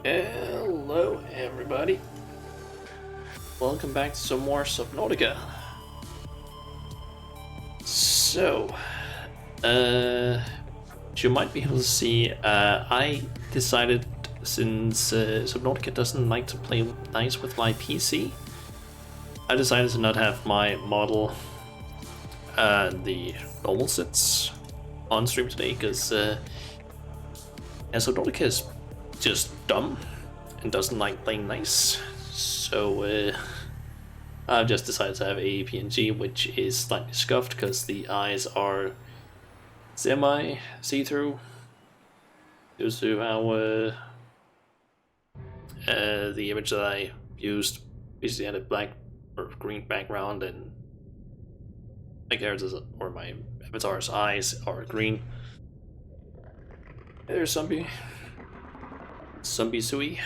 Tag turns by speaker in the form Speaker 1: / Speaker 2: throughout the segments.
Speaker 1: Hello everybody, welcome back to some more Subnautica. So, you might be able to see, I decided since Subnautica doesn't like to play nice with my PC, I decided to not have my model, the normal sits, on stream today, because Subnautica is just dumb and doesn't like playing nice. So I've just decided to have a PNG, which is slightly scuffed because the eyes are semi see-through due to how the image that I used basically had a black or green background, and my characters or my avatar's eyes are green. There's Zombie Sui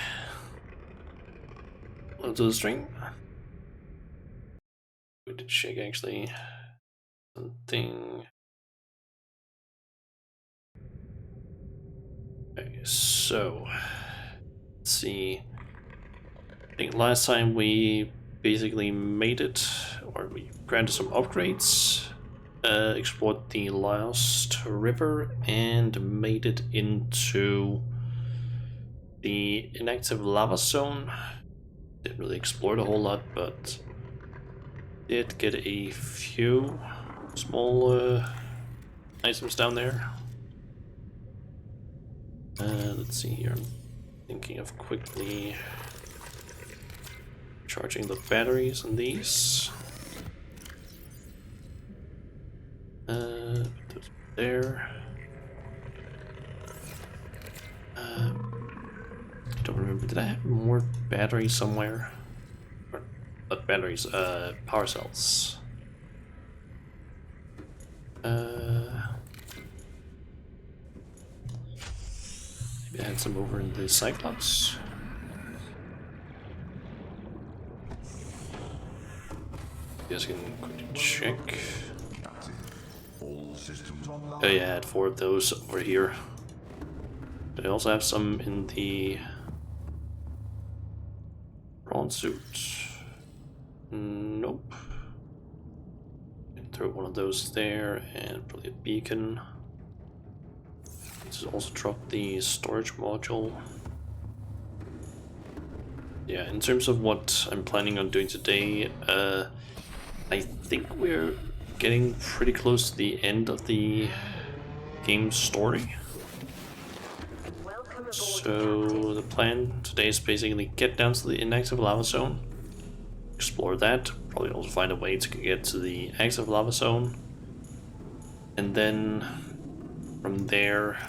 Speaker 1: onto the string. We did check actually something. Okay, so let's see. I think last time we basically made it, or we granted some upgrades, explored the last river, and made it into the inactive lava zone. Didn't really explore a whole lot, but did get a few small items down there. Let's see here. I'm thinking of quickly charging the batteries on these. Put those there. I don't remember. Did I have more batteries somewhere? Or not batteries, power cells. Maybe I had some over in the Cyclops. Guess I can quickly check. Oh yeah, I had 4 of those over here. But I also have some in the prawn suit. Nope. Can throw one of those there and probably a beacon. Let's also drop the storage module. Yeah, in terms of what I'm planning on doing today, I think we're getting pretty close to the end of the game's story. So the plan today is basically get down to the inactive lava zone, explore that, probably also find a way to get to the active lava zone, and then from there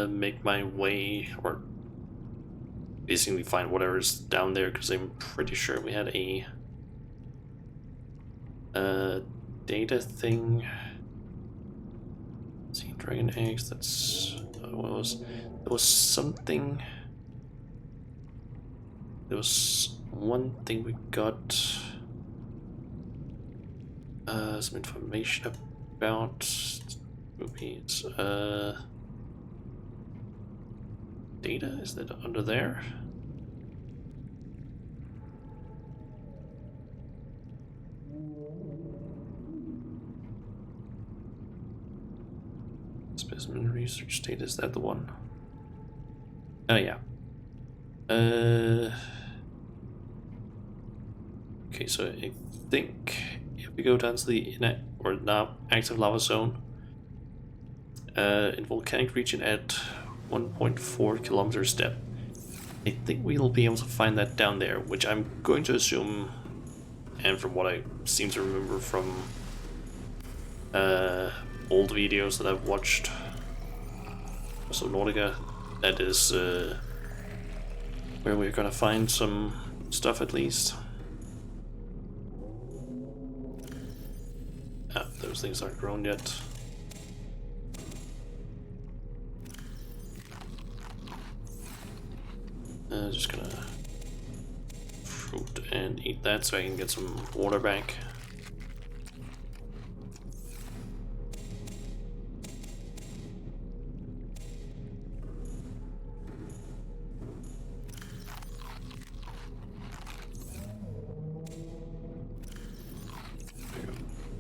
Speaker 1: make my way, or basically find whatever's down there, because I'm pretty sure we had a data thing. Let's see, dragon eggs, that's what was there was something. There was one thing we got some information about movies. Data, is that under there? Specimen research data, is that the one? Oh yeah. Okay, so I think if we go down to the now active lava zone in volcanic region at 1.4 kilometers depth, I think we'll be able to find that down there, which I'm going to assume, and from what I seem to remember from old videos that I've watched, Subnautica, that is where we're gonna find some stuff at least. Ah, those things aren't grown yet. Just gonna fruit and eat that so I can get some water back.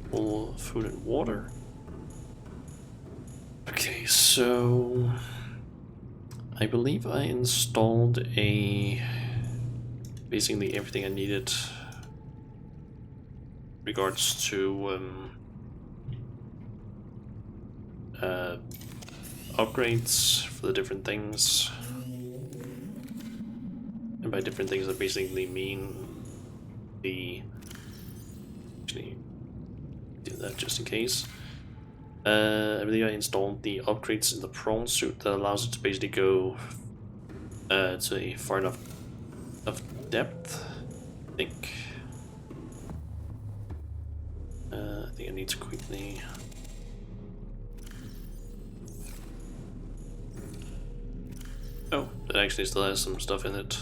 Speaker 1: full food and water. Okay, so I believe I installed basically everything I needed regards to upgrades for the different things. And by different things I basically mean actually do that just in case. I believe I installed the upgrades in the prawn suit that allows it to basically go to a far enough depth, I think. I think I need to quickly... Oh, it actually still has some stuff in it.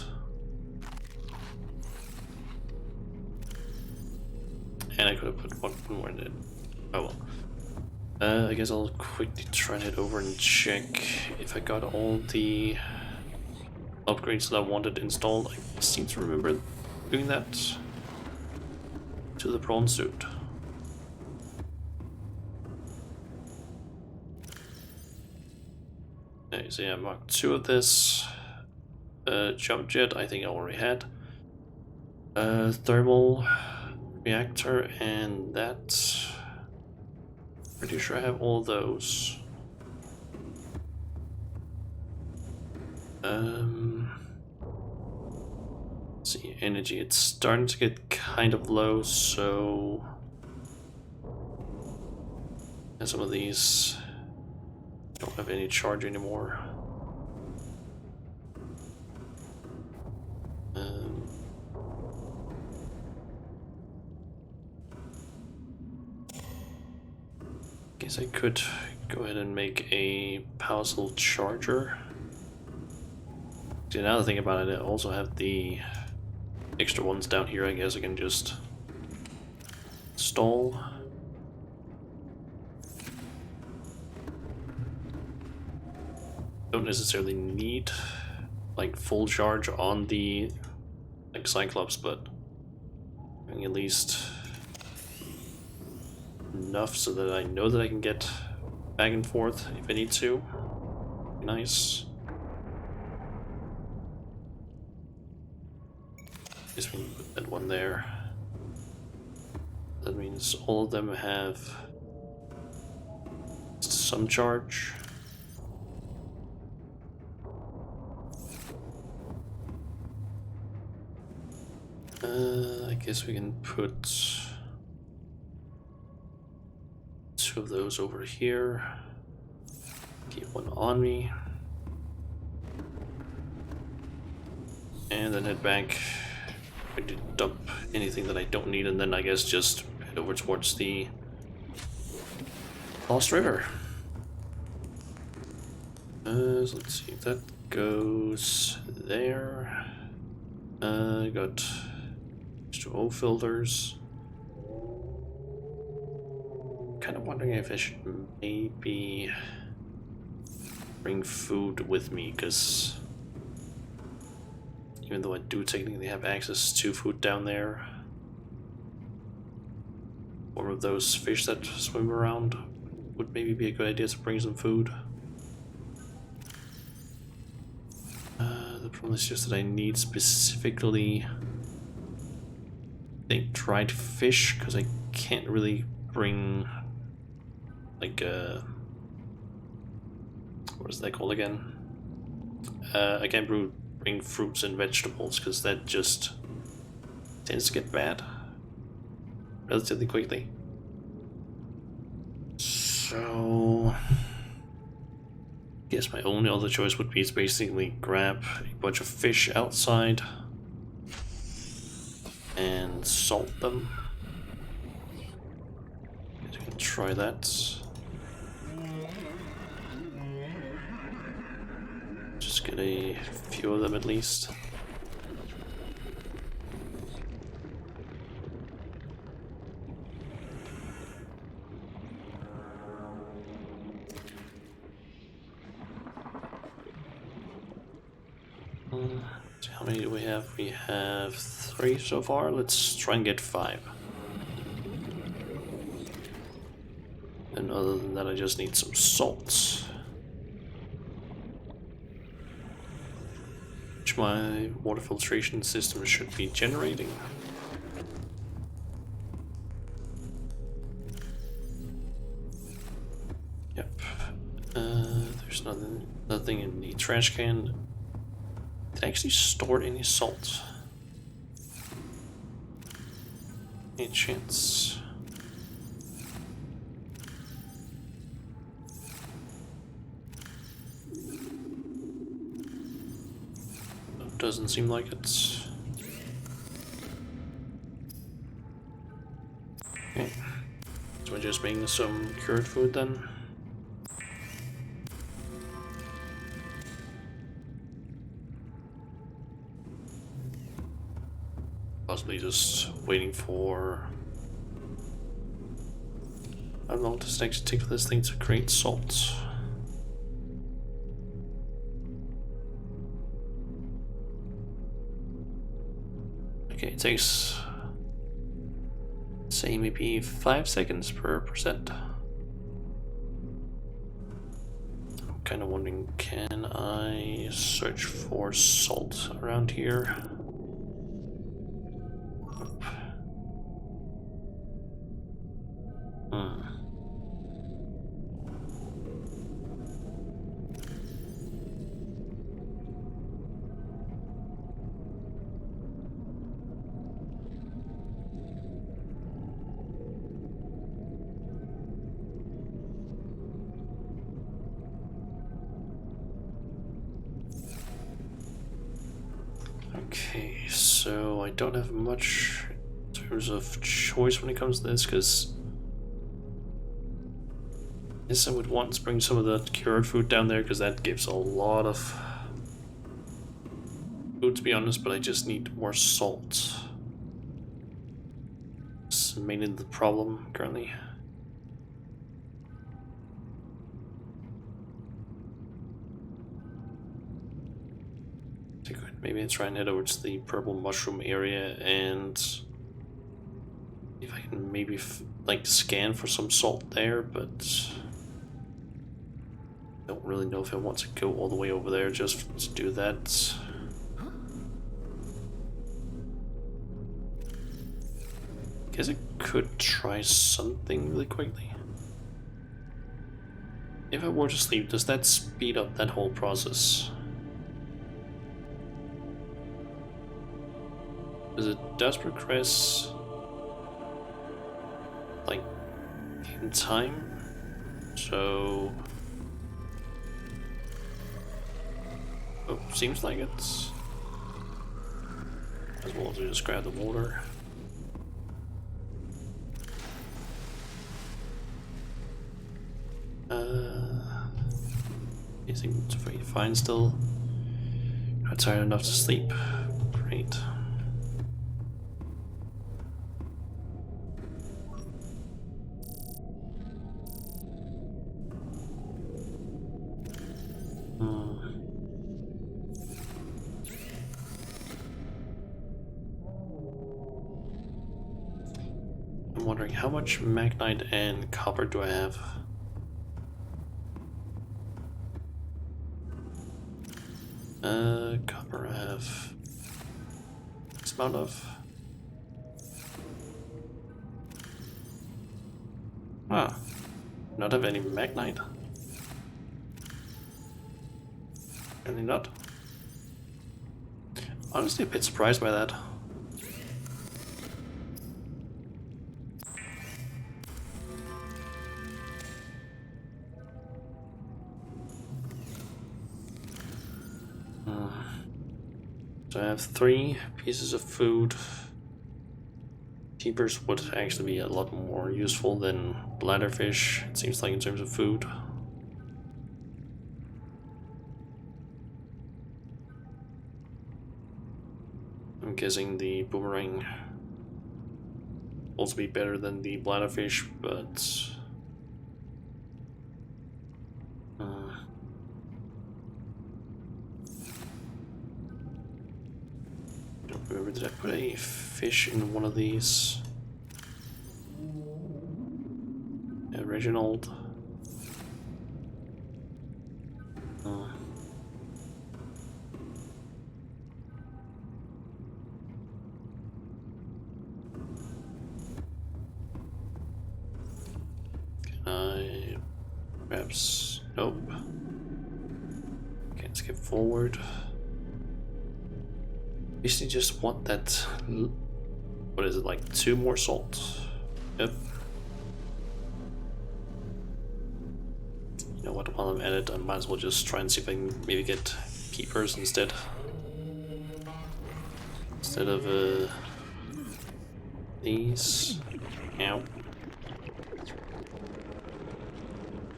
Speaker 1: And I could have put one more in it. Oh well. I guess I'll quickly try to head over and check if I got all the upgrades that I wanted installed. I seem to remember doing that to the prawn suit. Okay, so yeah, Mark 2 of this. Jump jet, I think I already had. Thermal reactor, and that. Pretty sure I have all those. Let's see, energy. It's starting to get kind of low, so. And some of these don't have any charge anymore. Guess I could go ahead and make a power cell charger. See, now the thing about it, I also have the extra ones down here. I guess I can just install. Don't necessarily need like full charge on the like Cyclops, but at least enough so that I know that I can get back and forth if I need to. Nice. Guess we can put that one there. That means all of them have some charge. I guess we can put two of those over here. Keep one on me. And then head back. I did dump anything that I don't need, and then I guess just head over towards the Lost River. So let's see if that goes there. Got H2O filters. Kind of wondering if I should maybe bring food with me, because even though I do technically have access to food down there, one of those fish that swim around would maybe be a good idea to bring some food. The problem is just that I need specifically, I think, dried fish, because I can't really bring like what is that called again? I can't bring fruits and vegetables because that just tends to get bad relatively quickly. So I guess my only other choice would be to basically grab a bunch of fish outside and salt them. I guess we can try that. Just get a few of them at least. So how many do we have? We have 3 so far. Let's try and get 5. And other than that, I just need some salt. Which my water filtration system should be generating. Yep. There's nothing in the trash can. Did I actually store any salt? Any chance? Doesn't seem like it. Okay. So we're just making some cured food then. Possibly just waiting for... how long does it actually take for this thing to create salt? Okay, it takes, say, maybe 5 seconds per percent. I'm kind of wondering, can I search for salt around here? Okay, so I don't have much in terms of choice when it comes to this, because I guess I would want to bring some of the cured food down there, because that gives a lot of food, to be honest, but I just need more salt. It's mainly the problem currently. Maybe I try and head over to the purple mushroom area and if I can maybe like scan for some salt there, but I don't really know if I want to go all the way over there just to do that. Guess I could try something really quickly. If I were to sleep, does that speed up that whole process? Because it does progress like in time, so seems like it's as well to just grab the water. Anything to very fine still. Not tired enough to sleep. Great. I'm wondering how much magnite and copper do I have? Copper I have this amount of. Not have any magnite. Really not. Honestly, a bit surprised by that. So I have 3 pieces of food. Keepers would actually be a lot more useful than bladderfish, it seems like, in terms of food. I'm guessing the boomerang will also be better than the bladderfish, but don't remember, did I put a fish in one of these? Reginald. Can I perhaps nope. Can't skip forward. Basically just want that, what is it, like 2 more salt? Yep. You know what, while I'm at it, I might as well just try and see if I can maybe get peepers instead. Instead of these. Ow.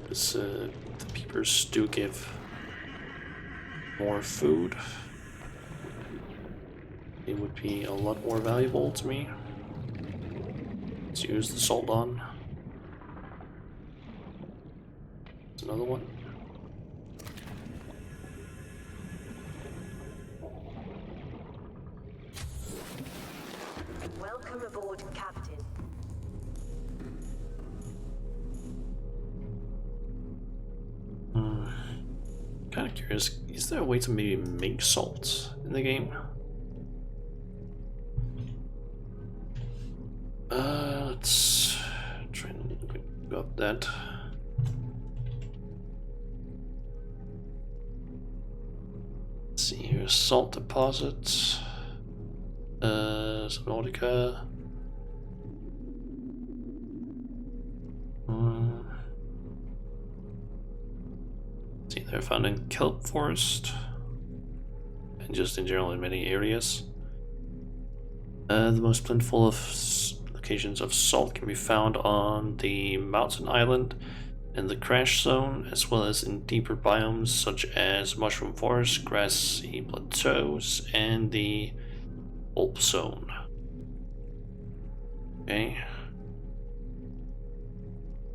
Speaker 1: Because the peepers do give more food. It would be a lot more valuable to me. Let's use the salt on. There's another one.
Speaker 2: Welcome aboard, Captain.
Speaker 1: Kind of curious, is there a way to maybe make salt in the game? Let's try and look up that. Let's see here, salt deposits. Subnautica. See, they're found in kelp forest and just in general in many areas. The most plentiful of locations of salt can be found on the mountain island and the crash zone, as well as in deeper biomes such as mushroom forest, grassy plateaus, and the pulp zone. Okay.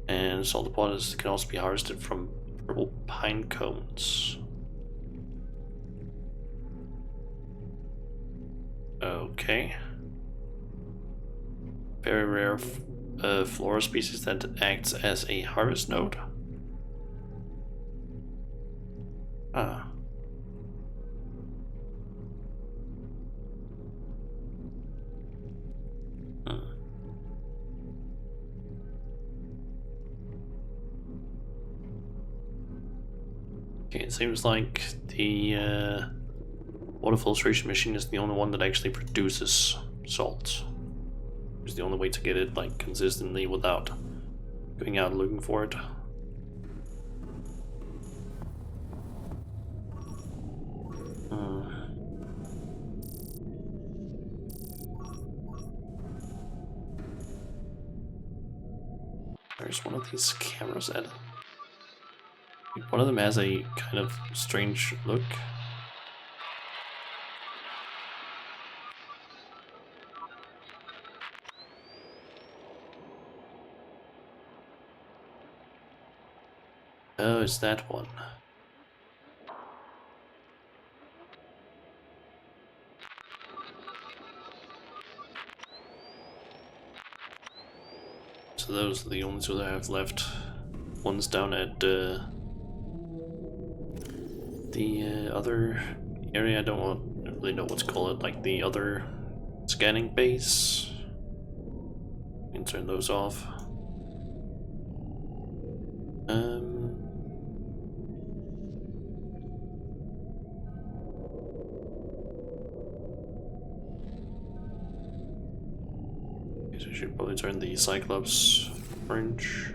Speaker 1: And salt deposits can also be harvested from purple pine cones. Okay. Very rare flora species that acts as a harvest node. Ah. Okay, it seems like the water filtration machine is the only one that actually produces salt. It's the only way to get it like consistently without going out looking for it. There's one of these cameras at. One of them has a kind of strange look. Oh, it's that one. So those are the only two that I have left. One's down at the other area. I don't really know what to call it, like the other scanning base. You can turn those off. Guess I should probably turn the Cyclops orange.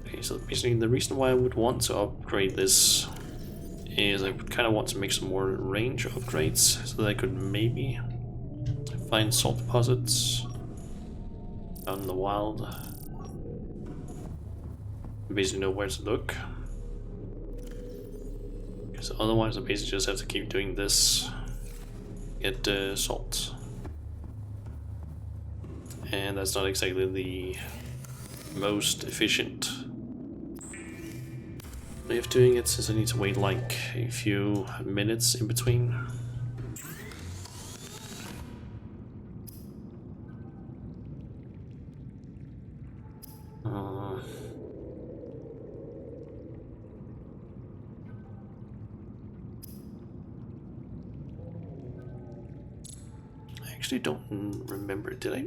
Speaker 1: Okay, so basically the reason why I would want to upgrade this is I would kind of want to make some more range upgrades so that I could maybe find salt deposits out in the wild. Basically know where to look. Because otherwise I basically just have to keep doing this. Get salt. And that's not exactly the most efficient way of doing it, since I need to wait like a few minutes in between. Actually don't remember, did I?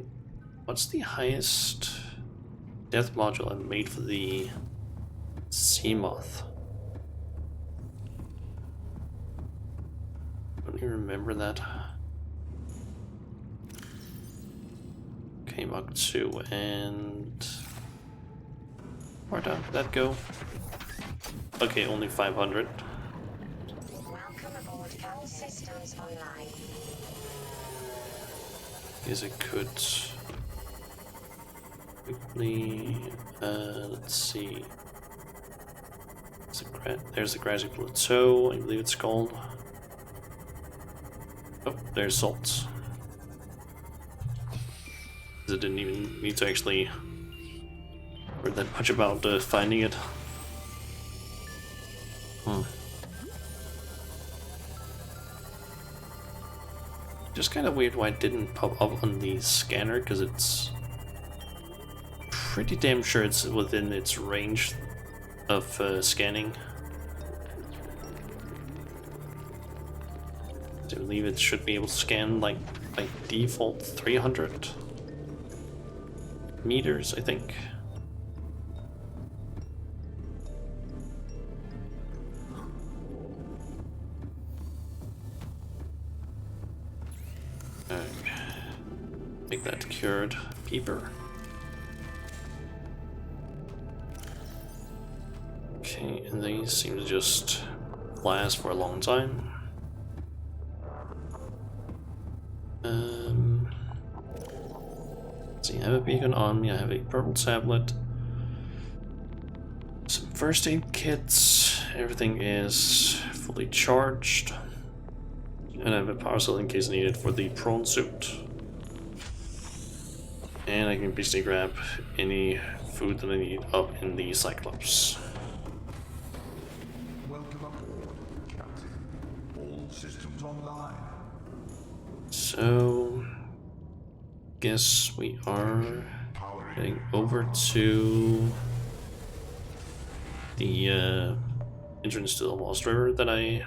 Speaker 1: What's the highest death module I made for the sea moth? Don't even remember that. Okay, Mach 2 and... Where did that go? Okay, only 500.
Speaker 2: Welcome aboard. All systems online.
Speaker 1: Guess I could quickly, let's see. There's a grassy plateau, I believe it's called. Oh, there's salt. I didn't even need to actually worry that much about finding it. Just kind of weird why it didn't pop up on the scanner, because it's pretty damn sure it's within its range of scanning. I believe it should be able to scan like by default 300 meters, I think. Make that cured peeper. Okay, and these seem to just last for a long time. Let's see, I have a beacon on me, I have a purple tablet, some first aid kits, everything is fully charged, and I have a power cell in case needed for the prawn suit. And I can basically grab any food that I need up in the Cyclops.
Speaker 3: Welcome aboard, Captain. All systems online.
Speaker 1: So, guess we are heading over to the entrance to the Lost River that I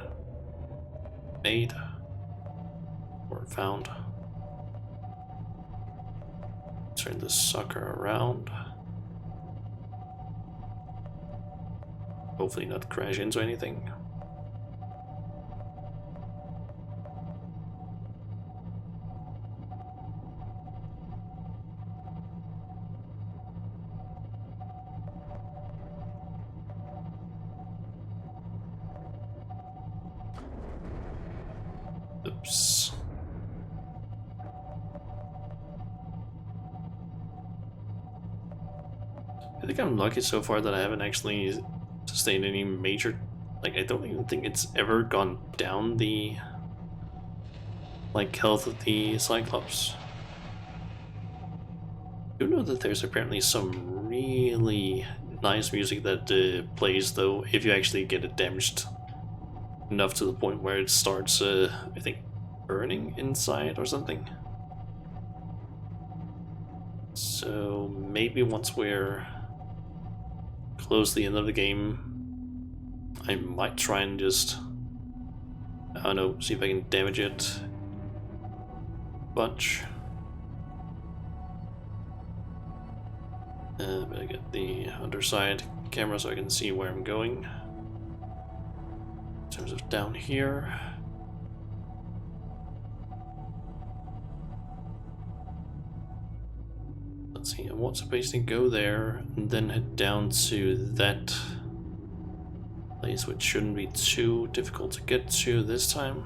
Speaker 1: made or found. Turn this sucker around. Hopefully not crash into anything. Oops. I think I'm lucky so far that I haven't actually sustained any major... Like, I don't even think it's ever gone down the... like, health of the Cyclops. I do know that there's apparently some really nice music that plays, though, if you actually get it damaged enough to the point where it starts, I think, burning inside or something. So maybe once we're close to the end of the game, I might try and just, I don't know, see if I can damage it a bunch. Better get the underside camera so I can see where I'm going. In terms of down here. Let's see, I want to basically go there and then head down to that place, which shouldn't be too difficult to get to this time.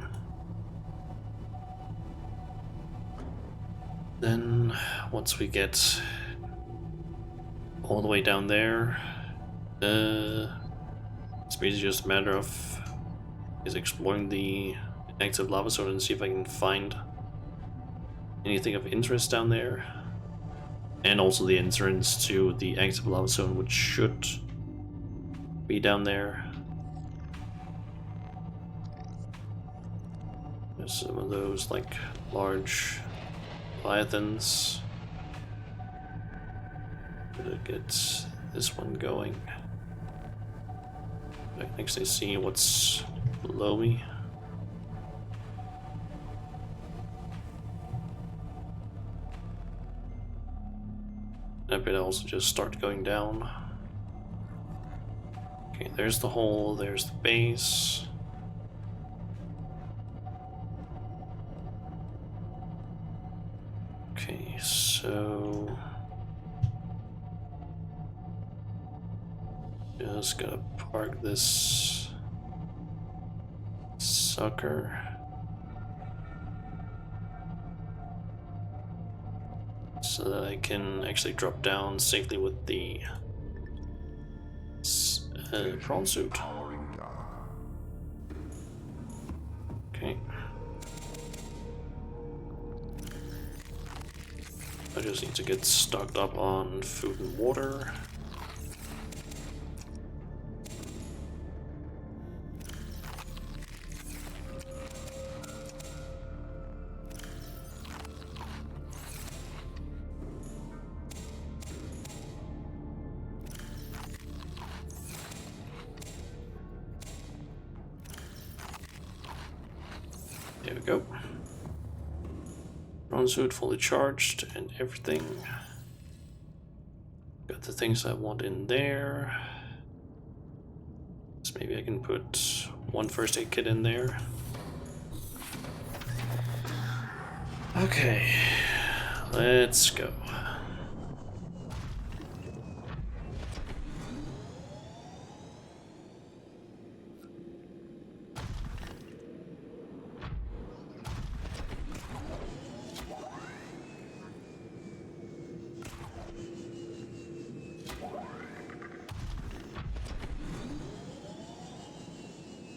Speaker 1: Then, once we get all the way down there, it's basically just a matter of exploring the active lava zone and see if I can find anything of interest down there. And also the entrance to the active lava zone, which should be down there. There's some of those like large leviathans. Gonna get this one going. I can actually see what's below me. I bet I'll also just start going down. Okay, there's the hole, there's the base. Okay, so just gotta park this sucker. So that I can actually drop down safely with the prawn suit.
Speaker 3: Powering down.
Speaker 1: Okay. I just need to get stocked up on food and water. There we go. Prawn suit fully charged and everything. Got the things I want in there. So maybe I can put one first aid kit in there. Okay, let's go.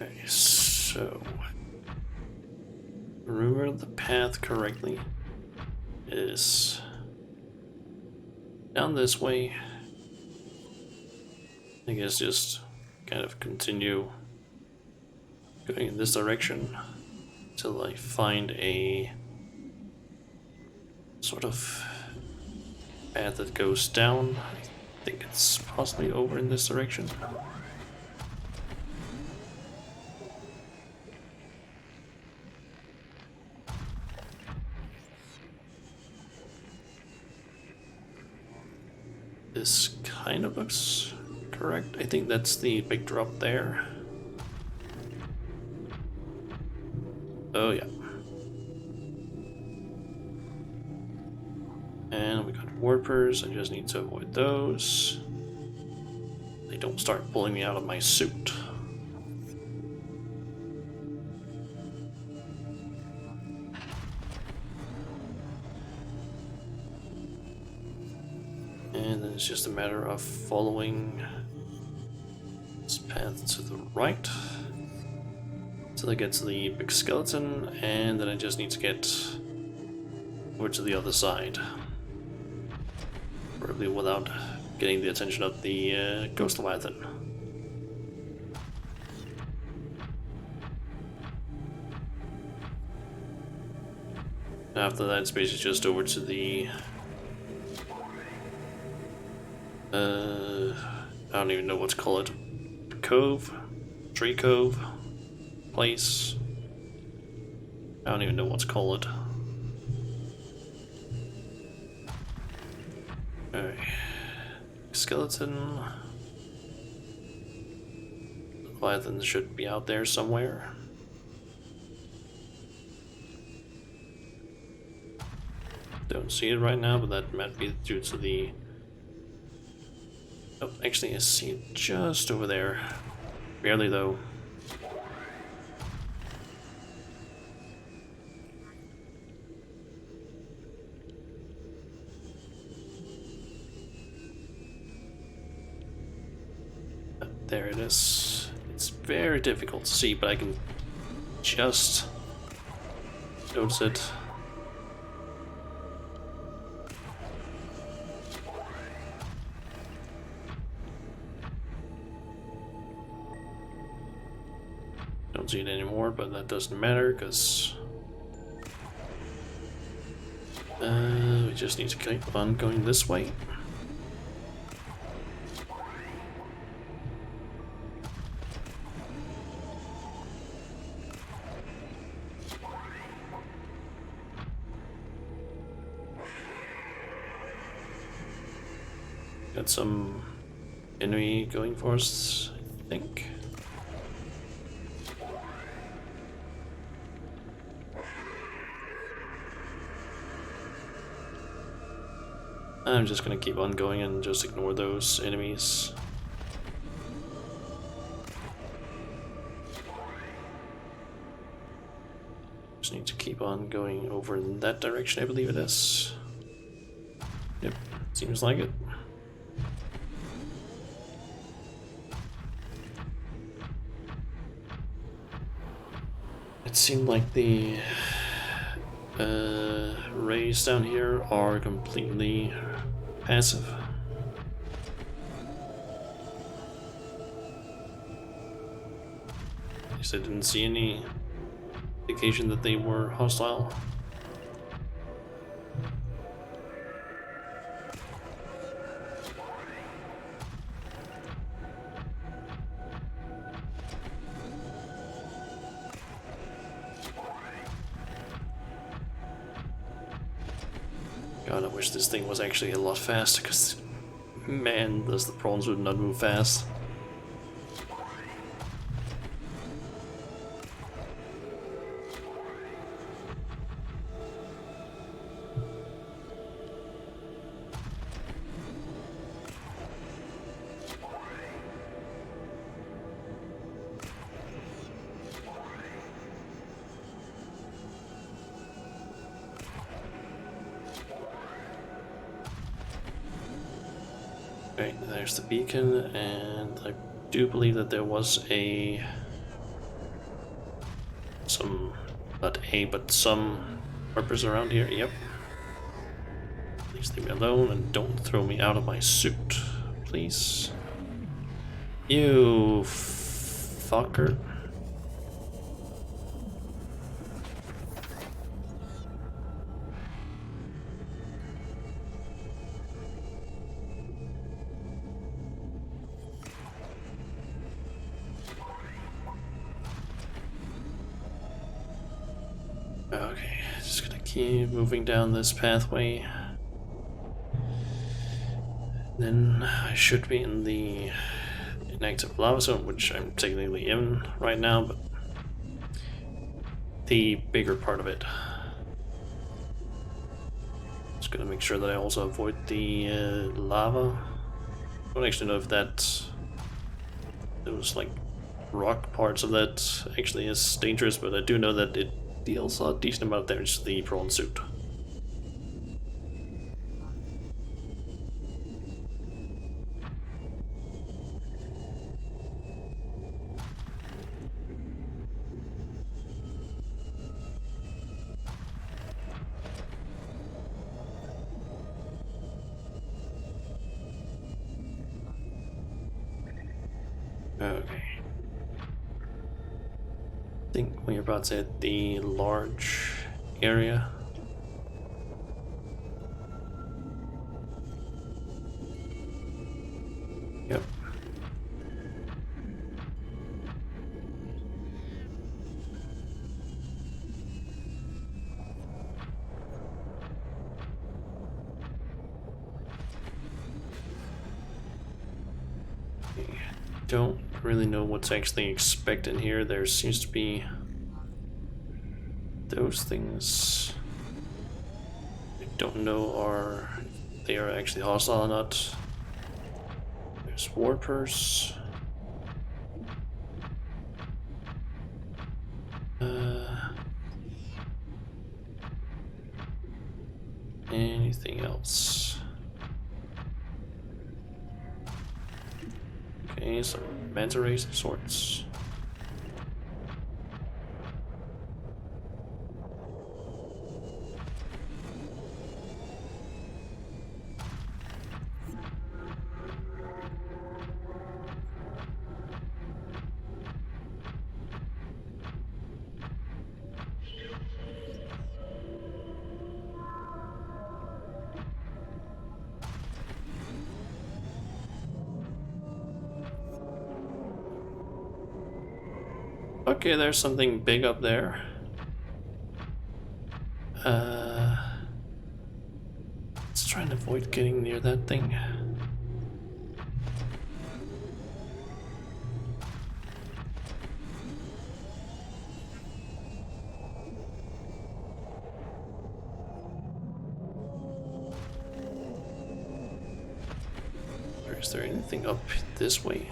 Speaker 1: Okay, so remember the path correctly is down this way. I guess just kind of continue going in this direction until I find a sort of path that goes down. I think it's possibly over in this direction. This kind of looks correct. I think that's the big drop there. Oh yeah. And we got warpers. I just need to avoid those. They don't start pulling me out of my suit. And then it's just a matter of following this path to the right till I get to the big skeleton, and then I just need to get over to the other side. Probably without getting the attention of the ghost leviathan. After that, it's basically just over to the I don't even know what to call it. Cove? Tree cove? Place? I don't even know what to call it. Alright. Skeleton. Leviathan should be out there somewhere. Don't see it right now, but that might be due to the... Oh, actually I see it just over there. Barely though. There it is. It's very difficult to see, but I can just notice it. Don't see it anymore, but that doesn't matter because we just need to keep on going this way. Got some enemy going for us, I think. I'm just gonna keep on going and just ignore those enemies. Just need to keep on going over in that direction, I believe it is. Yep, seems like it. It seemed like the rays down here are completely passive. At least I didn't see any indication that they were hostile. God, I wish this thing was actually a lot faster, because man, does the prawns would not move fast. Okay, there's the beacon, and I do believe that there was some purpose around here. Yep. Please leave me alone and don't throw me out of my suit, please. You fucker. Okay, just gonna keep moving down this pathway. Then I should be in the inactive lava zone, which I'm technically in right now, but the bigger part of it. Just gonna make sure that I also avoid the lava. I don't actually know if those like rock parts of that actually is dangerous, but I do know that it deals a decent amount of damage to the prawn suit. Okay. I think we're about to hit the large area. Yep. Don't really know what's actually expected here. There seems to be those things. I don't know if they are actually hostile or not. There's warpers. Anything else? Okay, some manta rays of sorts. Okay, there's something big up there. Let's try and avoid getting near that thing. Is there anything up this way?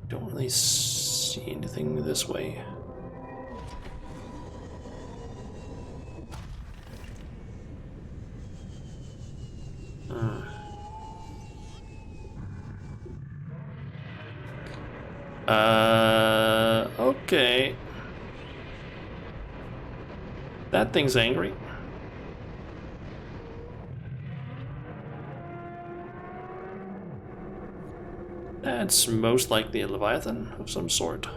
Speaker 1: Don't really see anything this way. Okay. That thing's angry. That's most likely a Leviathan of some sort.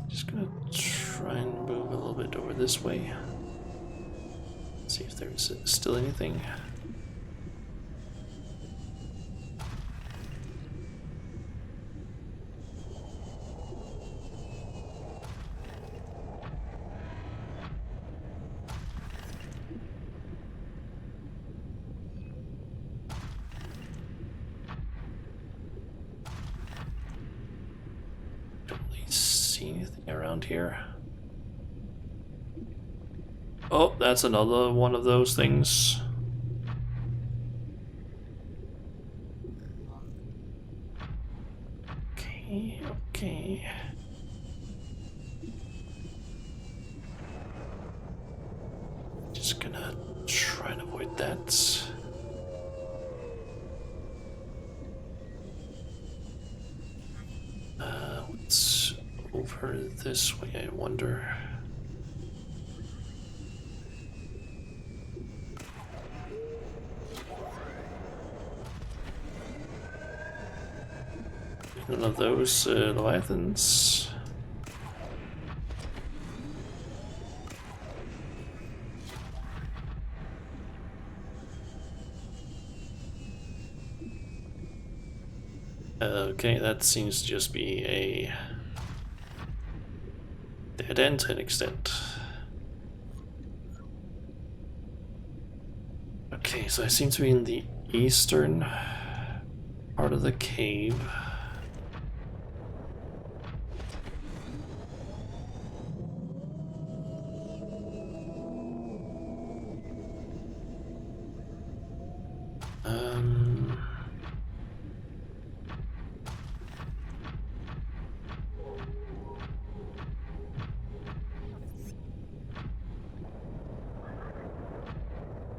Speaker 1: Just gonna try and move a little bit over this way. See if there's still anything. Don't really see anything around here. Oh, that's another one of those things. Okay, okay. Just gonna try and avoid that. What's over this way, I wonder? None of those Leviathans. Okay, that seems to just be a dead end to an extent. Okay, so I seem to be in the eastern part of the cave.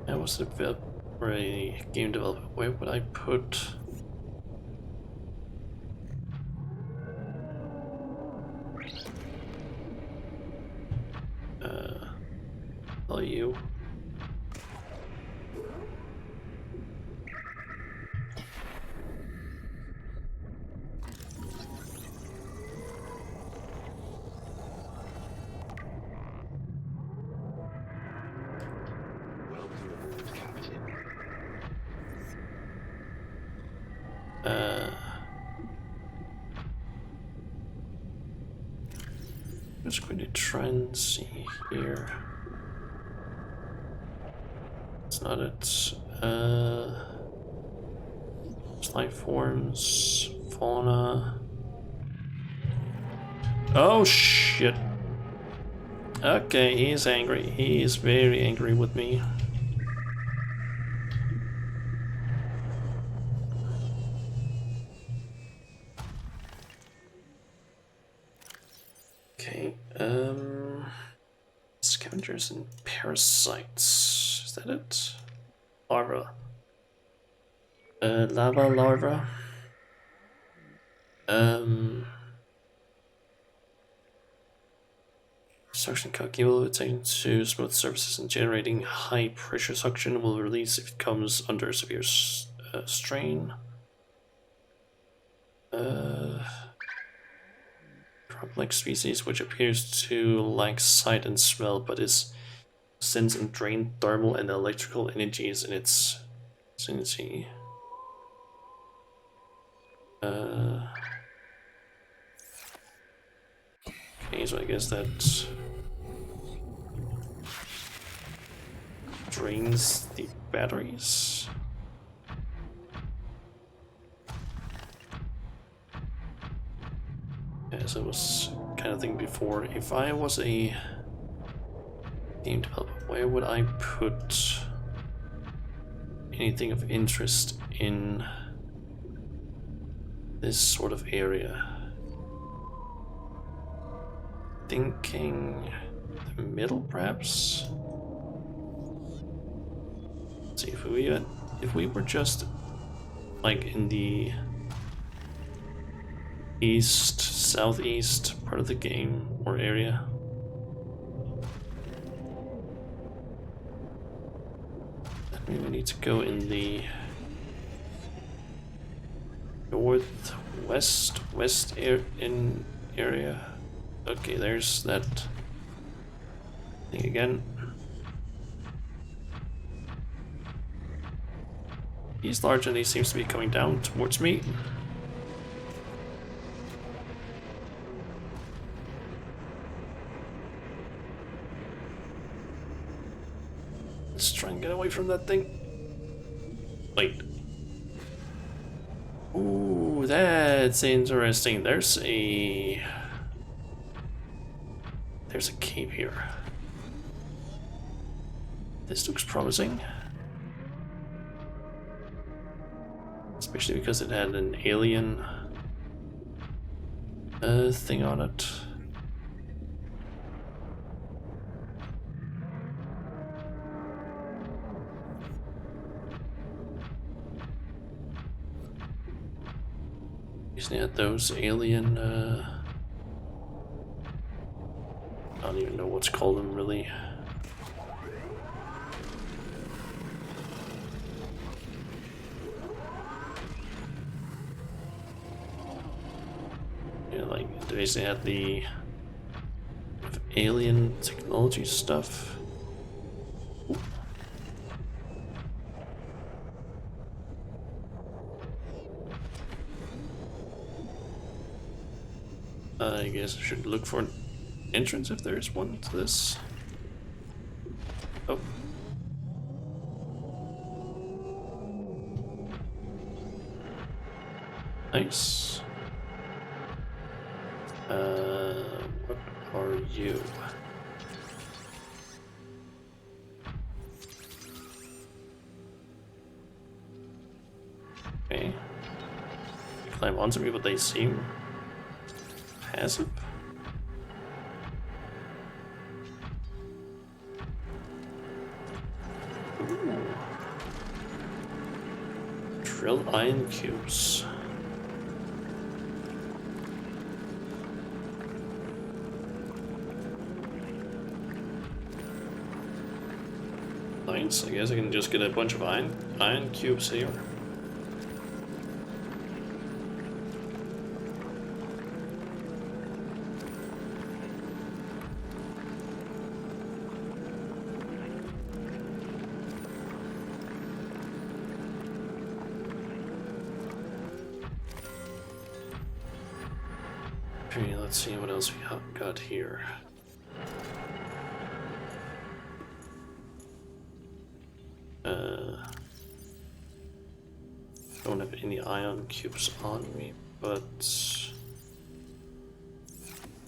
Speaker 1: I was a game developer. Where would I put? Tell you. I'm just going to try and see here. It's not it. Life forms, fauna. Oh shit. Okay, he's angry. He's very angry with me. Okay, scavengers and parasites. Is that it? Larva. Lava larva. Suction cock capable of attaching to smooth surfaces and generating high pressure suction will release if it comes under severe strain. Crop-like species which appears to lack sight and smell but is sense and drain thermal and electrical energies in its vicinity. Okay, so I guess that drains the batteries. As I was kind of thinking before, if I was a game developer, where would I put anything of interest in this sort of area? Thinking the middle, perhaps? Let's see, if we were just like in the east, southeast part of the game or area. That means we need to go in the west area. Okay, there's that thing again. He's large and he seems to be coming down towards me. Let's try and get away from that thing. Wait. Ooh, that's interesting. There's a cave here. This looks promising. Especially because it had an alien thing on it. Isn't it those alien I don't even know what's called them really. Yeah, like they basically had the alien technology stuff. Ooh. I guess I should look for an entrance if there is one to this. Oh. Nice. What are you? Okay. Climb onto me, but they seem passive. Ooh. Drill iron cubes. Nice. I guess I can just get a bunch of iron cubes here. Okay, let's see what else we got here. Don't have any ion cubes on me, but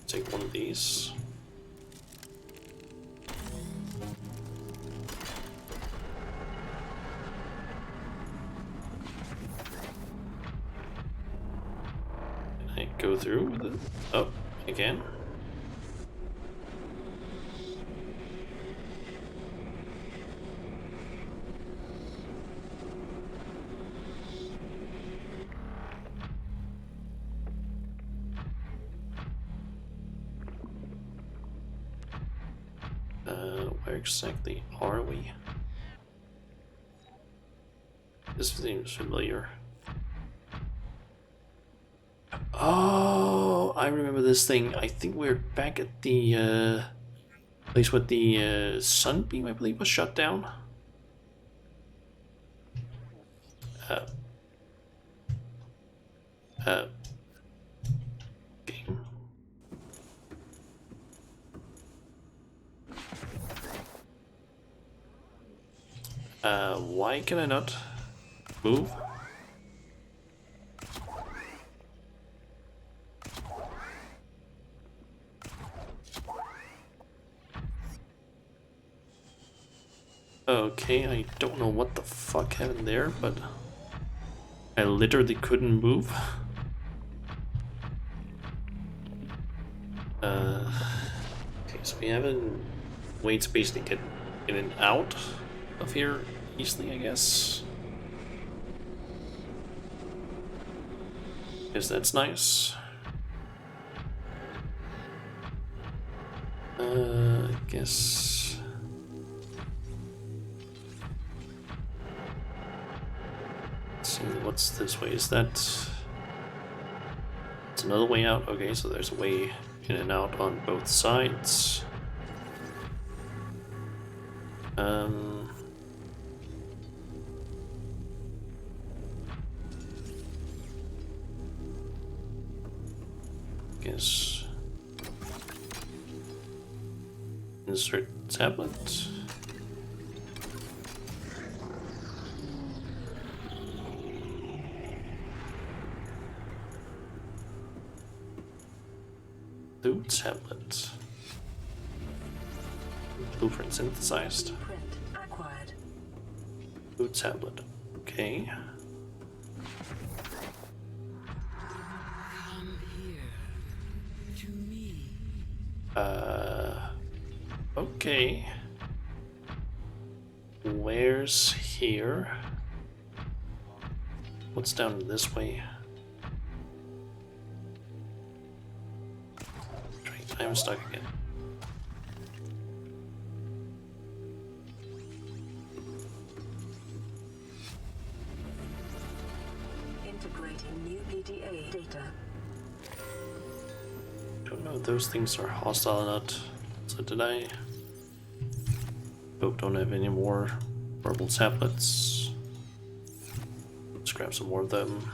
Speaker 1: take one of these. Can I go through with it? Oh, again. Where exactly are we? This seems familiar. Oh, I remember this thing. I think we're back at the place where the sunbeam, I believe, was shut down. Game. Why can I not move? Okay, I don't know what the fuck happened there, but I literally couldn't move. Okay, so we have a way to basically get in and out of here easily, I guess. Guess that's nice. I guess. Let's see, what's this way? Is that? It's another way out. Okay, so there's a way in and out on both sides. Guess insert tablet. Blue tablet. Blueprint synthesized.
Speaker 2: Print acquired.
Speaker 1: Blue tablet. Okay.
Speaker 4: Come here to me.
Speaker 1: Okay. Where's here? What's down this way? I'm stuck again.
Speaker 2: Integrating new PDA data.
Speaker 1: Don't know if those things are hostile or not. So did I? Hope don't have any more purple tablets. Let's grab some more of them.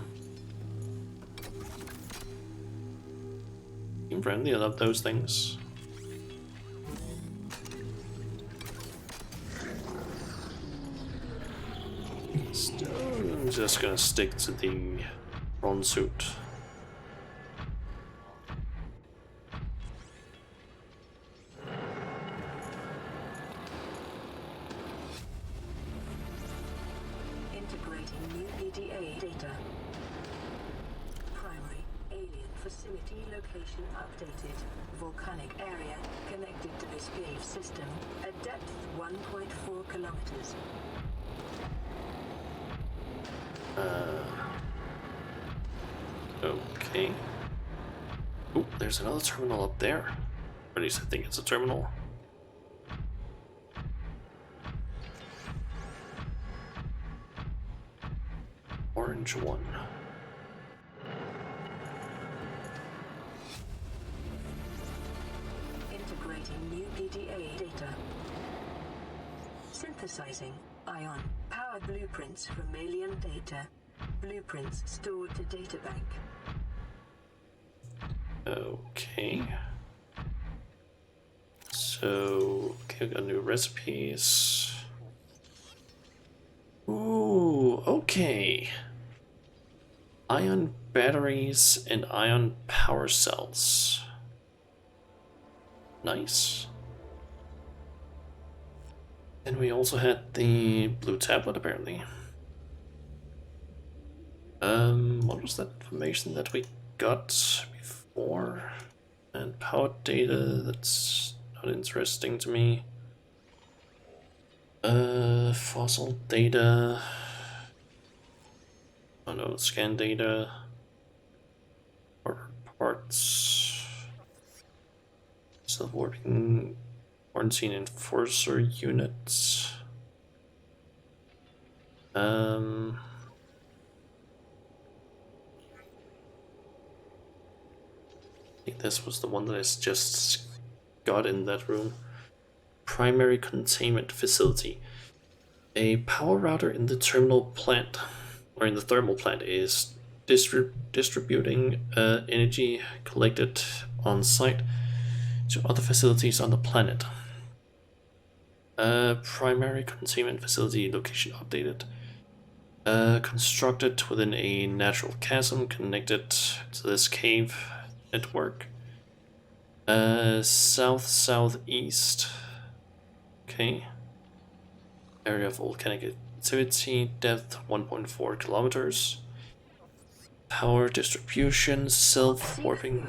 Speaker 1: Team friendly, I love those things. Still, I'm just gonna stick to the bronze suit.
Speaker 2: Integrating new PDA data. Primary alien facility location updated. Volcanic area connected to this cave system at depth 1.4 kilometers.
Speaker 1: Okay. Oh, there's another terminal up there. Or at least I think it's a terminal. Orange one.
Speaker 2: Integrating new PDA data. Synthesizing ion powered blueprints from alien data. Blueprints stored to databank.
Speaker 1: Okay. So, okay, I got new recipes. Ooh, okay. Ion batteries and ion power cells. Nice. And we also had the blue tablet apparently. What was that information that we got before? And power data, that's not interesting to me. Fossil data. Oh no, scan data. Or parts. Still working. Quarantine enforcer units. I think this was the one that I just got in that room. Primary containment facility. A power router in the terminal plant, or in the thermal plant, is distributing energy collected on site to other facilities on the planet. Primary containment facility location updated. Constructed within a natural chasm connected to this cave network. South-southeast. Okay. Area of volcanic activity, depth 1.4 kilometers. Power distribution, self-warping.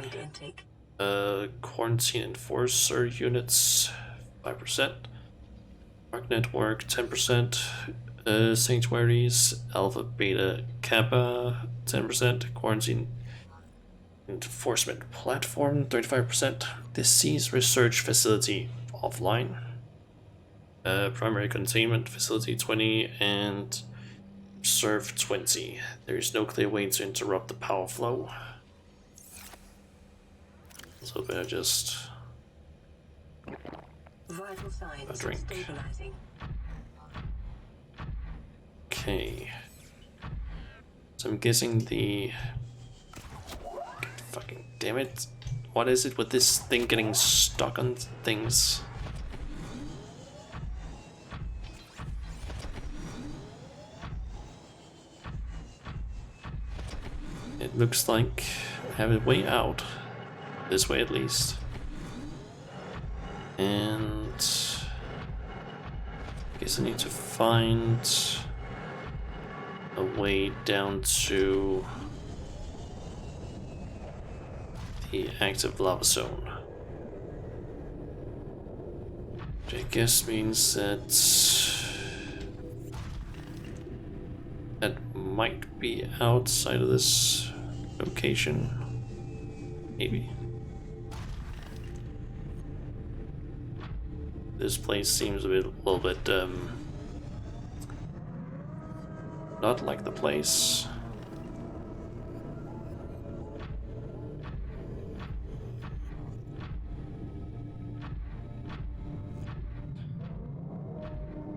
Speaker 1: Quarantine enforcer units, 5%. Dark network, 10%. Sanctuaries, Alpha, Beta, Kappa, 10%. Quarantine enforcement platform, 35%. Disease research facility, offline. Primary containment facility, 20, and serve 20. There is no clear way to interrupt the power flow. So better just
Speaker 2: Vital signs
Speaker 1: a drink.
Speaker 2: stabilizing.
Speaker 1: Okay. So I'm guessing the... Fucking damn it. What is it with this thing getting stuck on things? It looks like I have a way out. This way at least. And I guess I need to find a way down to the active lava zone. Which I guess means that might be outside of this location. Maybe. This place seems a little bit not like the place.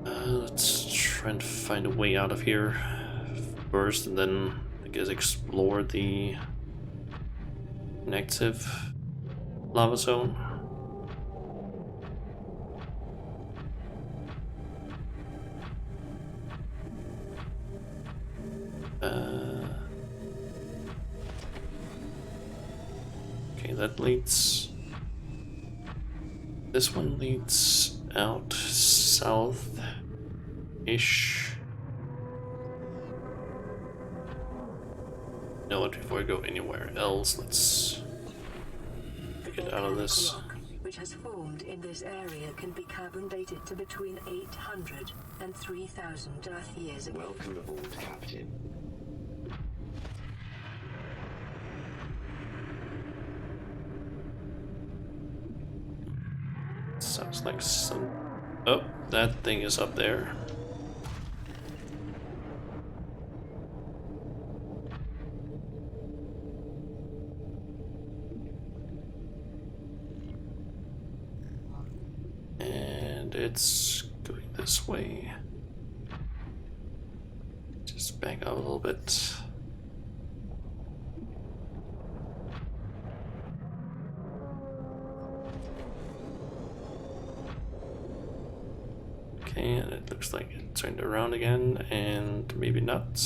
Speaker 1: Let's try and find a way out of here first, and then I guess explore the inactive lava zone. Okay, that leads... This one leads out south-ish. Know what, before I go anywhere else, let's get out of this.
Speaker 2: Rock, which has formed in this area, can be carbon dated to between 800 and 3,000 Earth years ago.
Speaker 5: Welcome aboard, Captain.
Speaker 1: Sounds like some... Oh, that thing is up there. And it's going this way. Just back up a little bit. Okay, and it looks like it turned around again, and maybe not.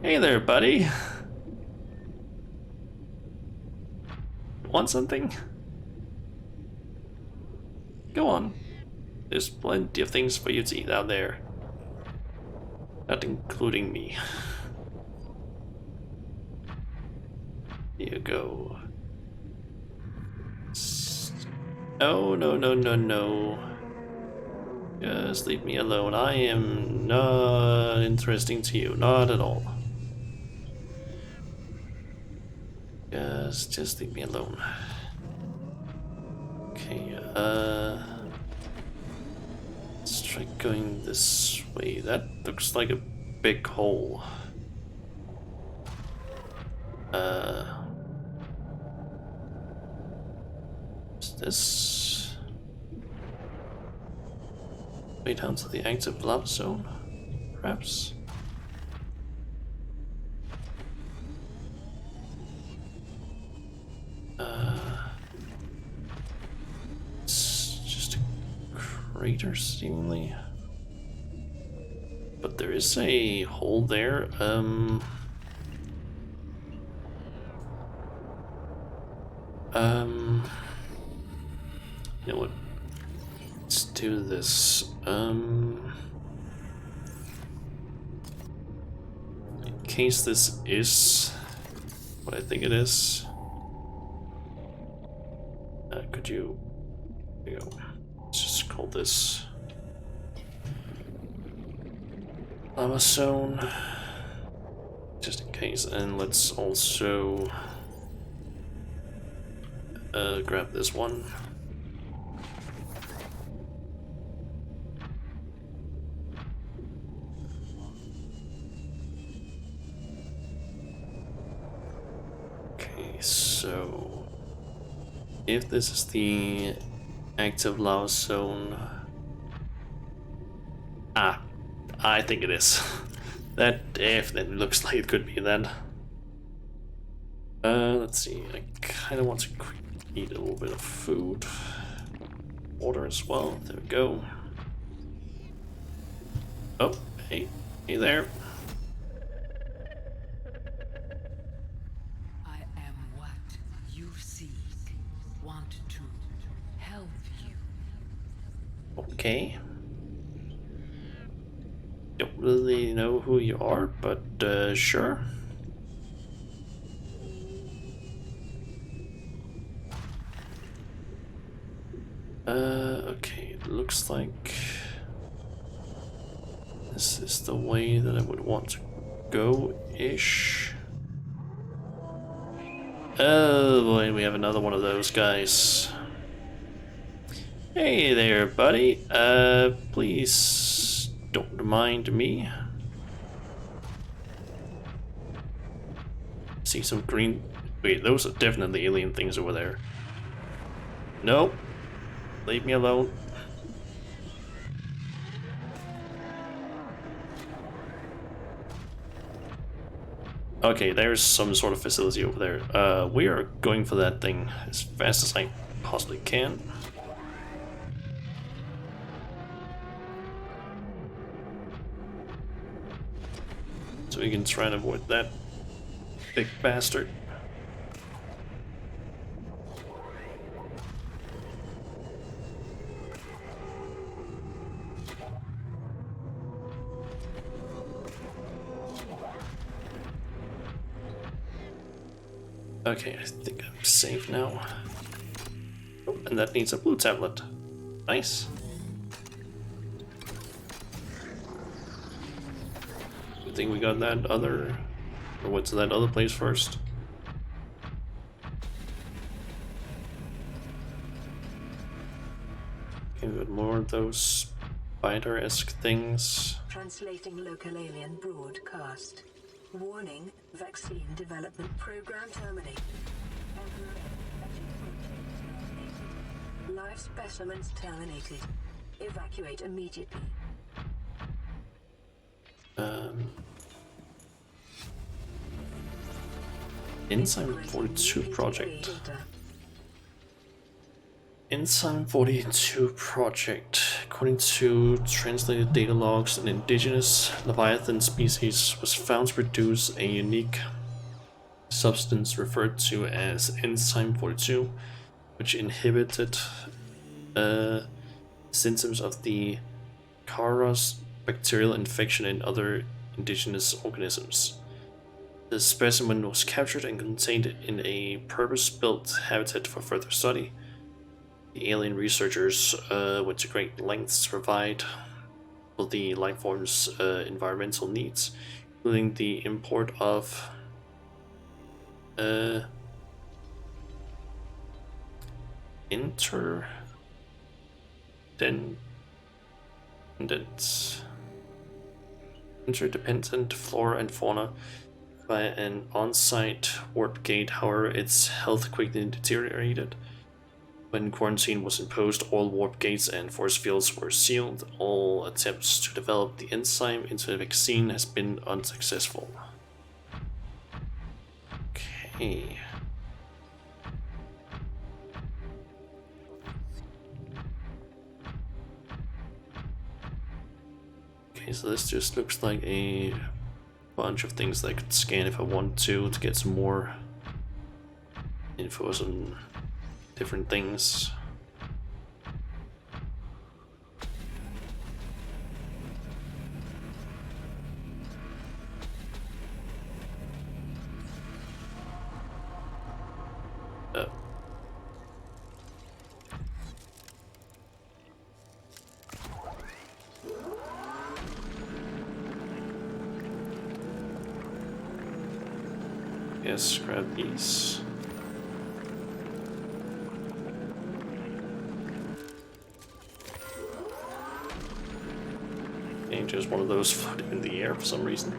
Speaker 1: Hey there, buddy. Want something? Go on. There's plenty of things for you to eat out there. Not including me. Here you go. Oh, no, no, no, no. Just leave me alone. I am not interesting to you. Not at all. Just leave me alone. Okay, let's try going this way. That looks like a big hole. Is this way down to the active lava zone? Perhaps? crater, seemingly. But there is a hole there. You know what? Let's do this. In case this is what I think it is, could you? There you go. Let's just call this lava zone, just in case. And let's also grab this one. Okay, so if this is the active lava zone, I think it is. That definitely looks like it could be then. Let's see. I kind of want to eat a little bit of food, water as well. There we go. Oh, hey there.
Speaker 4: I am what you seek. Want to help you.
Speaker 1: Okay. Don't really know who you are, but sure. Okay, it looks like this is the way that I would want to go-ish. Oh boy, we have another one of those guys. Hey there, buddy. Please don't mind me. See some green... Wait, those are definitely alien things over there. Nope. Leave me alone. Okay, there's some sort of facility over there. We are going for that thing as fast as I possibly can. So we can try and avoid that big bastard. Okay, I think I'm safe now. Oh, and that needs a blue tablet. Nice. Good thing we got that other... Or what's that other place first? Okay, we got more of those spider-esque things.
Speaker 2: Translating local alien broadcast. Warning, vaccine development program terminated. Live specimens terminated. Evacuate immediately.
Speaker 1: Enzyme 42 project. Enzyme 42 project. According to translated data logs, an indigenous Leviathan species was found to produce a unique substance referred to as Enzyme 42, which inhibited symptoms of the Karos bacterial infection in other indigenous organisms. The specimen was captured and contained in a purpose-built habitat for further study. The alien researchers went to great lengths to provide for the lifeform's environmental needs, including the import of interdependent flora and fauna by an on-site warp gate. However, its health quickly deteriorated. When quarantine was imposed, all warp gates and force fields were sealed. All attempts to develop the enzyme into a vaccine has been unsuccessful. Okay. Okay, so this just looks like a bunch of things that I could scan if I want to get some more info on different things. Yes, grab these. And just one of those floating in the air for some reason.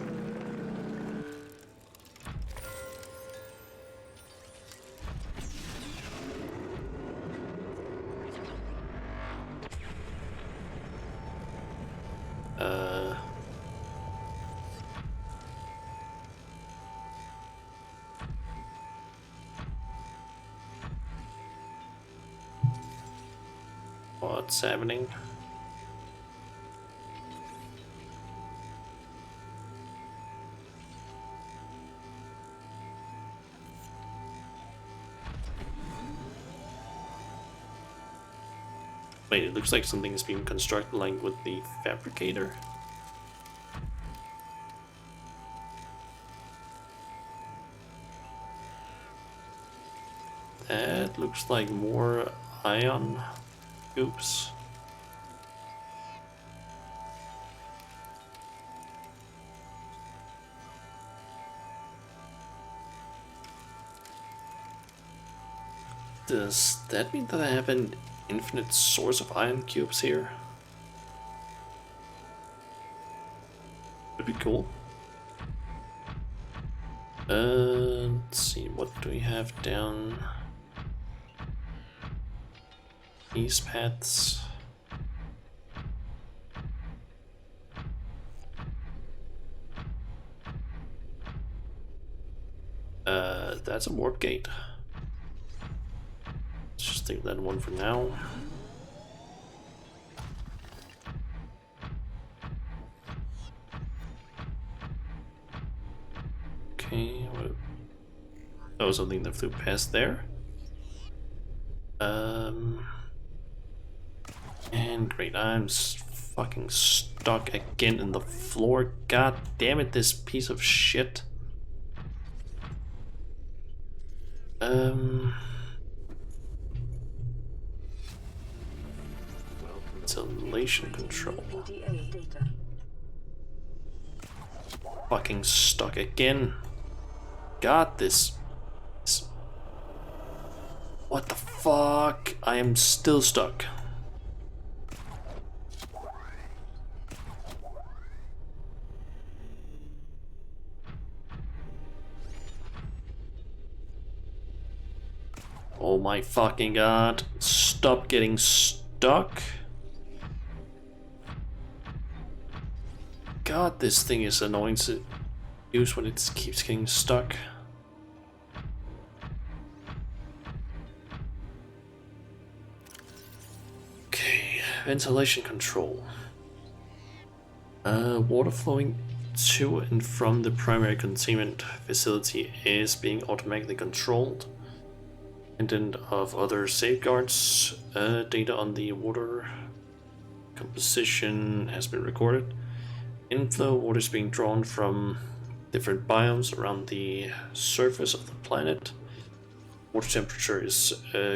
Speaker 1: What's happening? Wait, it looks like something's being constructed like with the fabricator. That looks like more ion cubes. Does that mean that I have an infinite source of ion cubes here? Would be cool. Let's see, what do we have down these paths? That's a warp gate. Let's just take that one for now. Okay, what? Oh, something that flew past there. And great, I'm fucking stuck again in the floor. God damn it, this piece of shit. Ventilation control. Fucking stuck again. God, this. What the fuck? I am still stuck. Oh my fucking god. Stop getting stuck. God, this thing is annoying to use when it keeps getting stuck. Okay, ventilation control. Water flowing to and from the primary containment facility is being automatically controlled. Independent of other safeguards, data on the water composition has been recorded. Inflow water is being drawn from different biomes around the surface of the planet. Water temperature is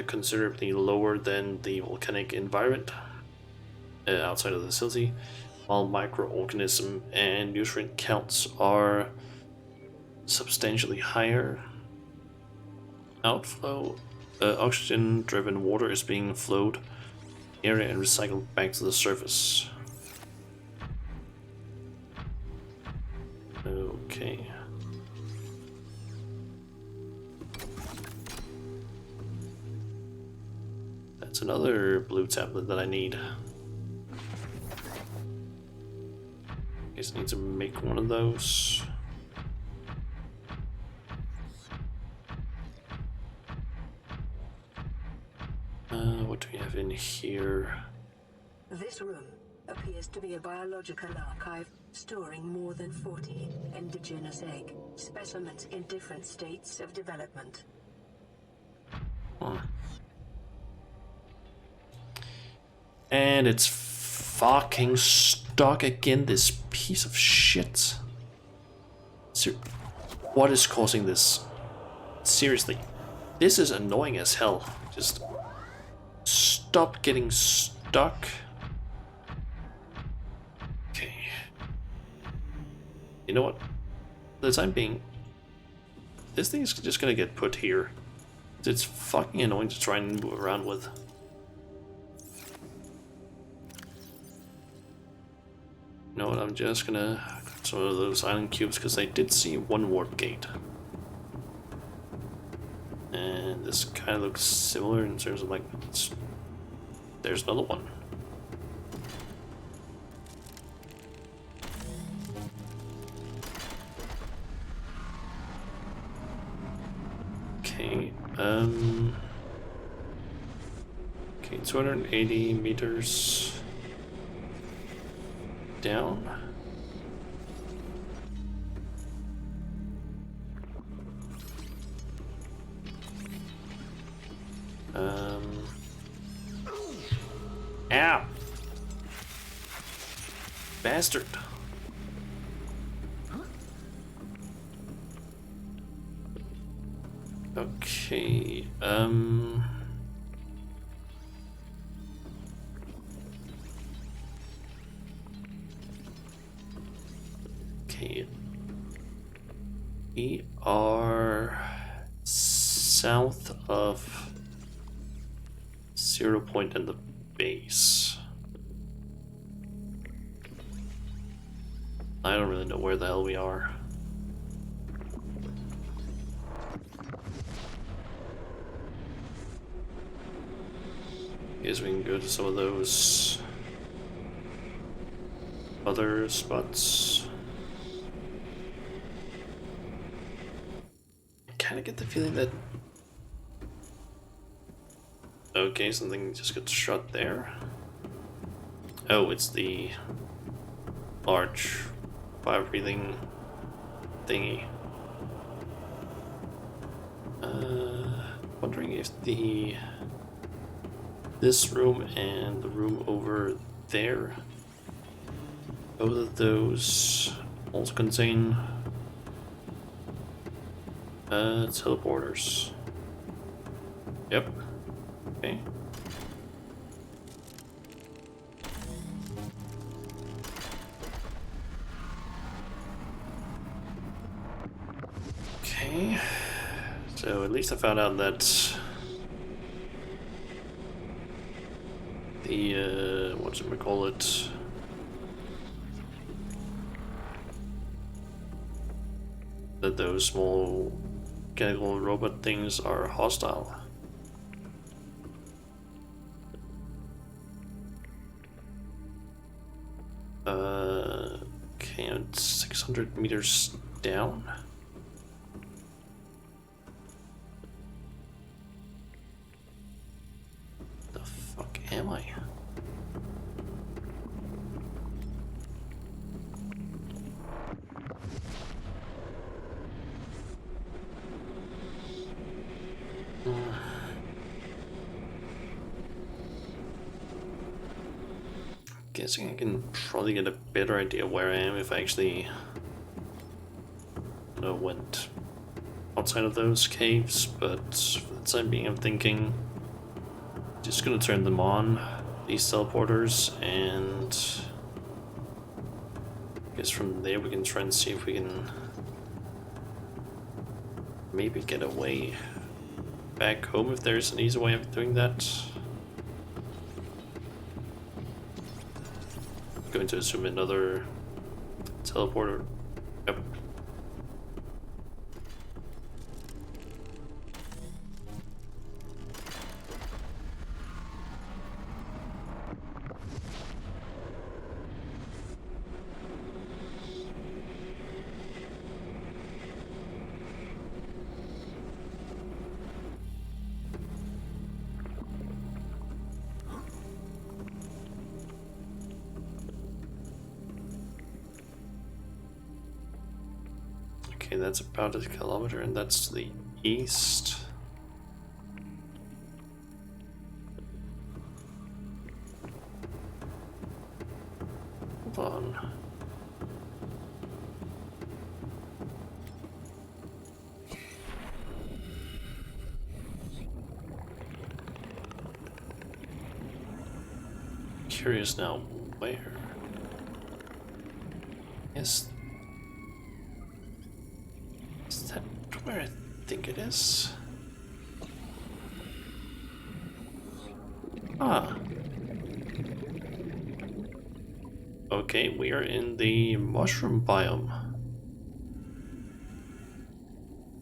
Speaker 1: considerably lower than the volcanic environment outside of the facility, while microorganism and nutrient counts are substantially higher. Outflow, oxygen-driven water is being flowed area and recycled back to the surface. Okay. That's another blue tablet that I need. Guess I need to make one of those. What do we have in here?
Speaker 2: This room appears to be a biological archive storing more than 40 indigenous egg specimens in different states of development.
Speaker 1: Huh. And it's fucking stuck again, this piece of shit. What is causing this? Seriously, this is annoying as hell. Just stop getting stuck. Okay. You know what? For the time being, this thing is just gonna get put here. It's fucking annoying to try and move around with. You know what? I'm just gonna cut some of those island cubes because I did see one warp gate. And this kind of looks similar in terms of like, there's another one. Okay, okay, 280 meters down. Ow! Bastard! Okay, okay. We are south of 0 point in the base. I don't really know where the hell we are. Guess we can go to some of those other spots. I kind of get the feeling that... Okay, something just got shot there. Oh, it's the large fire-breathing thingy. Wondering if this room and the room over there, both of those also contain teleporters. Yep. Okay. Okay. So at least I found out that the whatchamacallit, that those small mechanical robot things are hostile. Okay, I'm 600 meters down. The fuck am I? Guessing I can probably get a better idea where I am if I actually, you know, went outside of those caves, but for the time being I'm thinking just gonna turn them on, these teleporters, and I guess from there we can try and see if we can maybe get away back home if there's an easy way of doing that. Going to assume another teleporter. Yep. Okay, that's about a kilometer, and that's to the east. Hold on. Curious now, where? Is that where I think it is? Ah. Okay, we are in the mushroom biome.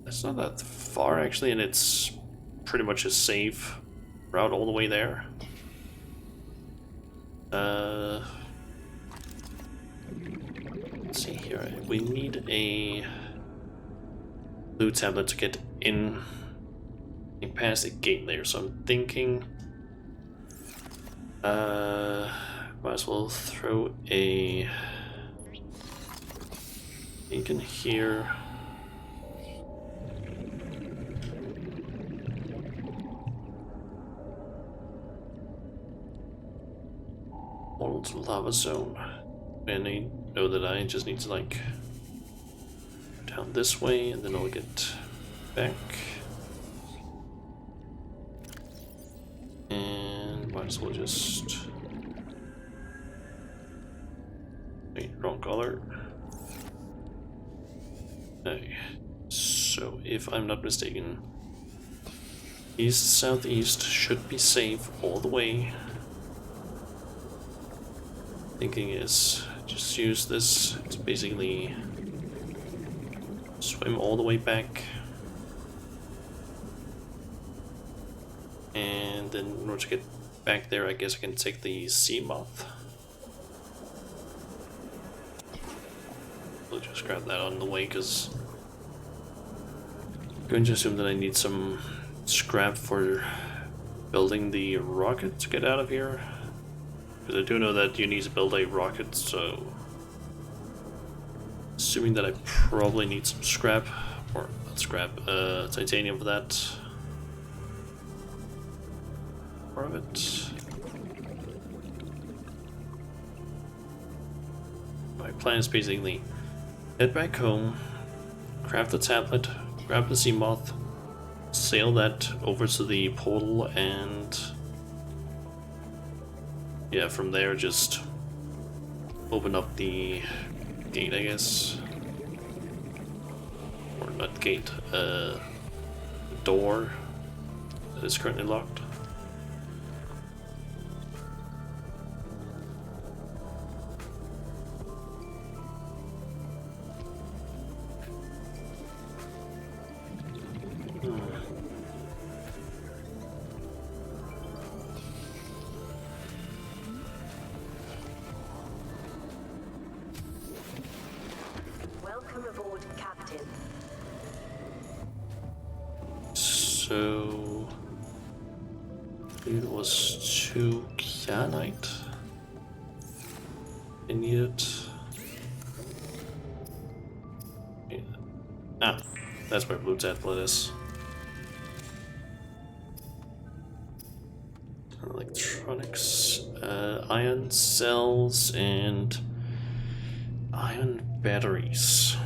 Speaker 1: It's not that far actually, and it's pretty much a safe route all the way there. Let's see here. We need a blue tablet to get in and past the gate there, so I'm thinking might as well throw a beacon here. Old lava zone. And I know that I just need to like go down this way and then I'll get back. And might as well just wait, wrong color. Okay. So if I'm not mistaken, east southeast should be safe all the way. Thinking is just use this to basically swim all the way back, and then in order to get back there I guess I can take the sea moth. We'll just grab that on the way because I'm going to assume that I need some scrap for building the rocket to get out of here. Because I do know that you need to build a rocket, so assuming that I probably need some scrap, or not scrap, titanium for that. More of it. My plan is basically head back home, craft the tablet, grab the sea moth, sail that over to the portal, and yeah, from there just open up the gate, I guess. Or not gate, door that is currently locked.
Speaker 2: Welcome aboard, Captain.
Speaker 1: So it was 2 kyanite. I need it. Yeah. Ah, that's where blue tablet is. Electronics, ion cells, and ion batteries.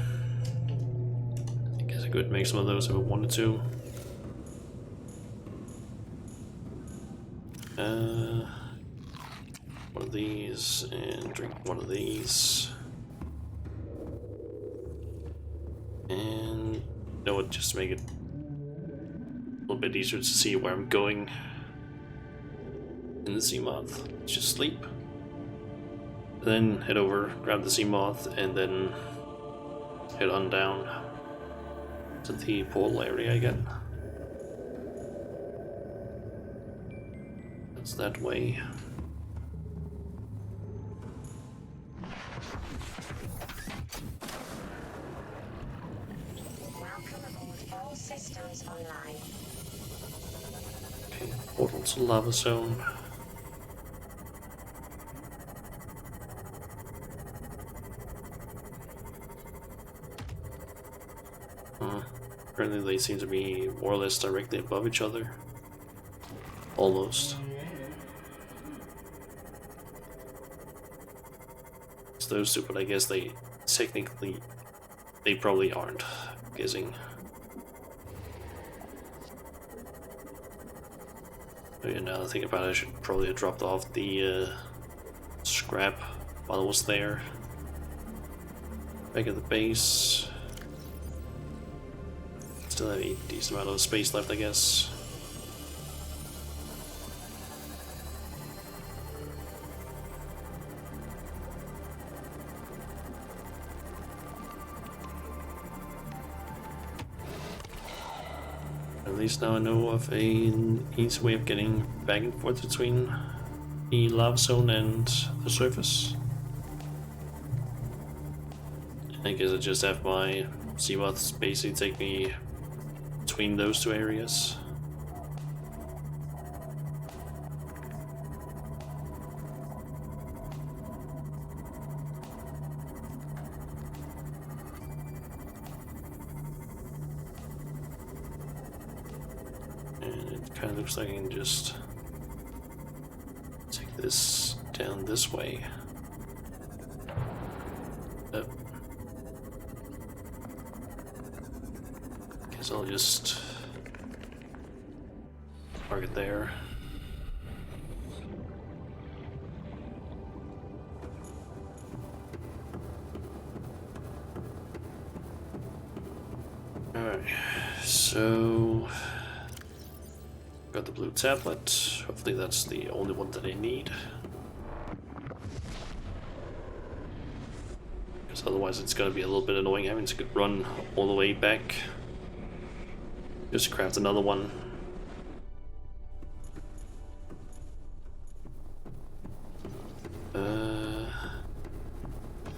Speaker 1: I guess I could make some of those if I wanted to. One of these, and drink one of these. And you know what, just to make it a little bit easier to see where I'm going in the sea moth, just sleep. Then head over, grab the sea moth, and then head on down to the portal area again. That's that way.
Speaker 2: Welcome aboard. All systems online.
Speaker 1: Okay, portal to lava zone. currently they seem to be more or less directly above each other. Almost. It's those two, but I guess they technically, they probably aren't, I'm guessing. Oh yeah, now that I think about it, I should probably have dropped off the scrap while I was there. Back at the base. Still have a decent amount of space left, I guess. At least now I know of an easy way of getting back and forth between the lava zone and the surface. I guess I just have my Seamoths basically take me between those two areas. And it kind of looks like I can just take this down this way. Up. Guess I'll just park it there. Alright, so got the blue tablet. Hopefully that's the only one that I need. Because otherwise it's gonna be a little bit annoying having to run all the way back. Just craft another one.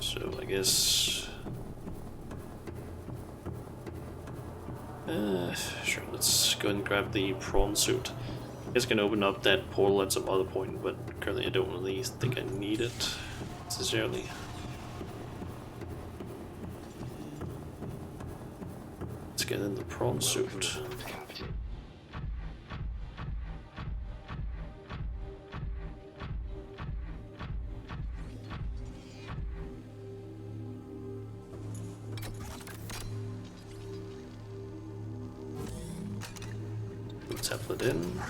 Speaker 1: So I guess sure, let's go and grab the prawn suit. I guess I can open up that portal at some other point, but currently I don't really think I need it necessarily. Let's get in the prawn suit. Tablet in.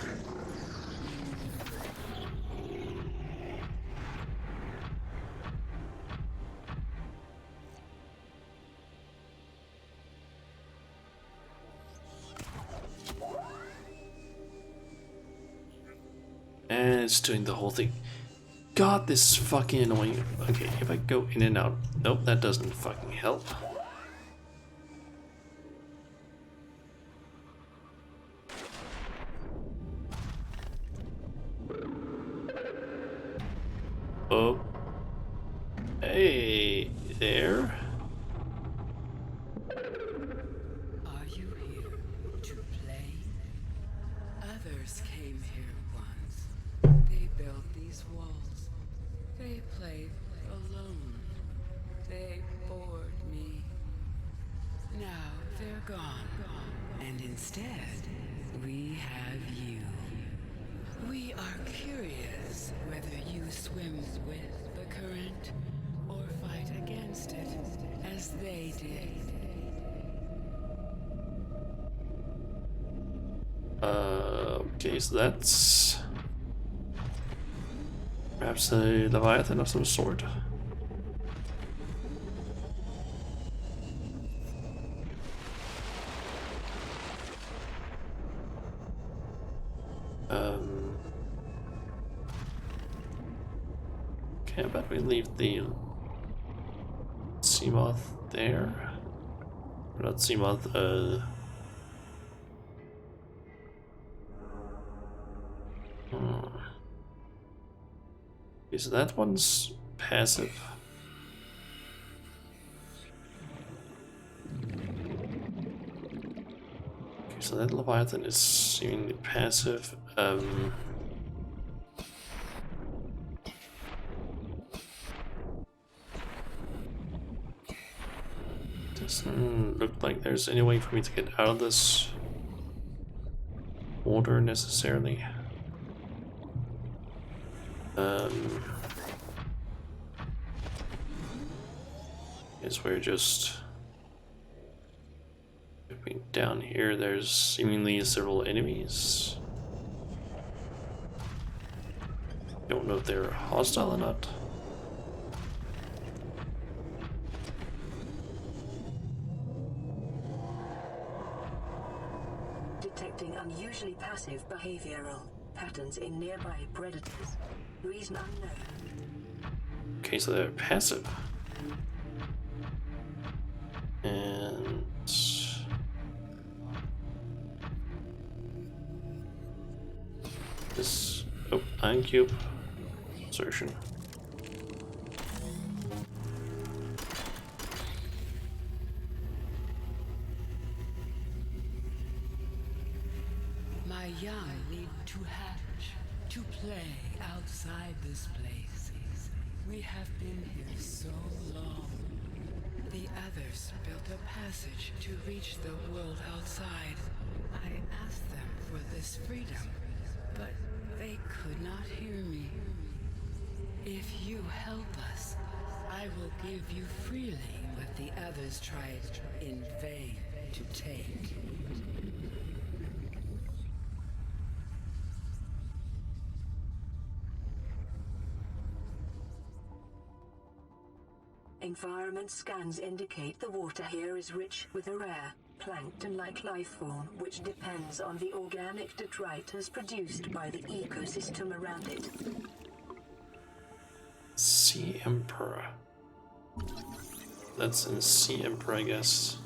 Speaker 1: And it's doing the whole thing. God, this is fucking annoying. Okay, if I go in and out. Nope, that doesn't fucking help. Oh. Hey, there.
Speaker 4: Are you here to play? Others came here once. They built these walls. They played alone. They bored me. Now they're gone. And instead, we have you. We are curious whether you swim with the current or fight against it, as they did.
Speaker 1: Okay, so that's perhaps a Leviathan of some sort. Okay, I bet we leave the Seamoth there. Or not Seamoth, Okay, so that one's passive. Okay, so that Leviathan is seemingly passive. Doesn't look like there's any way for me to get out of this water necessarily. Guess we're just moving down here. There's seemingly several enemies. Don't know if they're hostile or not.
Speaker 2: Detecting unusually passive behavioral patterns in nearby predators. Reason unknown.
Speaker 1: Okay, so they're passive. And this, oh, iron cube insertion.
Speaker 4: My young need to hatch, to play outside this place. We have been here so long. The others built a passage to reach the world outside. I asked them for this freedom, but they could not hear me. If you help us, I will give you freely what the others tried in vain to take.
Speaker 2: Environment scans indicate the water here is rich with a rare, plankton-like life form which depends on the organic detritus produced by the ecosystem around it.
Speaker 1: Sea Emperor. That's in Sea Emperor, I guess.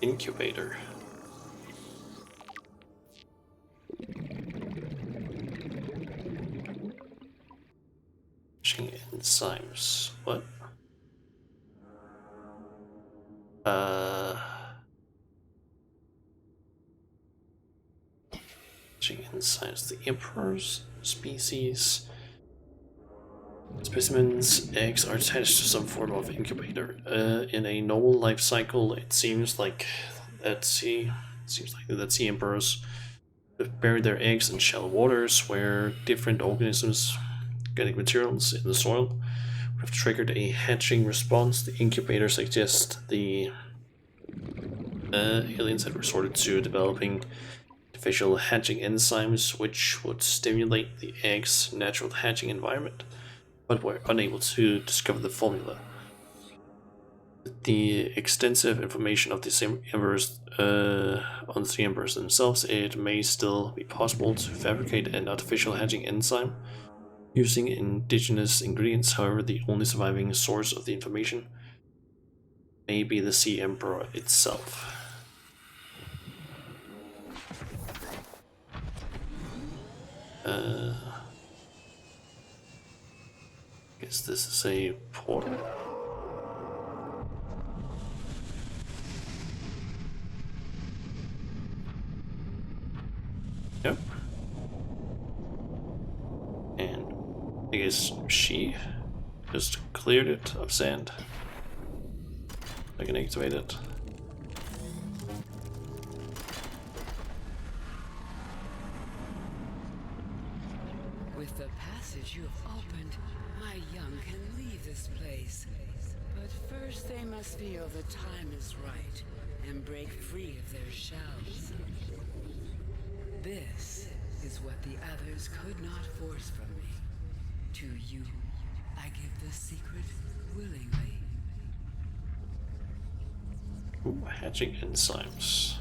Speaker 1: Incubator. Enzymes. What? Enzymes. The Emperor's species. Specimens' eggs are attached to some form of incubator. In a normal life cycle, it seems like that sea emperors have buried their eggs in shallow waters where different organisms, organic materials in the soil, have triggered a hatching response. The incubator suggests the aliens had resorted to developing artificial hatching enzymes which would stimulate the egg's natural hatching environment, but were unable to discover the formula. The extensive information of the emperors on the emperors themselves, it may still be possible to fabricate an artificial hatching enzyme using indigenous ingredients. However, the only surviving source of the information may be the Sea Emperor itself. Guess this is a portal. Yep. And I guess she just cleared it of sand. I can activate it.
Speaker 4: With the passage you have opened, my young can leave this place. But first they must feel the time is right and break free of their shells. This is what the others could not force from me. To you, I give the secret willingly.
Speaker 1: Ooh, hatching enzymes.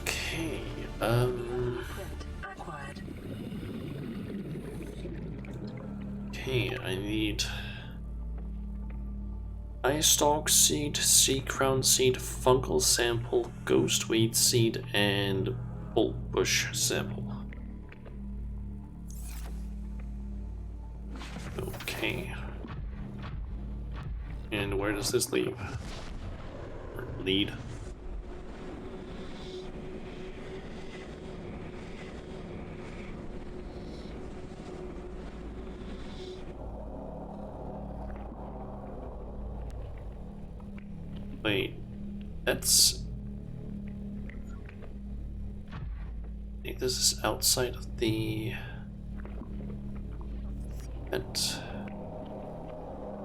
Speaker 1: Okay,
Speaker 2: Acquired.
Speaker 1: Okay, I need eye stalk seed, sea crown seed, fungal sample, ghostweed seed, and bulbush sample. Okay. And where does this leave? Or lead? Wait, that's... I think this is outside of the... That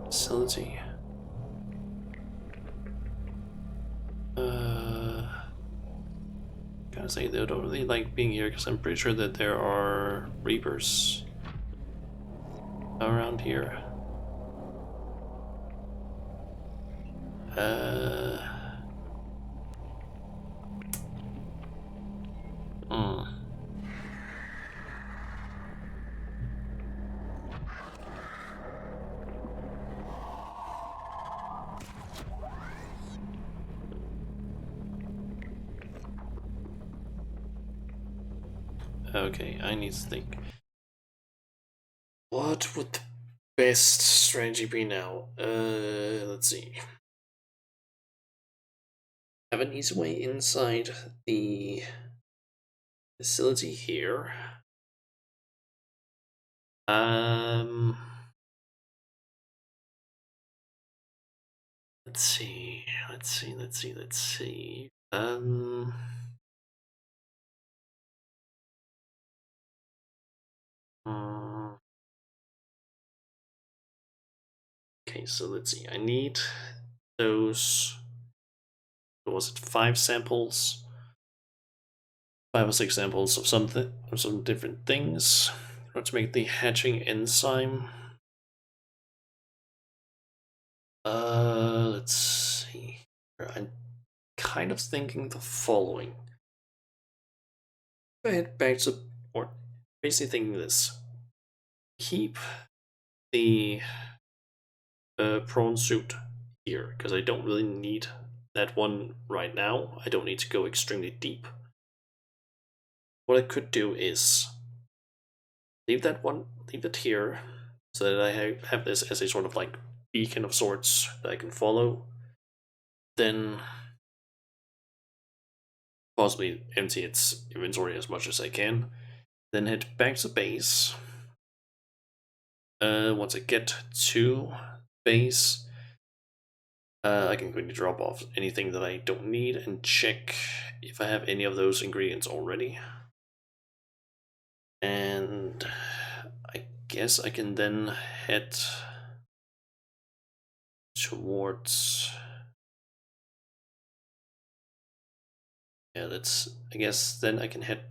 Speaker 1: facility. Gotta say, they don't really like being here because I'm pretty sure that there are Reapers around here. Hmm. Okay, I need to think. What would the best strategy be now? Let's see. Have an easy way inside the facility here. Let's see. Hmm. Okay, so let's see. I need those. What was it? 5 samples, 5 or 6 samples of something, of some different things. To make the hatching enzyme. Let's see. I'm kind of thinking the following. If I head back to, or basically thinking this. Keep the prawn suit here, because I don't really need that one right now. I don't need to go extremely deep. What I could do is leave that one, leave it here, so that I have this as a sort of like beacon of sorts that I can follow. Then possibly empty its inventory as much as I can. Then head back to base. Once I get to base, I can quickly drop off anything that I don't need and check if I have any of those ingredients already. And I guess I can then head towards... Yeah, I guess then I can head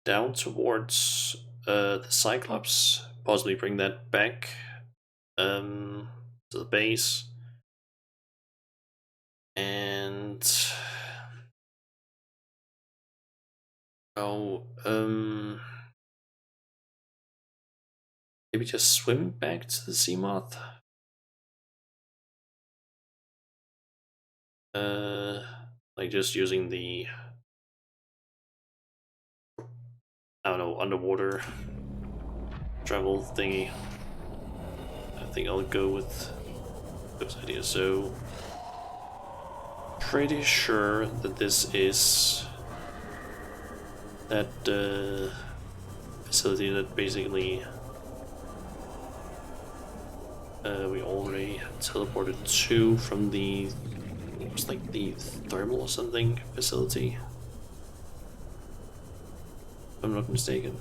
Speaker 1: down towards the Cyclops, possibly bring that back to the base. And... Oh, maybe just swim back to the Seamoth? Like just using the... I don't know, underwater travel thingy. I think I'll go with those ideas. So, pretty sure that this is that facility that basically we already teleported to from the, it was like the thermal or something facility, if I'm not mistaken.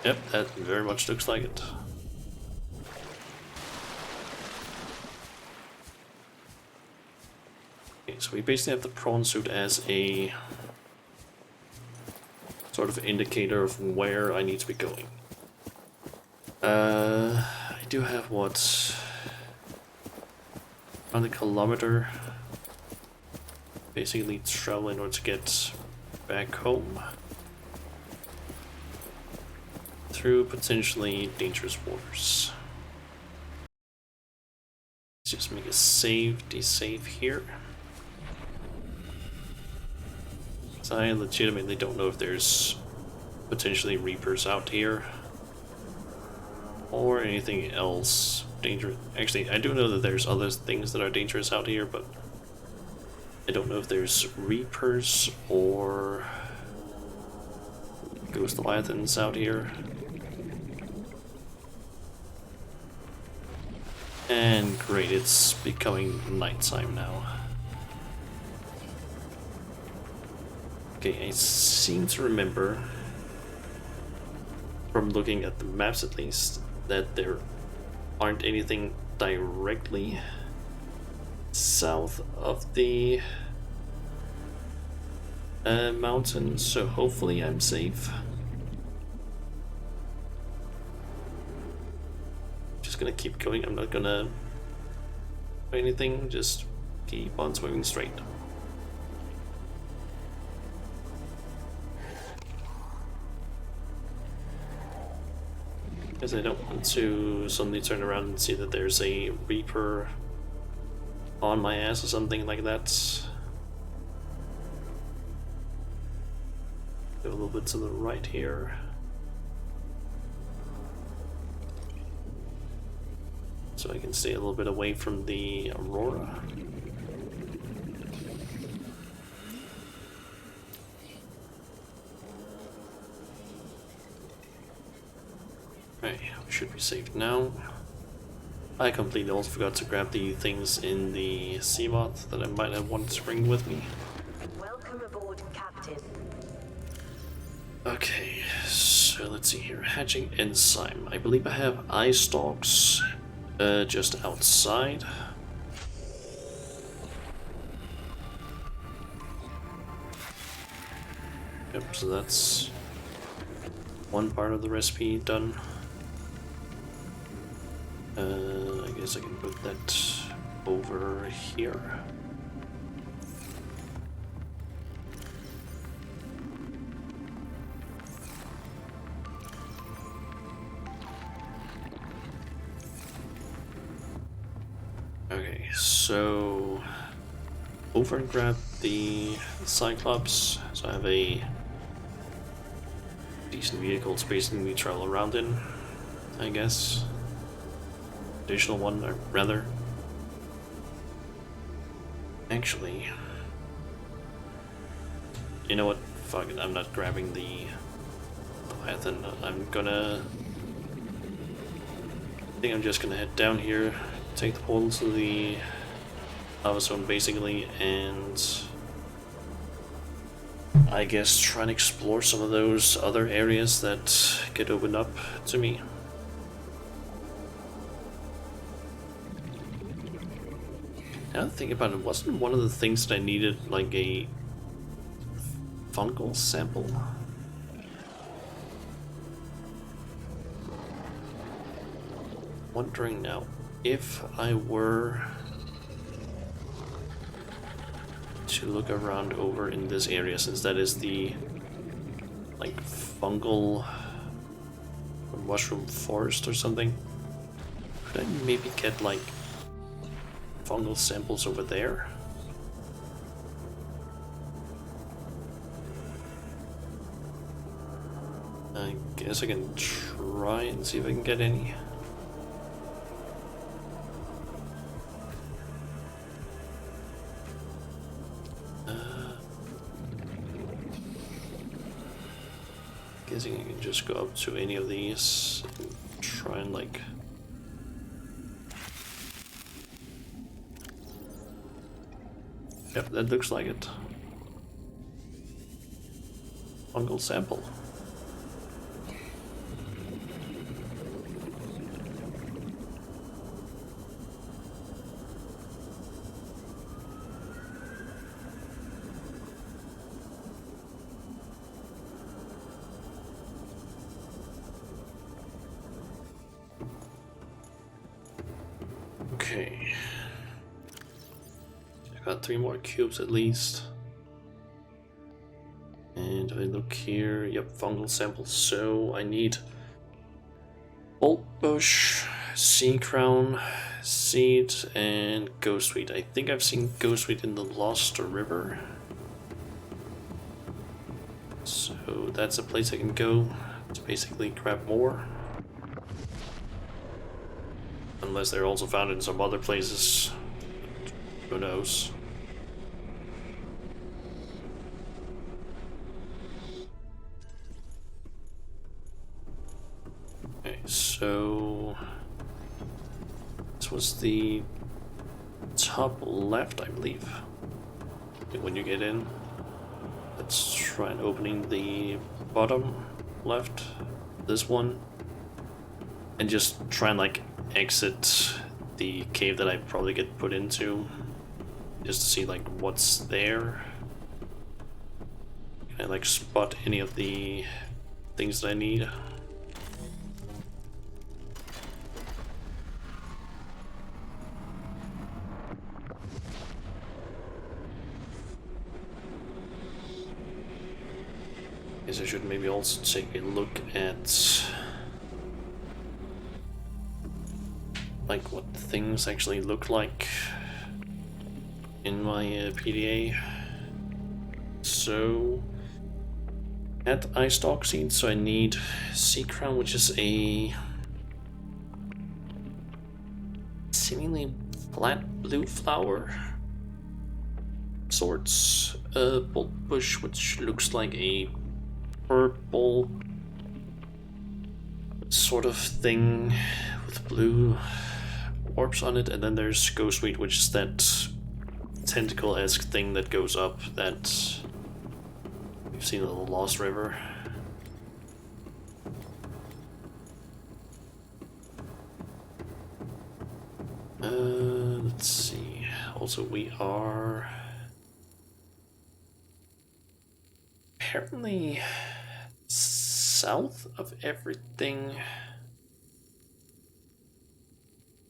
Speaker 1: Yep, that very much looks like it. Okay, so we basically have the prawn suit as a sort of indicator of where I need to be going. I do have what, around a kilometer basically travel in order to get back home through potentially dangerous waters. Let's just make a safety save here. So I legitimately don't know if there's potentially Reapers out here or anything else dangerous. Actually, I do know that there's other things that are dangerous out here, but I don't know if there's Reapers or Ghost Leviathans out here. And great, it's becoming nighttime now. Okay, I seem to remember, from looking at the maps at least, that there aren't anything directly south of the mountain, so hopefully I'm safe. Just gonna keep going, I'm not gonna do anything, just keep on swimming straight. Because I don't want to suddenly turn around and see that there's a Reaper on my ass or something like that. Go a little bit to the right here. So I can stay a little bit away from the Aurora. Right, we should be safe now. I completely also forgot to grab the things in the sea moth that I might have wanted to bring with me.
Speaker 2: Welcome aboard, Captain.
Speaker 1: Okay, so let's see here. Hatching enzyme. I believe I have eye stalks just outside. Yep, so that's one part of the recipe done. I guess I can put that over here. Okay, so over and grab the Cyclops. So I have a decent vehicle to basically travel around in, I guess. Additional one, or rather. Actually, you know what? Fuck it, I'm not grabbing the Leviathan. I think I'm just gonna head down here, take the portal to the lava zone basically, and I guess try and explore some of those other areas that get opened up to me. Now that I think about it, wasn't one of the things that I needed like a fungal sample? Wondering now, if I were to look around over in this area, since that is the like fungal mushroom forest or something, could I maybe get like fungal samples over there? I guess I can try and see if I can get any. Guessing I can just go up to any of these and try and like yep, that looks like it. Fungal sample. Okay. I got 3 more cubes at least. And if I look here, yep, fungal samples. So I need bolt bush, sea crown, seed, and ghostweed. I think I've seen ghostweed in the Lost River. So that's a place I can go to basically grab more. Unless they're also found in some other places. Who knows? Okay, so was the top left, I believe. When you get in, let's try opening the bottom left, this one, and just try and like exit the cave that I probably get put into, just to see like what's there. Can I like spot any of the things that I need? Guess I should maybe also take a look at like what things actually look like in my PDA. So at ice stalk seed, so I need sea crown, which is a seemingly flat blue flower. Sorts bolt bush, which looks like a purple sort of thing with blue orbs on it, and then there's ghostweed, which is that tentacle-esque thing that goes up that we've seen in the Lost River. Let's see. Also, we are apparently south of everything.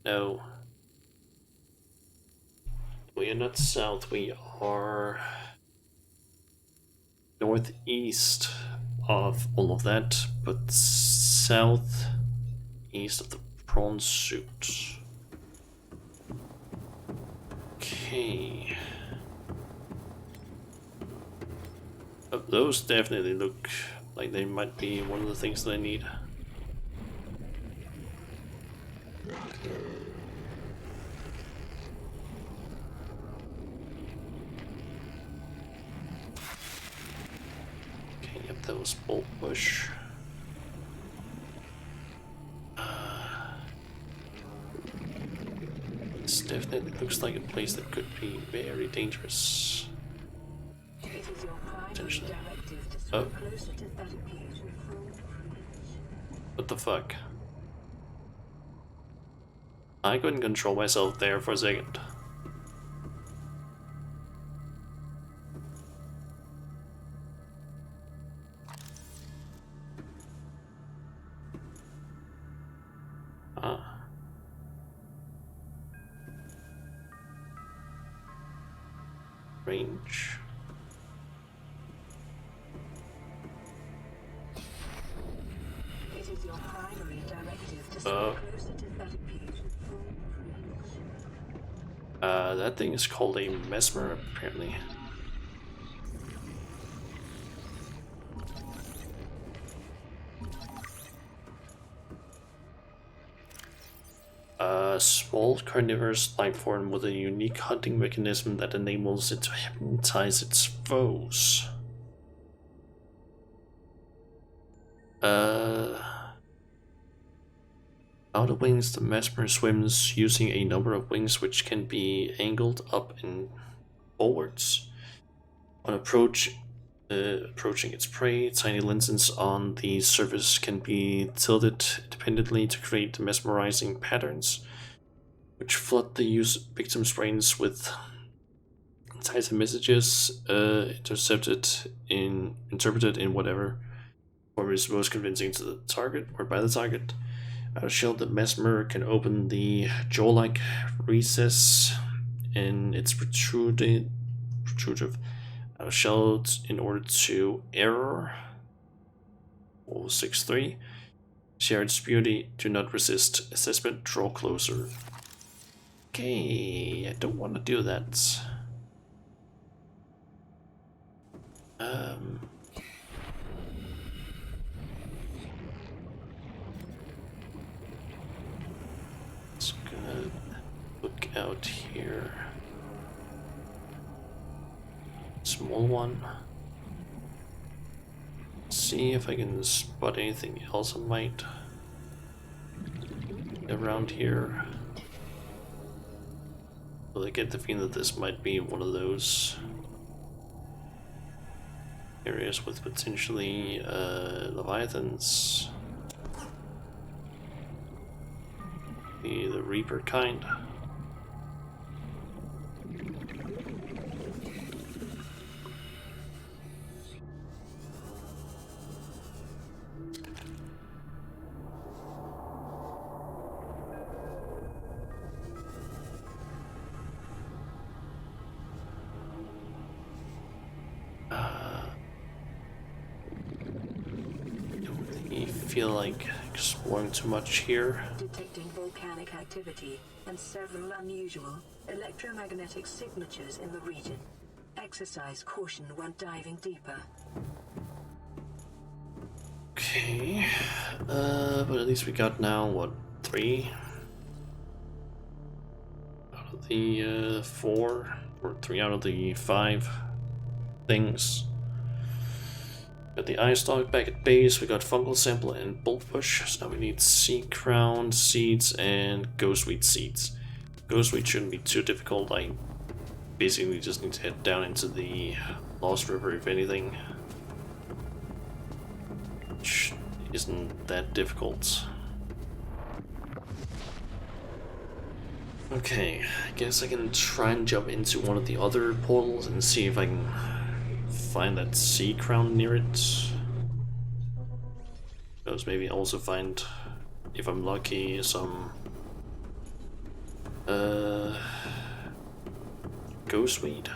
Speaker 1: No. We are not south, we are northeast of all of that, but south east of the prawn suit. Okay. Oh, those definitely look like they might be one of the things that I need. Okay, yep, that was bolt bush. This definitely looks like a place that could be very dangerous. Potentially. Oh. What the fuck? I couldn't control myself there for a second. Ah. Range.
Speaker 2: It is your primary directive to stay closer to that
Speaker 1: That thing is called a mesmer, apparently. A small carnivorous life form with a unique hunting mechanism that enables it to hypnotize its foes. Out of wings, the mesmer swims using a number of wings which can be angled up and forwards. On approaching its prey, tiny lenses on the surface can be tilted independently to create mesmerizing patterns, which flood the victim's brains with enticing messages interpreted in whatever form is most convincing to the target or by the target. Out of shell, the mesmer can open the jaw-like recess in its protrusive out of shell in order to error. 063. Share its beauty, do not resist assessment, draw closer. Okay, I don't want to do that. Let's go look out here. Small one. See if I can spot anything else I might around here. Well, I get the feeling that this might be one of those areas with potentially leviathans. The Reaper kind. I feel like exploring too much here.
Speaker 2: Detecting volcanic activity and several unusual electromagnetic signatures in the region. Exercise caution when diving deeper.
Speaker 1: Okay, but at least we got now, what, 3 out of the 4, or 3 out of the 5 things. Got the eye stalk back at base, we got fungal sample and bolt push, so now we need sea crown seeds and ghostweed seeds. Ghostweed shouldn't be too difficult, I basically just need to head down into the Lost River if anything. Which isn't that difficult. Okay, I guess I can try and jump into one of the other portals and see if I can find that sea crown near it. Because maybe also find, if I'm lucky, some ghostweed.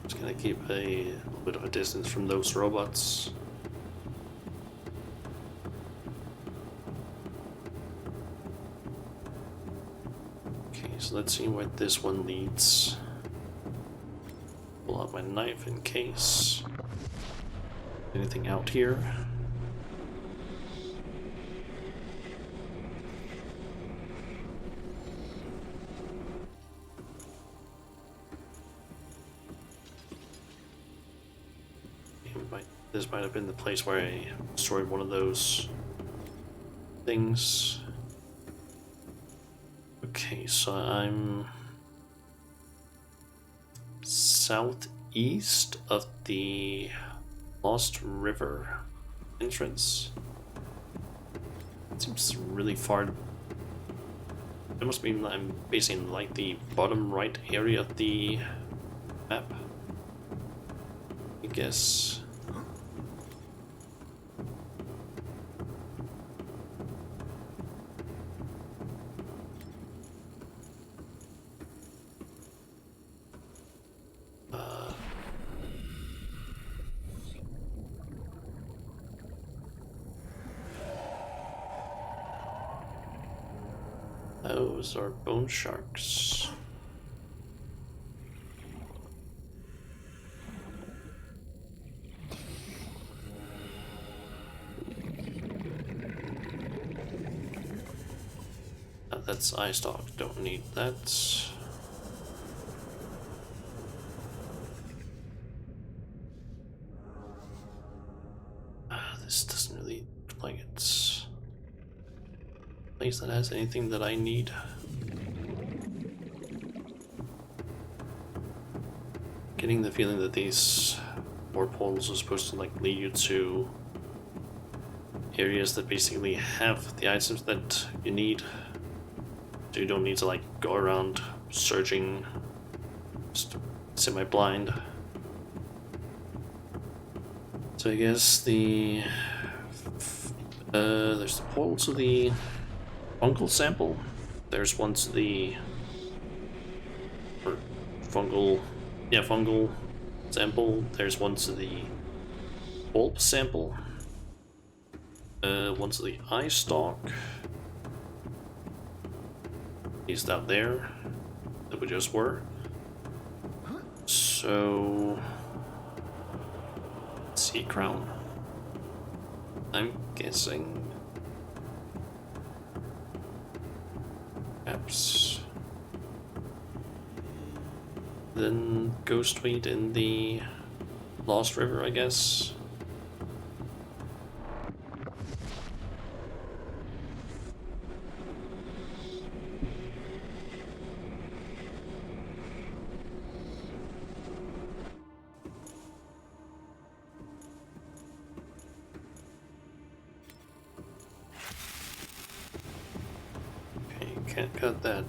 Speaker 1: Just gonna keep a little bit of a distance from those robots. Okay, so let's see where this one leads. Pull out my knife in case. Anything out here? This might have been the place where I stored one of those things. Okay, so I'm southeast of the Lost River entrance. It seems really far. It must mean I'm basically in like the bottom right area of the map, I guess. Those are bone sharks. That's eye stalk, don't need that. This doesn't really look like it's a place that has anything that I need. Getting the feeling that these warp portals are supposed to like lead you to areas that basically have the items that you need. So you don't need to like go around searching semi-blind. So I guess the there's the portal to the fungal sample. There's one to the fungal sample. There's one to the bulb sample. One to the eye stalk. He's down there that we just were. So sea crown, I'm guessing. Perhaps then Ghostweed in the Lost River, I guess. Okay, can't cut that.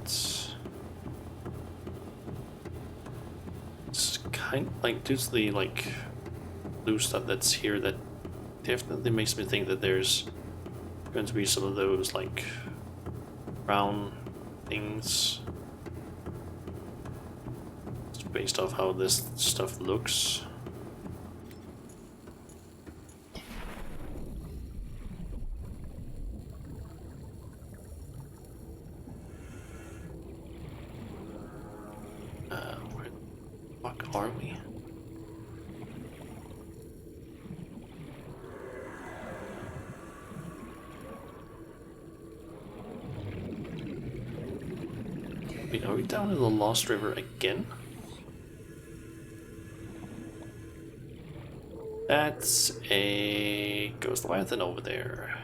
Speaker 1: It's kind of like due to the like blue stuff that's here, that definitely makes me think that there's going to be some of those like brown things. It's based off how this stuff looks. Where the fuck are we? Wait, are we down in the Lost River again? That's a ghost leviathan over there.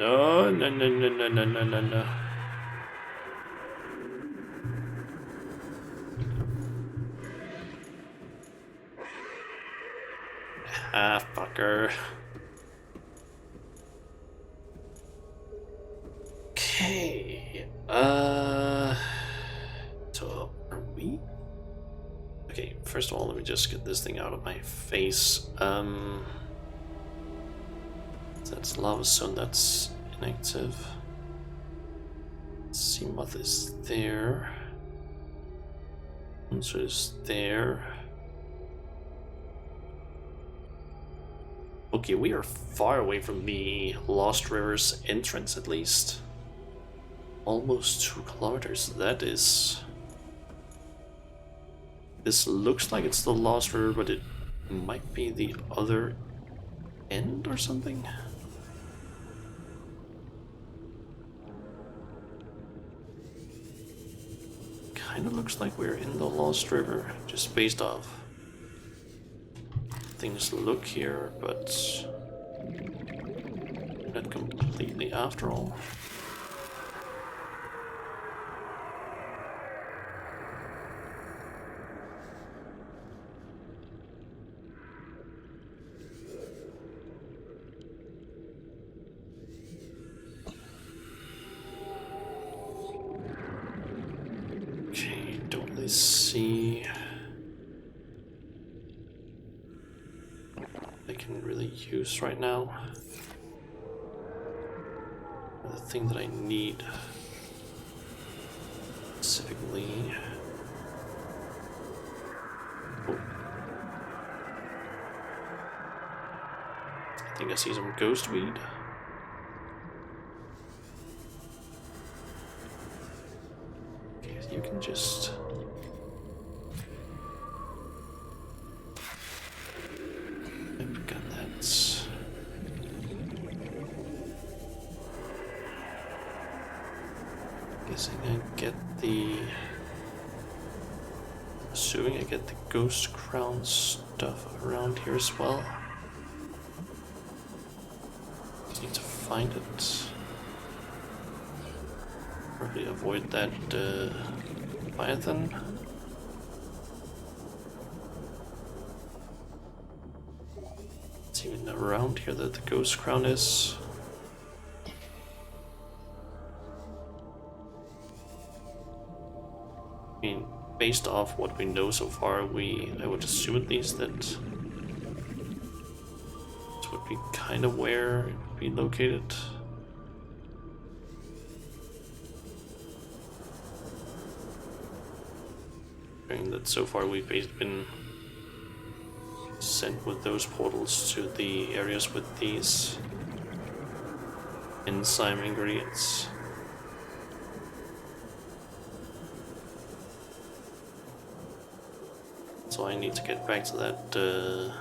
Speaker 1: No, no, no, no, no, no, no, no, no. Ah, fucker. Okay. So are we? Okay, first of all, let me just get this thing out of my face. That's lava zone, that's inactive. Seamoth is there. Monster is there. Okay, we are far away from the Lost River's entrance, at least. Almost 2 kilometers. That is... This looks like it's the Lost River, but it might be the other end or something. Kind of looks like we're in the Lost River, just based off things look here, but not completely after all. Okay, don't really see I can really use right now. The thing that I need specifically. Oh. I think I see some ghost weed. Okay, you can just guessing I get the... Assuming I get the ghost crown stuff around here as well. Just need to find it. Probably avoid that Leviathan. It's even around here that the ghost crown is. I mean, based off what we know so far, I would assume at least that this would be kind of where it would be located. And that so far we've been sent with those portals to the areas with these enzyme ingredients. So I need to get back to that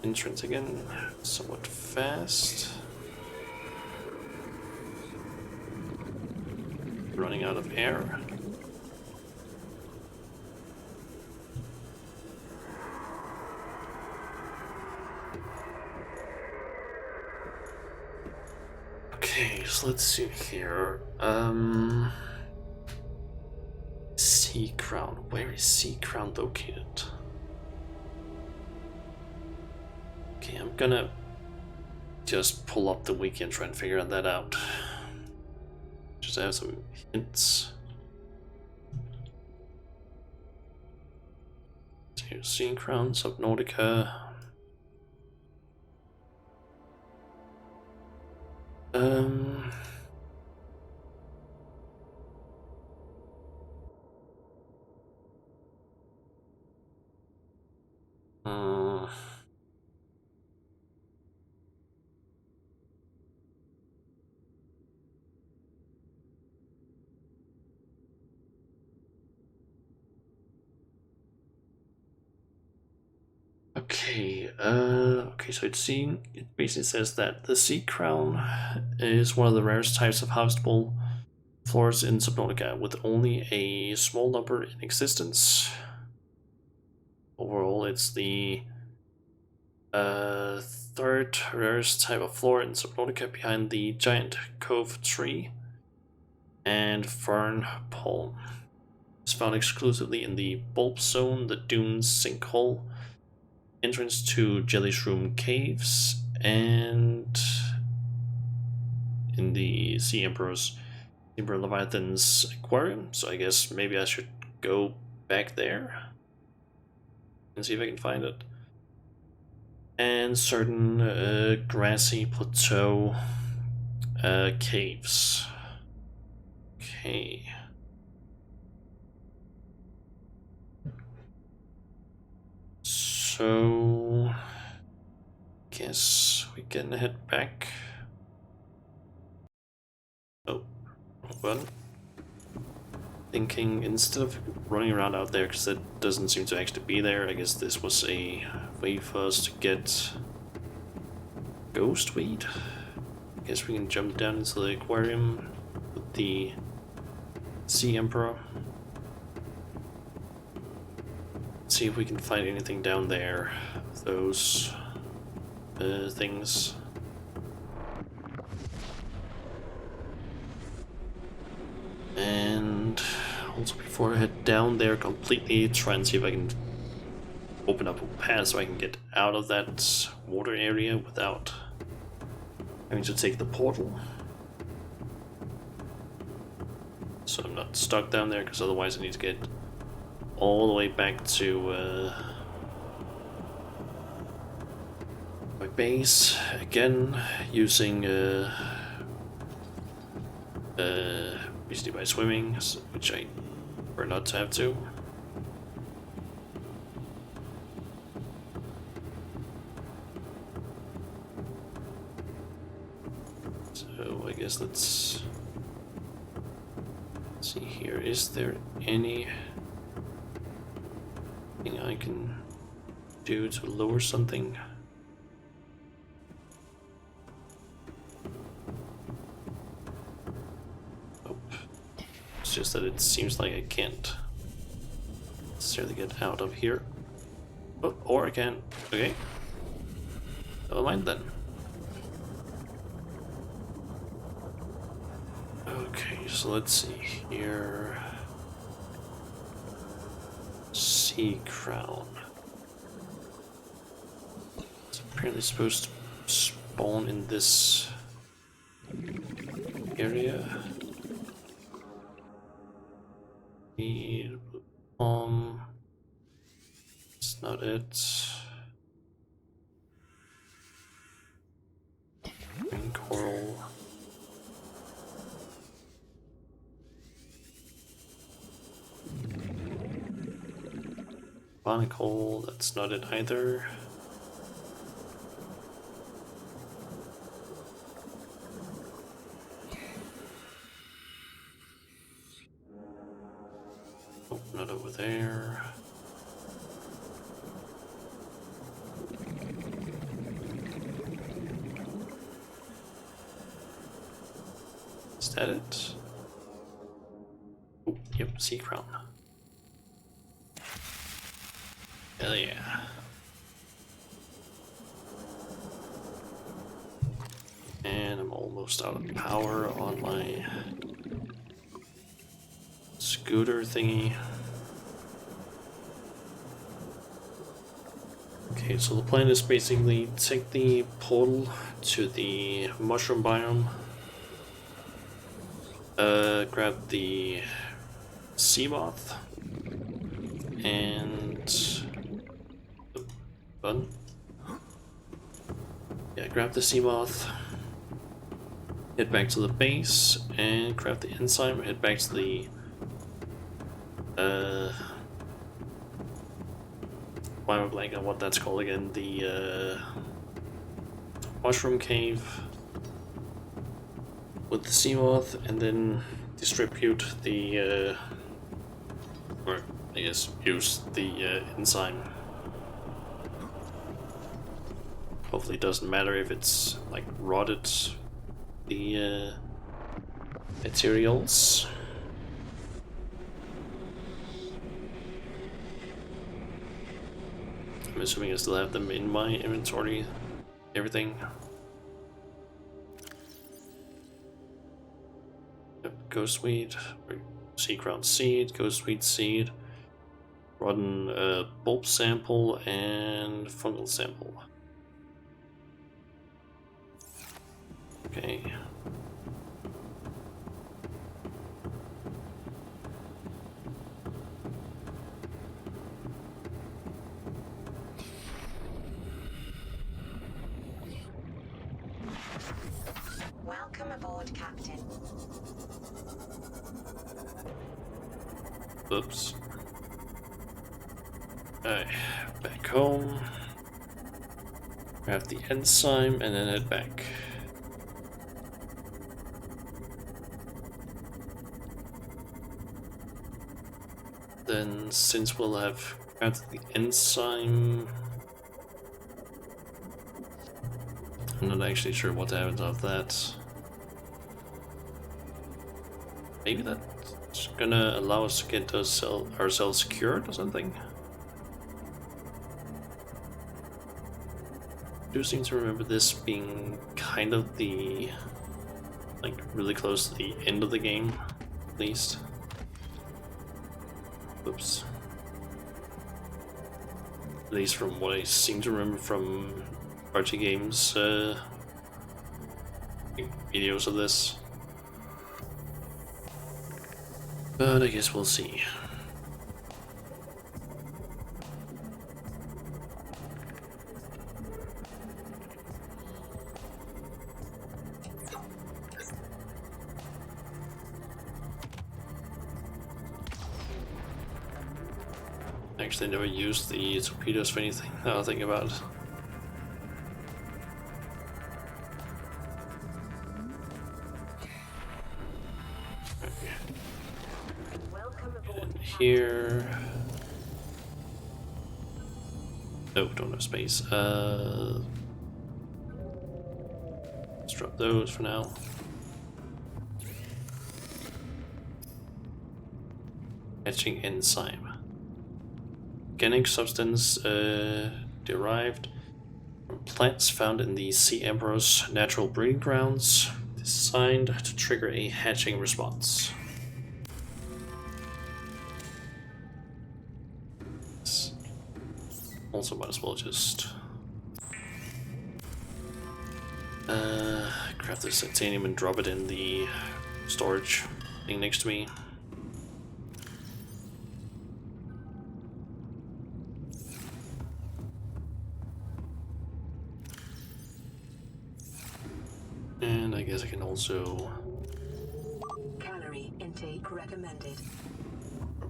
Speaker 1: entrance again somewhat fast. Running out of air. Okay, so let's see here. Sea Crown. Where is Sea Crown located? Okay, I'm gonna just pull up the wiki and try and figure that out. Just have some hints. So here's Sea Crown, Subnautica. Um. uh, okay, so it basically says that the Sea Crown is one of the rarest types of harvestable floors in Subnautica, with only a small number in existence. Overall, it's the third rarest type of floor in Subnautica, behind the giant cove tree and fern palm. It's found exclusively in the bulb zone, the dunes sinkhole, entrance to Jellyshroom caves, and in the Sea Emperor Leviathan's aquarium. So I guess maybe I should go back there and see if I can find it. And certain grassy plateau caves. Okay. So guess we can head back. Oh, well, thinking instead of running around out there, because that doesn't seem to actually be there, I guess this was a way for us to get ghost weed. I guess we can jump down into the aquarium with the Sea Emperor. See if we can find anything down there. Those things. And also before I head down there completely, try and see if I can open up a path so I can get out of that water area without having to take the portal. So I'm not stuck down there, because otherwise I need to get all the way back to my base again, using basically by swimming, which I prefer not to have to. So I guess let's see here. Is there anything I can do to lower something? Nope. It's just that it seems like I can't necessarily get out of here. Oh, or I can. Okay. Never mind then. Okay, so let's see here. Sea Crown. It's apparently supposed to spawn in this area. It's not it. Green coral. Barnacle, that's not it either. Oh, Not over there. Is that it? Oh, yep, sea crown. Hell yeah. And I'm almost out of power on my scooter thingy. Okay, so the plan is basically take the portal to the mushroom biome, grab the sea moth and the bun. Yeah, grab the sea moth, head back to the base, and grab the enzyme, head back to the why am I blanking on what that's called again? The mushroom cave with the sea moth, and then distribute the or I guess use the enzyme. Hopefully it doesn't matter if it's like rotted the materials. I'm assuming I still have them in my inventory. Everything. Yep, ghostweed, sea crown seed, ghostweed seed, rotten bulb sample, and fungal sample. Okay.
Speaker 2: Welcome aboard, Captain.
Speaker 1: Oops. Alright, back home. Grab the enzyme and then head back. Then, since we'll have grabbed the enzyme, I'm not actually sure what happens after that. Maybe that's gonna allow us to get ourselves cured or something? I do seem to remember this being kind of the, like, really close to the end of the game, at least. Oops. At least from what I seem to remember from party games, videos of this. But I guess we'll see. Actually, never used the torpedoes for anything. Now I think about it. Here. Oh, don't have space. Let's drop those for now. Etching enzyme. Organic substance derived from plants found in the Sea Emperor's natural breeding grounds, designed to trigger a hatching response. Also might as well just grab this titanium and drop it in the storage thing next to me. And I guess I can also
Speaker 2: Calorie intake recommended.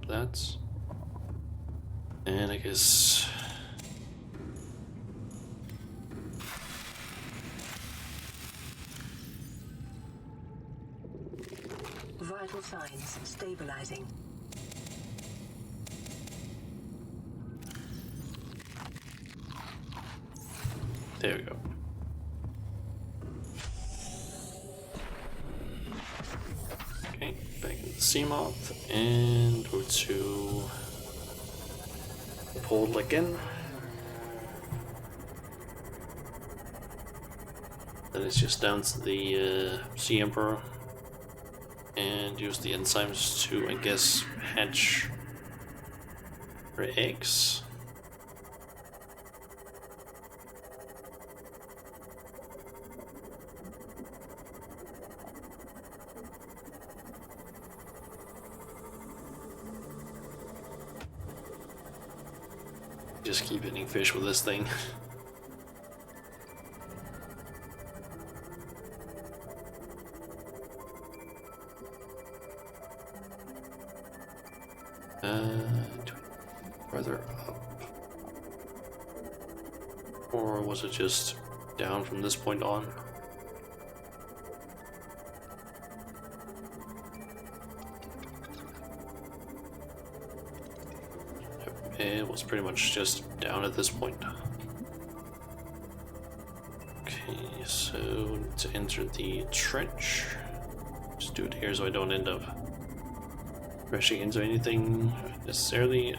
Speaker 1: drop that. And I guess
Speaker 2: Vital signs stabilizing.
Speaker 1: There we go. Okay, back in the Seamoth and go to the portal again. Then it's just down to the Sea Emperor and use the enzymes to, I guess, hatch her eggs. Just keep hitting fish with this thing. Further up. Or was it just down from this point on? It was pretty much just down at this point. Okay, so to enter the trench, just do it here so I don't end up crashing into anything necessarily.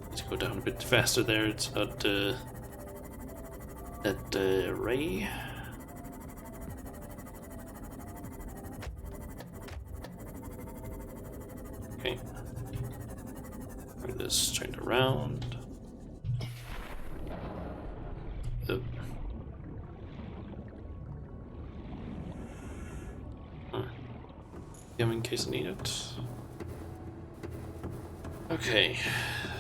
Speaker 1: Let's go down a bit faster there. It's not that ray. Okay. Bring this turned around. Oop. In case I need it. Okay,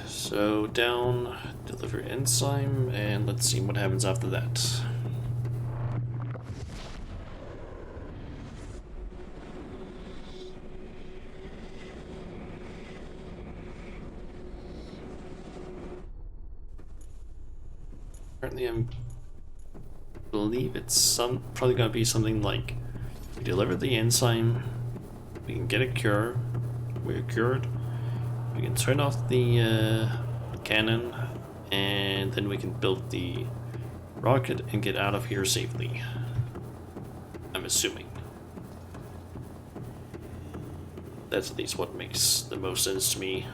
Speaker 1: so down, deliver enzyme, and let's see what happens after that. Apparently, I believe it's probably gonna be something like we deliver the enzyme. We can get a cure. We're cured. We can turn off the cannon, and then we can build the rocket and get out of here safely. I'm assuming. That's at least what makes the most sense to me.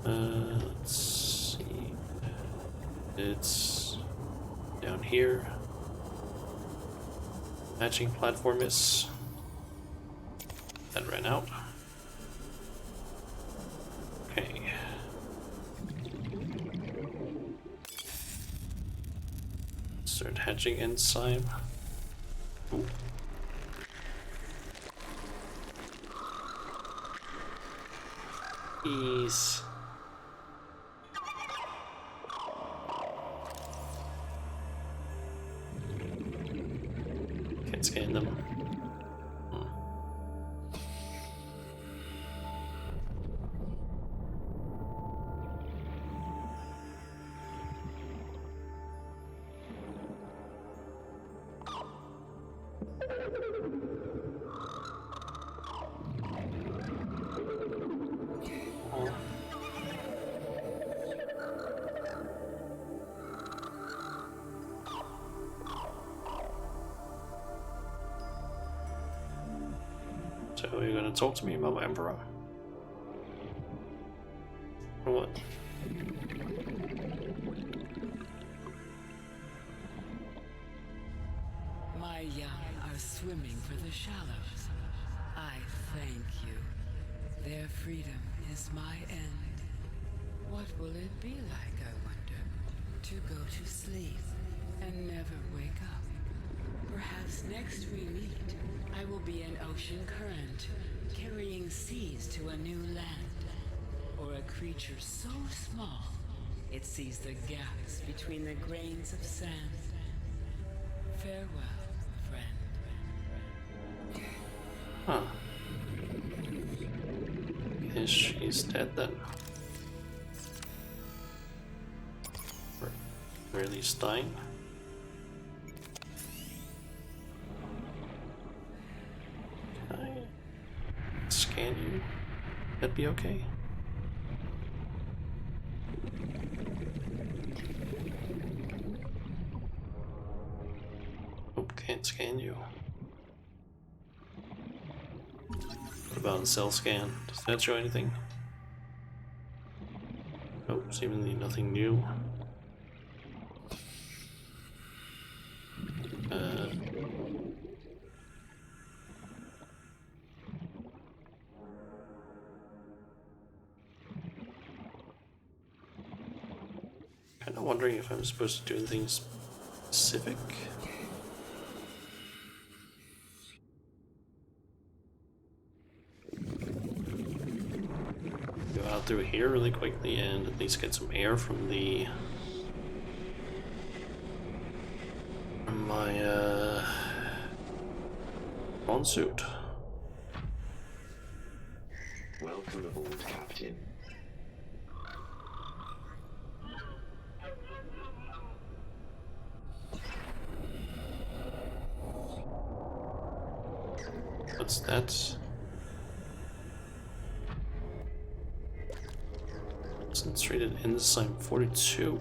Speaker 1: Let's see. It's down here. Matching platform is. That ran out. Okay. Start hatching enzyme. Ooh. Ease. Can't scan them. So you're gonna talk to me about Emperor? Or what?
Speaker 4: My young are swimming for the shallows. I thank you. Their freedom is my end. What will it be like, I wonder, to go to sleep and never wake up? Perhaps next we meet, I will be an ocean current, carrying seas to a new land. Or a creature so small, it sees the gaps between the grains of sand. Farewell, friend.
Speaker 1: Huh. Guess she's dead then. Or really dying. be okay. Oh, can't scan you. What about a cell scan? Does that show anything? Oh, seemingly nothing new. Kind of wondering if I'm supposed to do anything specific. Go out through here really quickly and at least get some air from my spawn suit.
Speaker 5: Welcome aboard, Captain.
Speaker 1: What's that? Concentrated enzyme 42.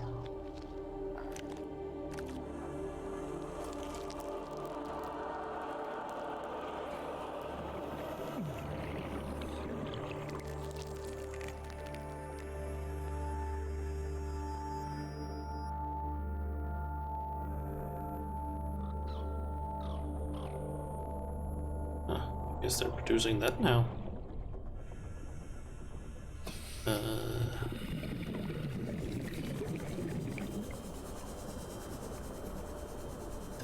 Speaker 1: Guess they're producing that now.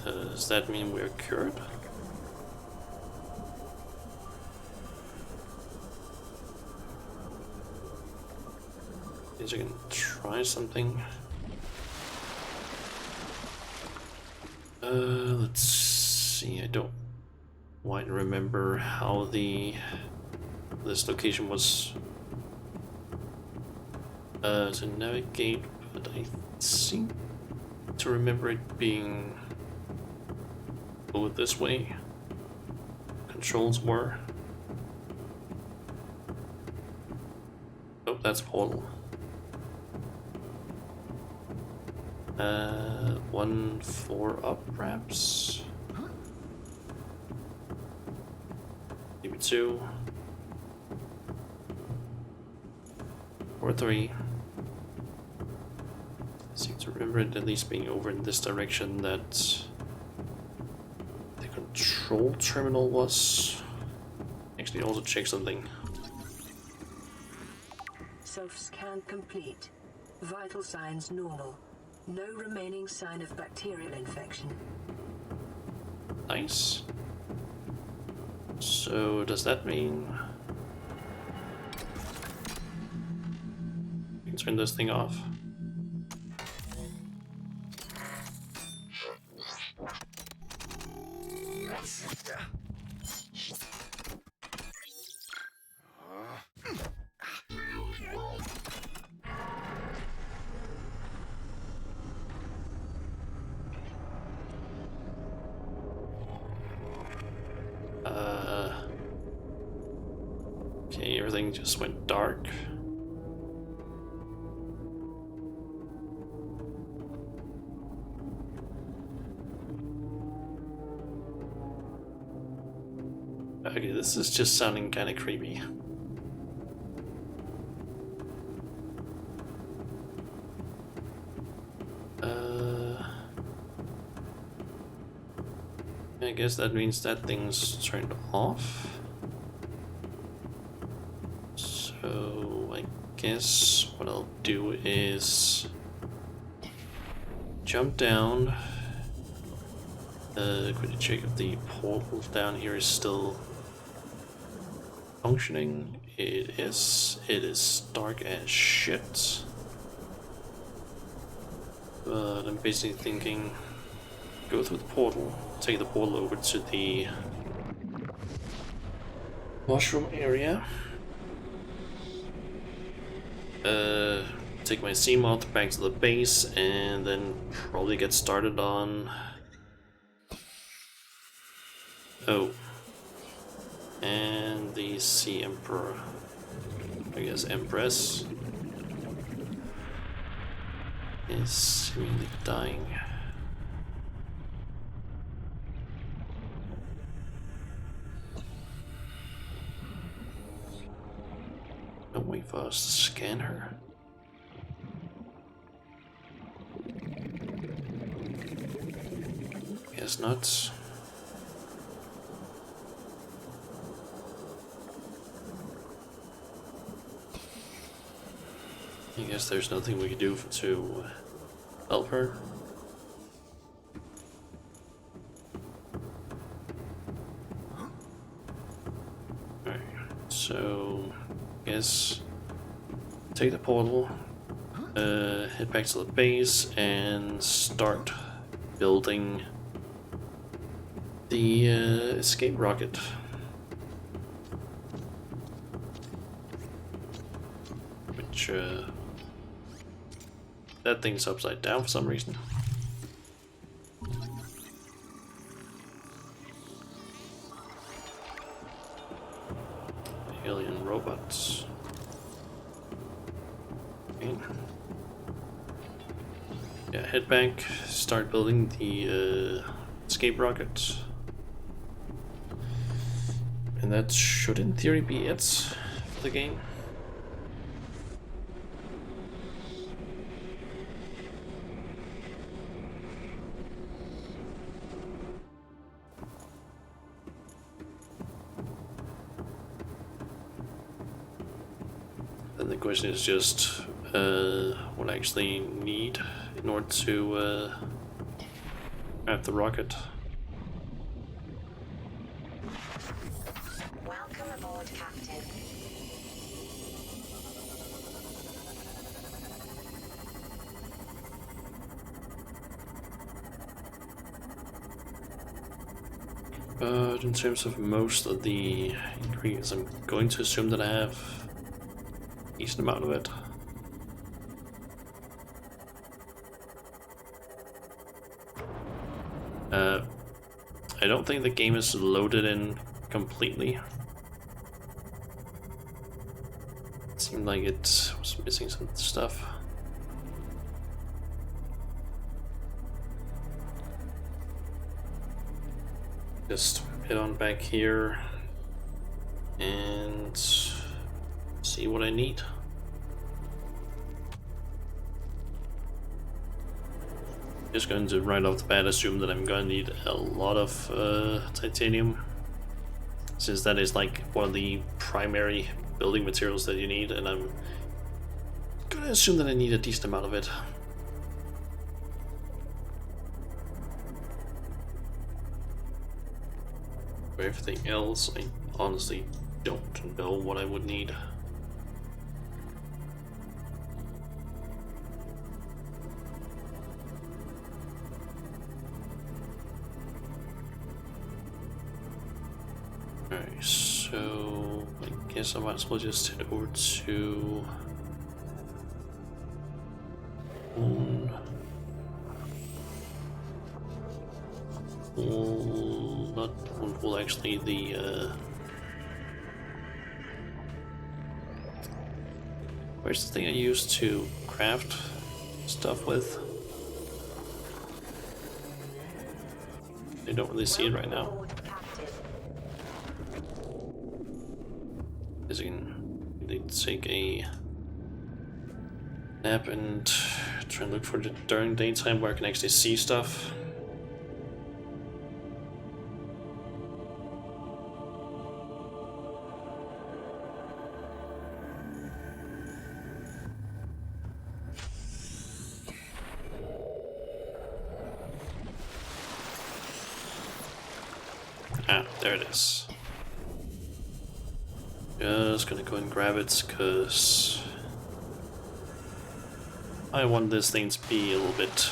Speaker 1: Does that mean we're cured? Guess I can try something. Let's see. I don't quite remember how this location was to navigate, but I seem to remember it being this way. Controls were. Oh, that's portal. 1 4 up, perhaps. Maybe 2 or 3. Seem to remember it at least being over in this direction that the control terminal was. Actually, also check something.
Speaker 2: Self-scan complete. Vital signs normal. No remaining sign of bacterial infection.
Speaker 1: Nice. So does that mean we can turn this thing off? Okay, everything just went dark. Okay, this is just sounding kind of creepy. I guess that means that thing's turned off. So I guess what I'll do is jump down. Quickly check if the portal down here is still functioning. It is. It is dark as shit. But I'm basically thinking, go through the portal, take the portal over to the washroom area. Take my Seamoth back to the base and then probably get started on... Oh. And the Sea Emperor. I guess Empress is seemingly dying. Don't wait for us to scan her. Guess not. I guess there's nothing we can do to help her. Alright, so I guess take the portal, head back to the base and start building the escape rocket. Which that thing's upside down for some reason. Alien robots. Okay. Yeah, head back, start building the escape rocket. And that should in theory be it for the game. Then the question is just what I actually need in order to craft the rocket.
Speaker 2: Welcome aboard, Captain.
Speaker 1: But in terms of most of the ingredients, I'm going to assume that I have a decent amount of it. I don't think the game is loaded in completely. It seemed like it was missing some stuff. Just head on back here and see what I need. Just going to right off the bat assume that I'm going to need a lot of titanium, since that is like one of the primary building materials that you need, and I'm gonna assume that I need a decent amount of it. For everything else, I honestly don't know what I would need. Alright, so I guess I might as well just head over to well, actually the where's the thing I used to craft stuff with? I don't really see it right now. As you can really take a nap and try and look for the during daytime where I can actually see stuff. Ah, there it is. Just gonna go and grab it because I want this thing to be a little bit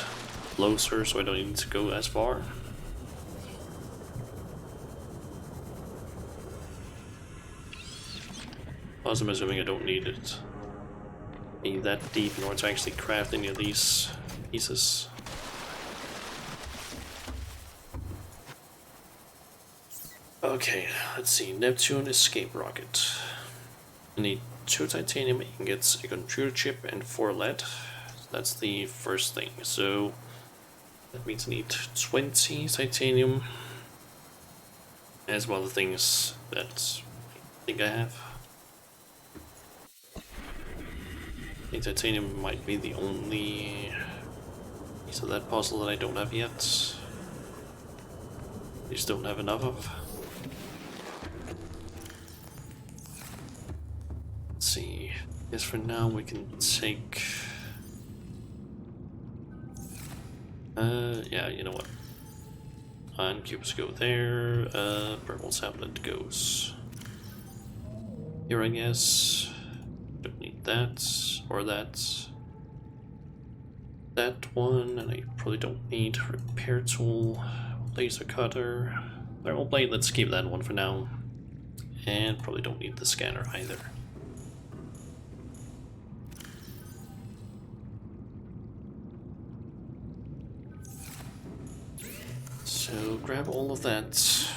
Speaker 1: closer so I don't need to go as far. Plus I'm assuming I don't need it be that deep in order to actually craft any of these pieces. Okay, let's see. Neptune escape rocket. I need 2 titanium ingots, a computer chip, and 4 lead. That's the first thing. So that means I need 20 titanium, as well as things that I think I have. I think titanium might be the only piece of that puzzle that I don't have yet. I just don't have enough of. Let's see. I guess for now we can take... yeah, you know what? And cubes go there, purple tablet goes here, I guess. Don't need that, or that. That one, and I probably don't need repair tool, laser cutter. Thermal blade, let's keep that one for now. And probably don't need the scanner either. So grab all of that.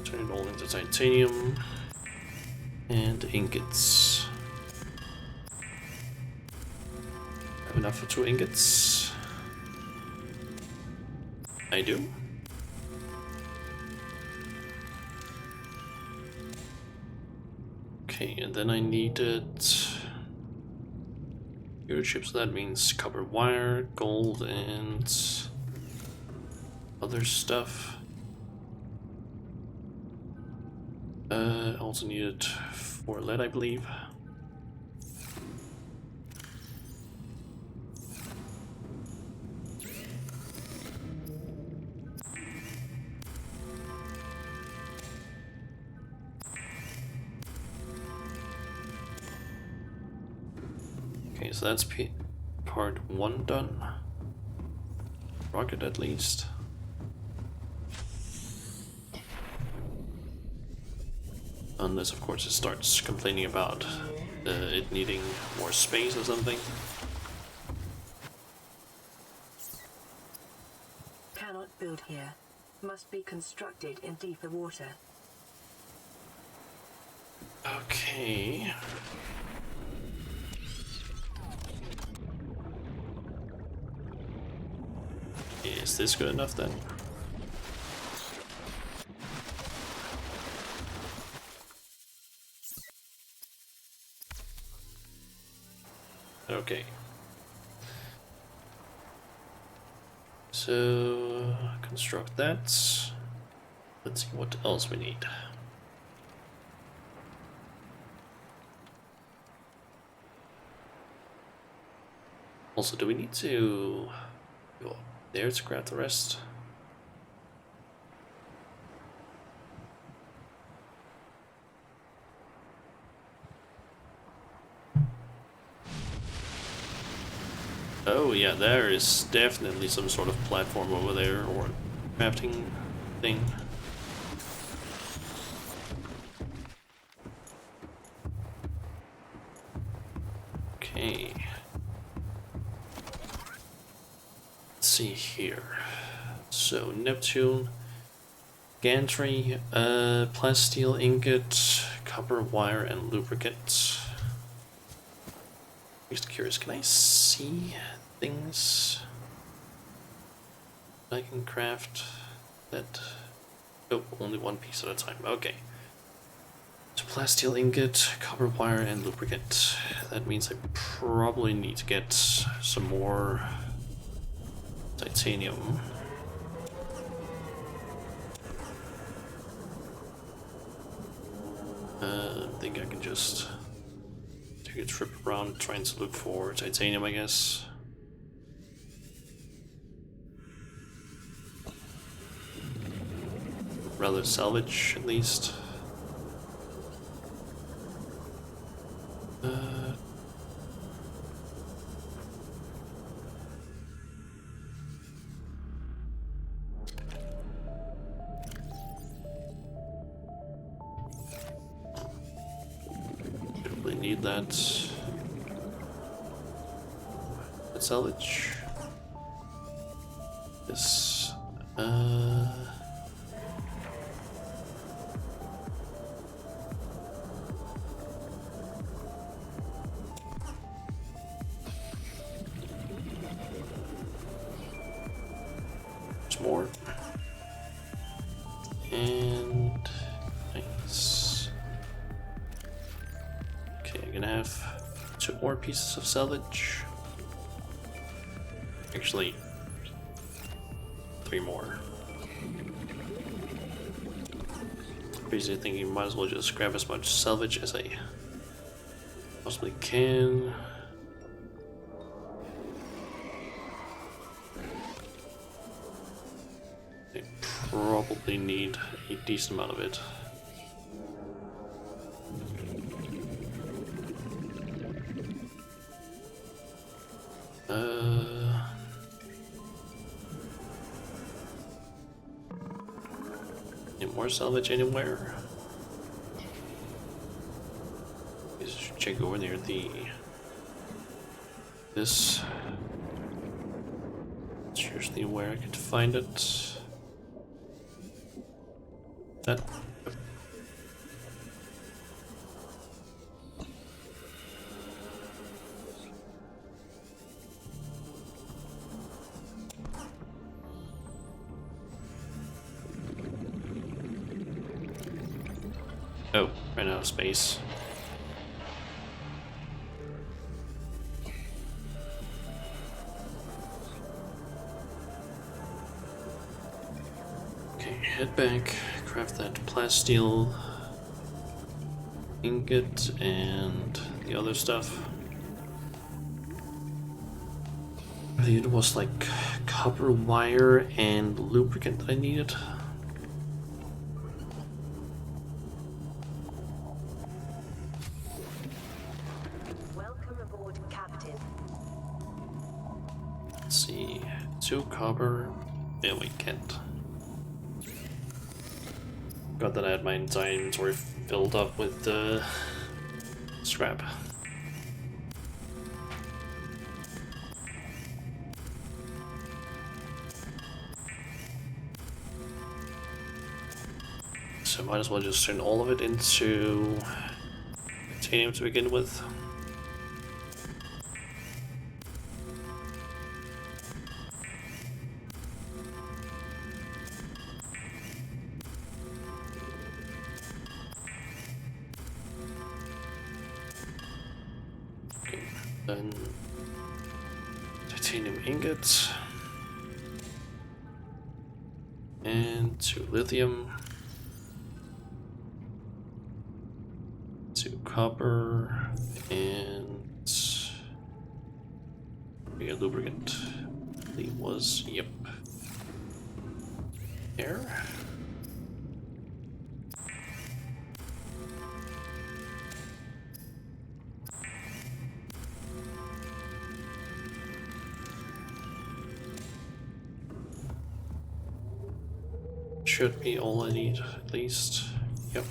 Speaker 1: Turn it all into titanium and ingots. Have enough for 2 ingots? I do. Okay, and then I needed computer chips, so that means copper wire, gold, and other stuff. Also needed 4 lead, I believe. Okay, so that's part 1 done. Rocket at least. Unless, of course, it starts complaining about it needing more space or something.
Speaker 2: Cannot build here. Must be constructed in deeper water.
Speaker 1: Okay. Is this good enough then? Okay. So construct that. Let's see what else we need. Also, do we need to go up there to grab the rest? Oh yeah, there is definitely some sort of platform over there, or crafting thing. Okay. Let's see here. So Neptune, gantry, plasteel ingot, copper wire, and lubricant. Just curious, can I see things I can craft that? Oh, only one piece at a time. Okay. So plasteel ingot, copper wire, and lubricant. That means I probably need to get some more titanium. I think I can just take a trip around trying to look for titanium, I guess. Rather salvage, at least. Don't really need that. Salvage. This. There's more. And nice. Okay, I'm gonna have 2 more pieces of salvage. Actually, 3 more. Basically thinking might as well just grab as much salvage as I possibly can. I probably need a decent amount of it. Any more salvage anywhere? Let's check over near this. It's usually where I could find it. That. Oh, ran out of space. Okay, head back, craft that plasteel ingot and the other stuff. I think it was like copper wire and lubricant that I needed.
Speaker 2: Welcome aboard, Captain.
Speaker 1: Let's see, 2 copper. Yeah, we can't. Got that I had my entire inventory filled up with scrap. So might as well just turn all of it into titanium to begin with. Okay, then titanium ingots and 2 lithium. 2 copper and we got lubricant. It was, yep. There. Should be all I need, at least. Yep.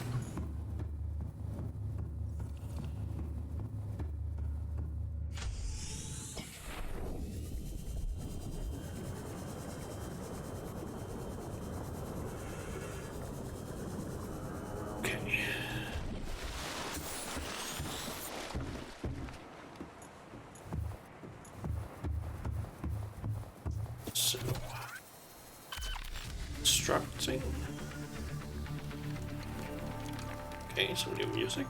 Speaker 1: Okay. So, constructing. Okay, some new music.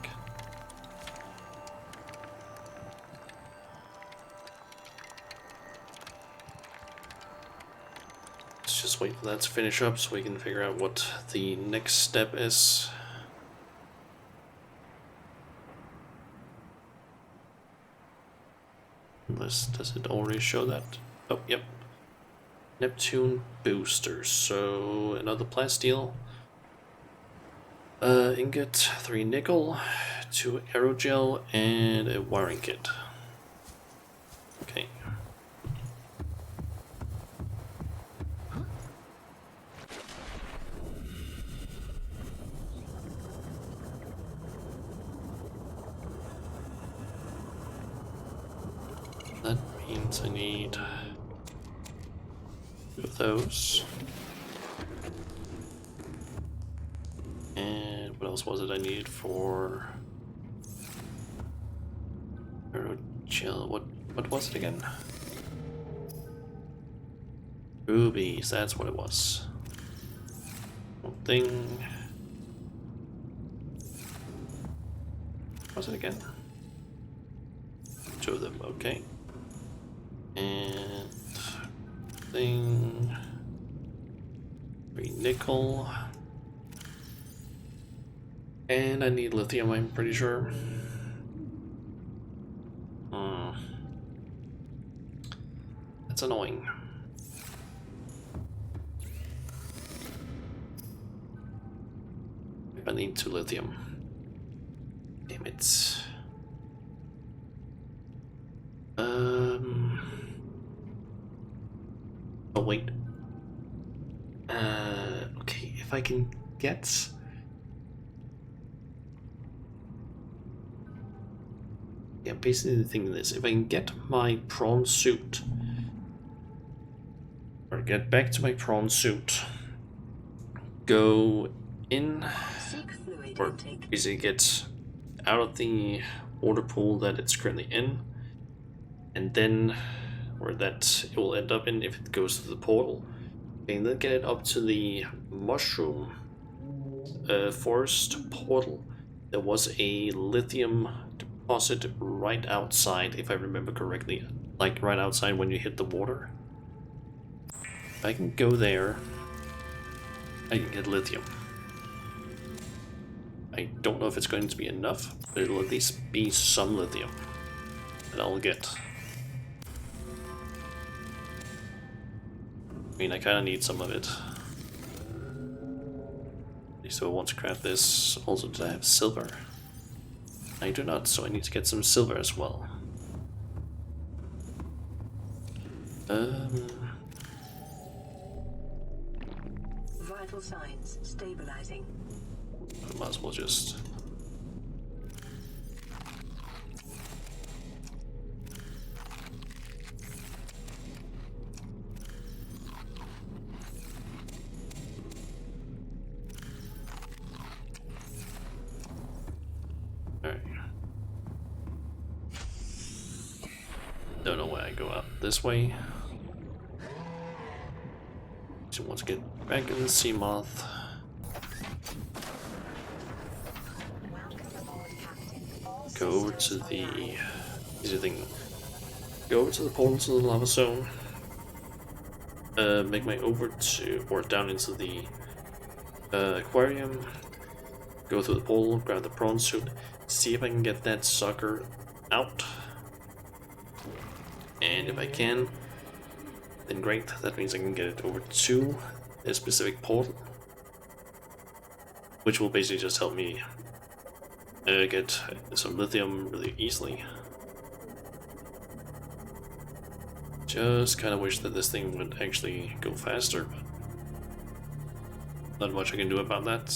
Speaker 1: Let's just wait for that to finish up so we can figure out what the next step is. Unless, does it already show that? Oh, yep. Neptune booster. So another plasteel. Ingot, 3 nickel, 2 aerogel, and a wiring kit. Okay. That means I need 2 of those. And what else was it I needed for aerogel? What was it again? Rubies, that's what it was. One thing. What's it again? Two of them, okay. And thing. 3 nickel. And I need lithium, I'm pretty sure. That's annoying. I need 2 lithium. Damn it. Oh wait. Okay, if I can get... Yeah, basically the thing is, if I can get my prawn suit, or get back to my prawn suit, go in, or basically get out of the water pool that it's currently in, and then, or that it will end up in if it goes to the portal, and then get it up to the mushroom forest portal. There was a lithium deposit right outside, if I remember correctly, like right outside when you hit the water. If I can go there, I can get lithium. I don't know if it's going to be enough, but it'll at least be some lithium that I'll get. I mean, I kind of need some of it. So I want to craft this. Also, do I have silver? I do not, so I need to get some silver as well.
Speaker 2: Vital signs stabilizing.
Speaker 1: I might as well just... Alright. Don't know why I go out this way. Just want to get back in the sea moth. Go over to the easy thing. Go over to the portal to the lava zone. Make my over to or down into the aquarium. Go through the portal, grab the prawn suit, see if I can get that sucker out. And if I can, then great. That means I can get it over to a specific portal, which will basically just help me get some lithium really easily. Just kind of wish that this thing would actually go faster, but not much I can do about that.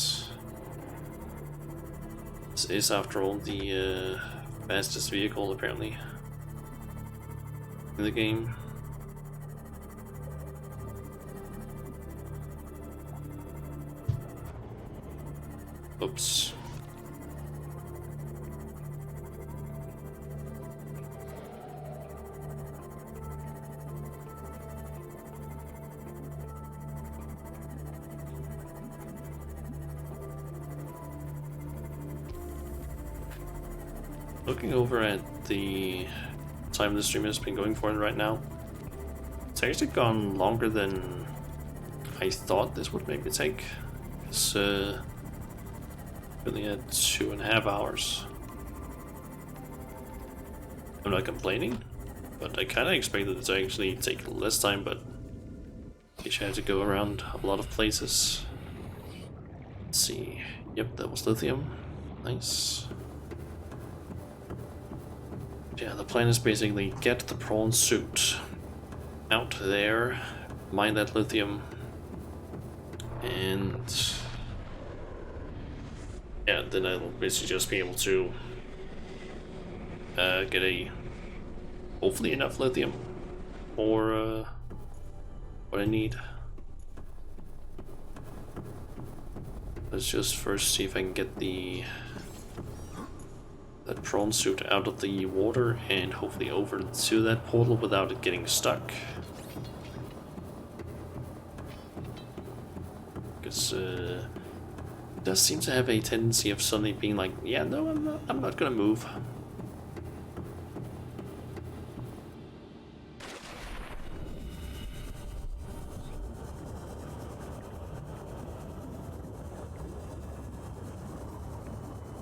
Speaker 1: This is, after all, the fastest vehicle, apparently, in the game. Oops. Looking over at the time the stream has been going for right now, it's actually gone longer than I thought this would maybe take. It's really at 2.5 hours. I'm not complaining, but I kind of expected it to actually take less time, but I guess I had to go around a lot of places. Let's see. Yep, that was lithium. Nice. Yeah, the plan is basically get the prawn suit out there, mine that lithium, and yeah, then I'll basically just be able to get a hopefully enough lithium for what I need. Let's just first see if I can get that prawn suit out of the water and hopefully over to that portal without it getting stuck. because it does seem to have a tendency of suddenly being like, yeah, no, I'm not gonna move.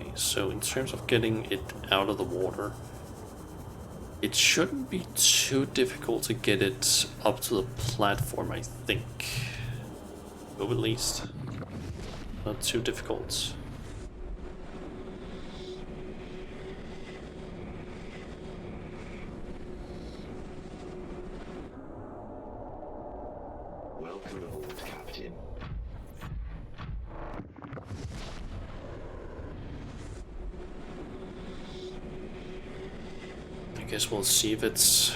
Speaker 1: Okay, so in terms of getting it out of the water, it shouldn't be too difficult to get it up to the platform, I think. Hope at least. Not too difficult.
Speaker 5: Welcome aboard, Captain.
Speaker 1: I guess we'll see if it's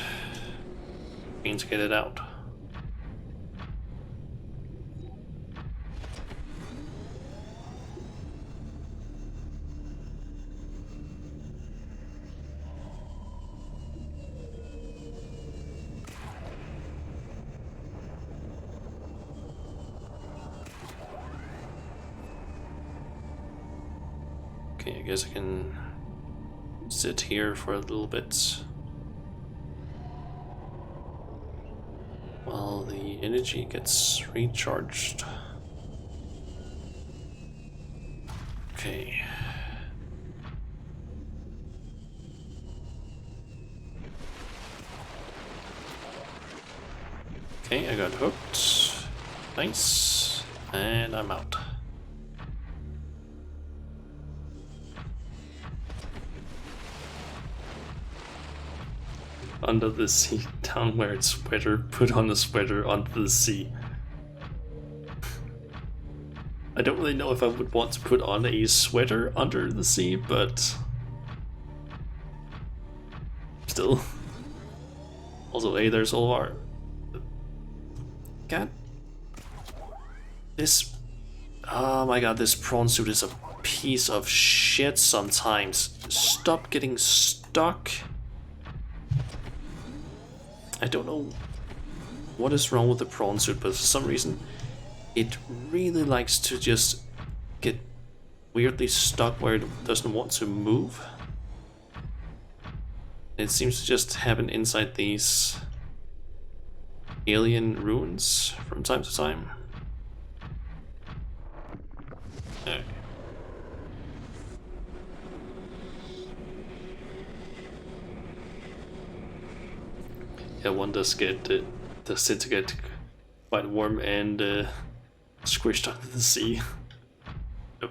Speaker 1: going to get it out. Okay, I guess I can sit here for a little bit while the energy gets recharged. Okay. Okay, I got hooked. Nice. And I'm out. Under the sea, down where it's wetter, put on a sweater onto the sea. I don't really know if I would want to put on a sweater under the sea, but still. Also, hey, there's all of our... God. This... Oh my god, this prawn suit is a piece of shit sometimes. Stop getting stuck. I don't know what is wrong with the prawn suit, but for some reason it really likes to just get weirdly stuck where it doesn't want to move. It seems to just happen inside these alien ruins from time to time. Okay. Yeah, one does get tend to get quite warm and squished under the sea. Yep.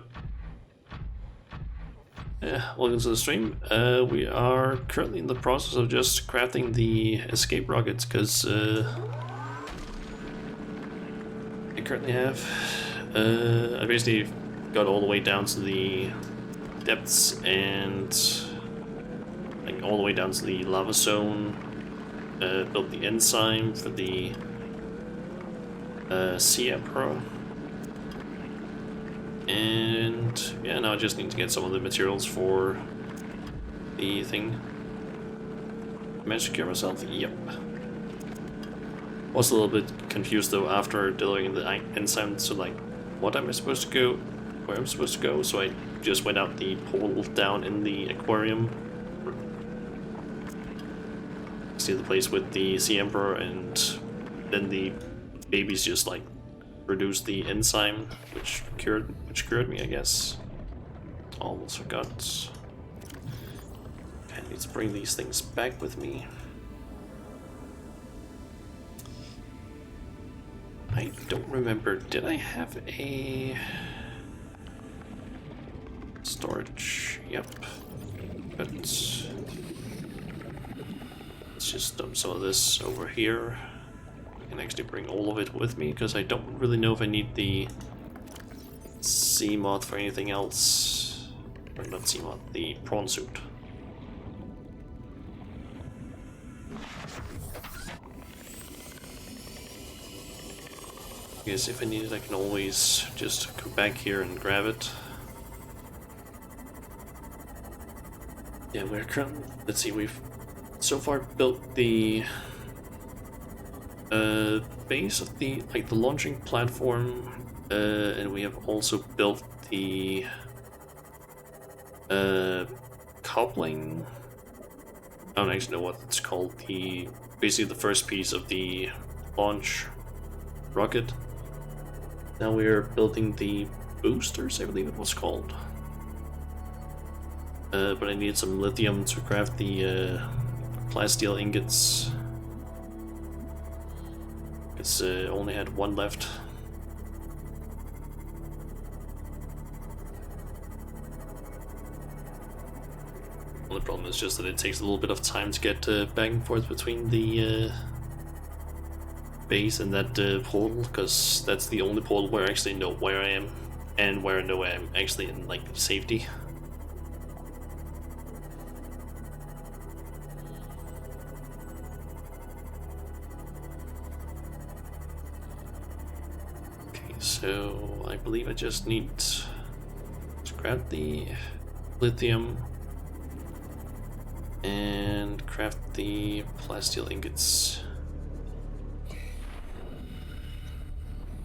Speaker 1: Yeah, welcome to the stream. We are currently in the process of just crafting the escape rockets because I currently have I basically got all the way down to the depths and like all the way down to the lava zone. Built the enzyme for the Sea Emperor. And yeah, now I just need to get some of the materials for the thing. Managed to cure myself? Yep. Was a little bit confused though after delivering the enzyme, so like, what am I supposed to go? Where I'm supposed to go? So I just went out the portal down in the aquarium. See the place with the Sea Emperor, and then the babies just like produced the enzyme, which cured me, I guess. Almost forgot. I need to bring these things back with me. I don't remember. Did I have a storage? Yep. But let's just dump some of this over here. I can actually bring all of it with me because I don't really know if I need the sea moth for anything else. Or not sea moth, the prawn suit. I guess if I need it, I can always just come back here and grab it. Yeah, we're currently, let's see, we've so far built the base of the, like the launching platform And we have also built the coupling. I don't actually know what it's called. Basically the first piece of the launch rocket. Now we are building the boosters, I believe it was called. But I need some lithium to craft the plasteel ingots. Because I only had one left. The problem is just that it takes a little bit of time to get back and forth between the base and that portal, because that's the only portal where I actually know where I am and where I know I'm actually in like safety. Okay, so I believe I just need to grab the lithium and craft the plasteel ingots.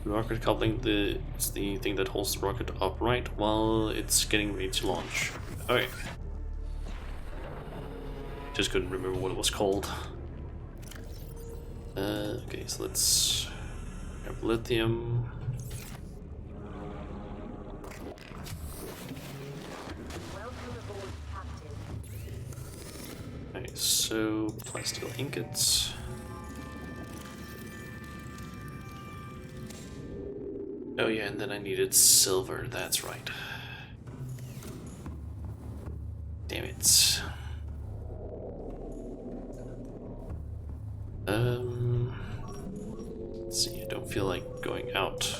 Speaker 1: Rocket coupling, it's the thing that holds the rocket upright while it's getting ready to launch. Okay. Just couldn't remember what it was called. Okay, so let's grab lithium. Okay, so plasteel ingots. Oh yeah, and then I needed silver, that's right. Damn it. Let's see, I don't feel like going out.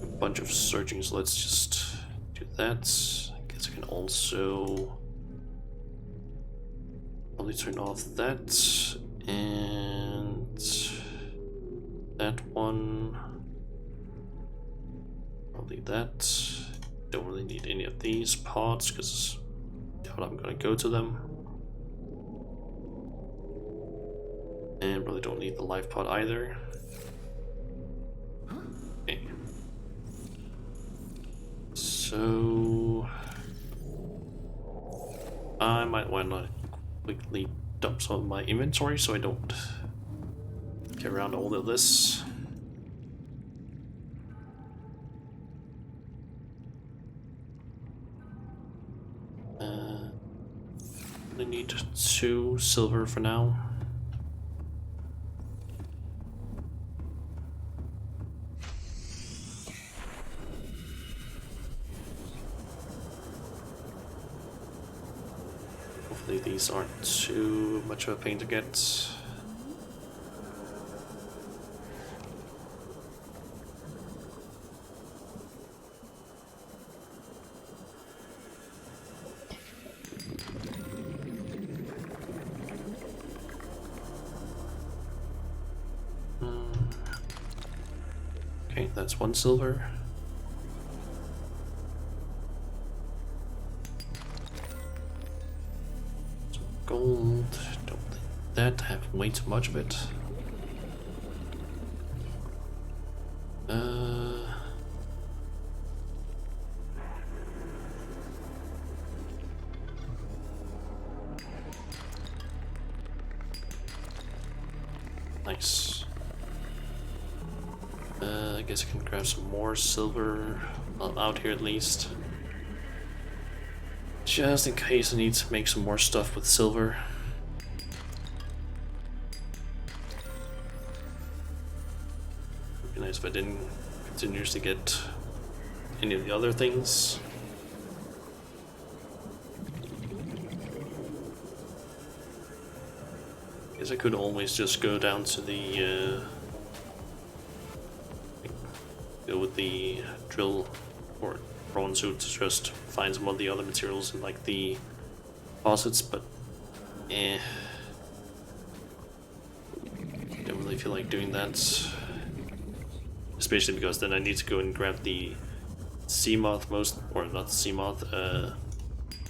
Speaker 1: A bunch of searching, so let's just do that. I guess I can also probably turn off that and that one. Probably that. Don't really need any of these parts because I'm gonna go to them. And really don't need the life pod either. Okay. So I might want to quickly dump some of my inventory so I don't carry around all of this. I need 2 silver for now. Hopefully these aren't too much of a pain to get. Okay, that's 1 silver. Some gold. Don't think that. I have way too much of it. Nice. I guess I can grab some more silver, well, out here at least. Just in case I need to make some more stuff with silver. Would be nice if I didn't continuously get any of the other things. Guess I could always just go down to the go with the drill or prawn suit to just find some of the other materials in like the deposits, but don't really feel like doing that, especially because then I need to go and grab the sea moth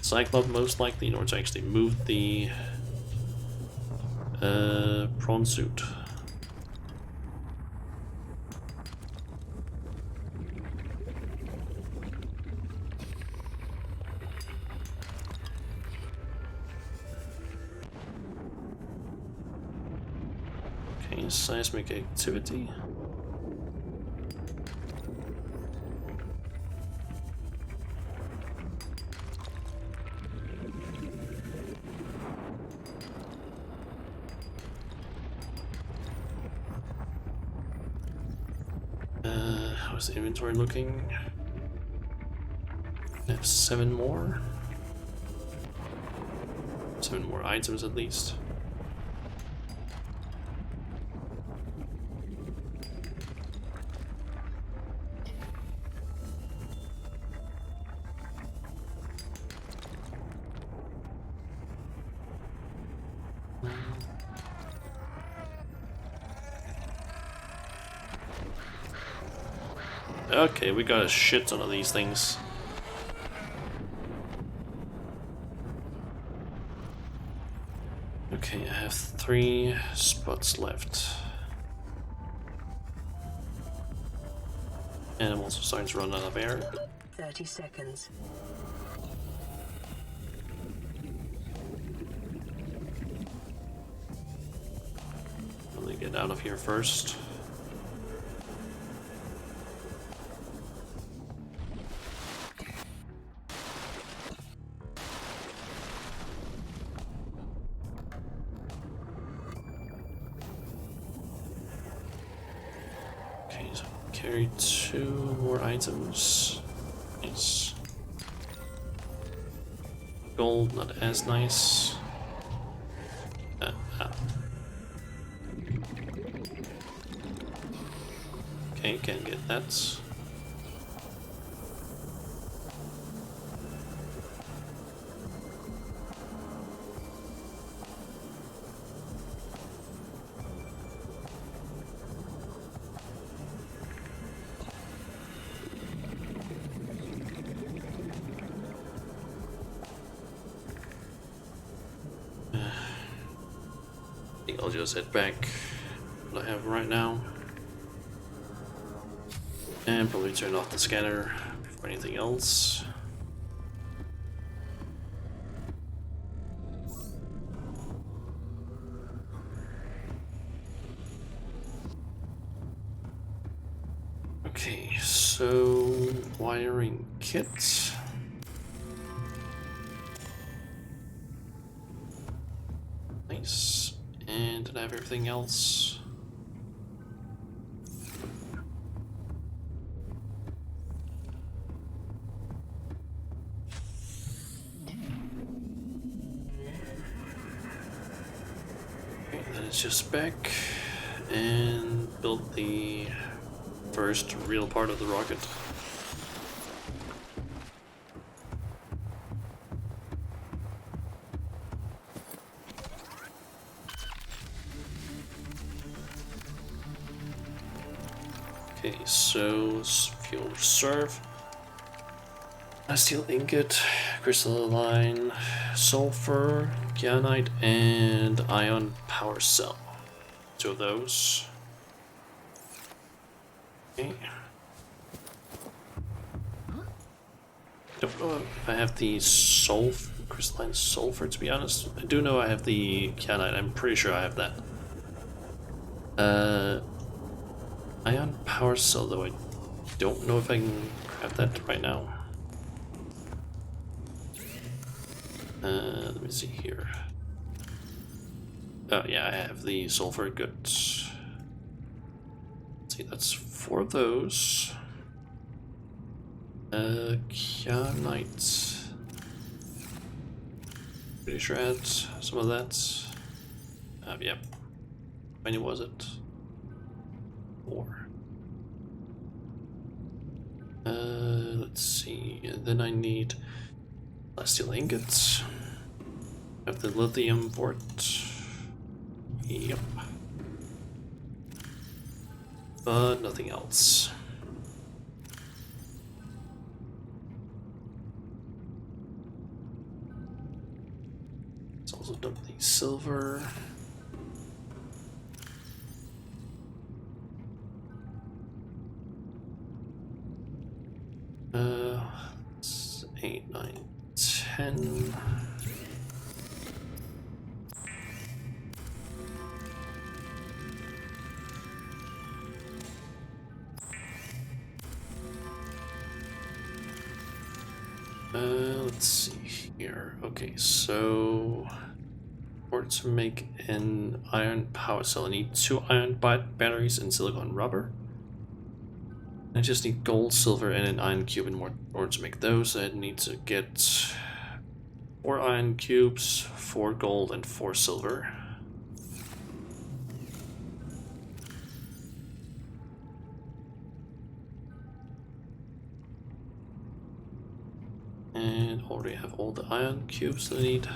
Speaker 1: cyclop most likely in order to actually move the prawn suit. Okay, seismic activity. How's the inventory looking? I have 7 more. 7 more items at least. Okay, we got a shit ton of these things. Okay, I have 3 spots left. And I'm also starting to run out of air.
Speaker 2: 30 seconds.
Speaker 1: Let me get out of here first. Okay, so carry 2 more items. Nice. Gold, not as nice. Okay, can't get that. I think I'll just head back what I have right now. And probably turn off the scanner before anything else. Okay, so wiring kit. Nice. And did I have everything else? Okay, then it's just back and build the first real part of the rocket. Okay, so fuel reserve. A steel ingot, crystalline sulfur, kyanite, and ion power cell. 2 of those. Okay. Don't know if I have the crystalline sulfur, to be honest. I do know I have the kyanite. I'm pretty sure I have that. Ion power cell, though I don't know if I can grab that right now. Let me see here. Oh yeah, I have the sulfur. Good. Let's see, that's 4 of those. Kyanite. Pretty sure I had some of that. Yep. How many was it? 4. Let's see. And then I need steel ingots. Have the lithium port. Yep. But nothing else. Let's also dump the silver. It's 8, 9, 10. here. Okay, so in order to make an iron power cell, I need 2 iron batteries and silicon rubber. I just need gold, silver, and an iron cube in order to make those. I need to get 4 iron cubes, 4 gold, and 4 silver. And already have all the iron cubes that I need.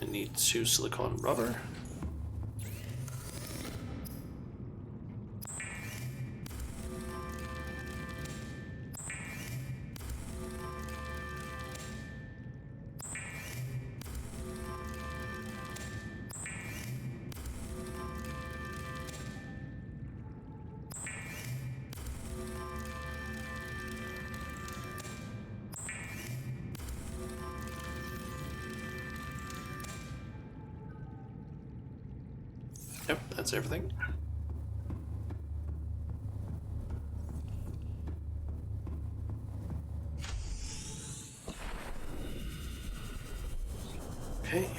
Speaker 1: I need 2 silicon rubber. Yep, that's everything. Okay,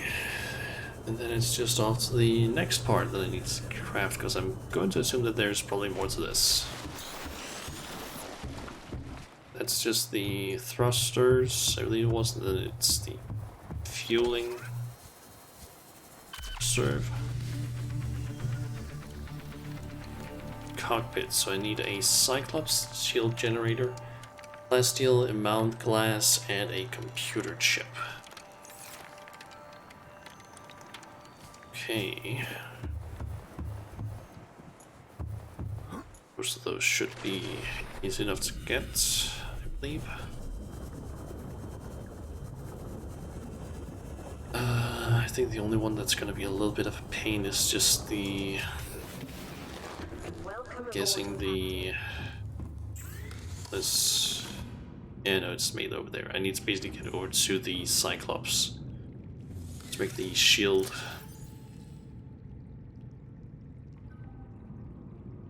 Speaker 1: and then it's just off to the next part that I need to craft, because I'm going to assume that there's probably more to this. That's just the thrusters, I believe it was, and then it's the fueling serve. Cockpit, so I need a Cyclops shield generator, plasteel, a mount glass, and a computer chip. Okay. Most of those should be easy enough to get, I believe. I think the only one that's gonna be a little bit of a pain is just the... guessing the... this... yeah, no, it's made over there. I need to basically get over to the Cyclops to make the shield.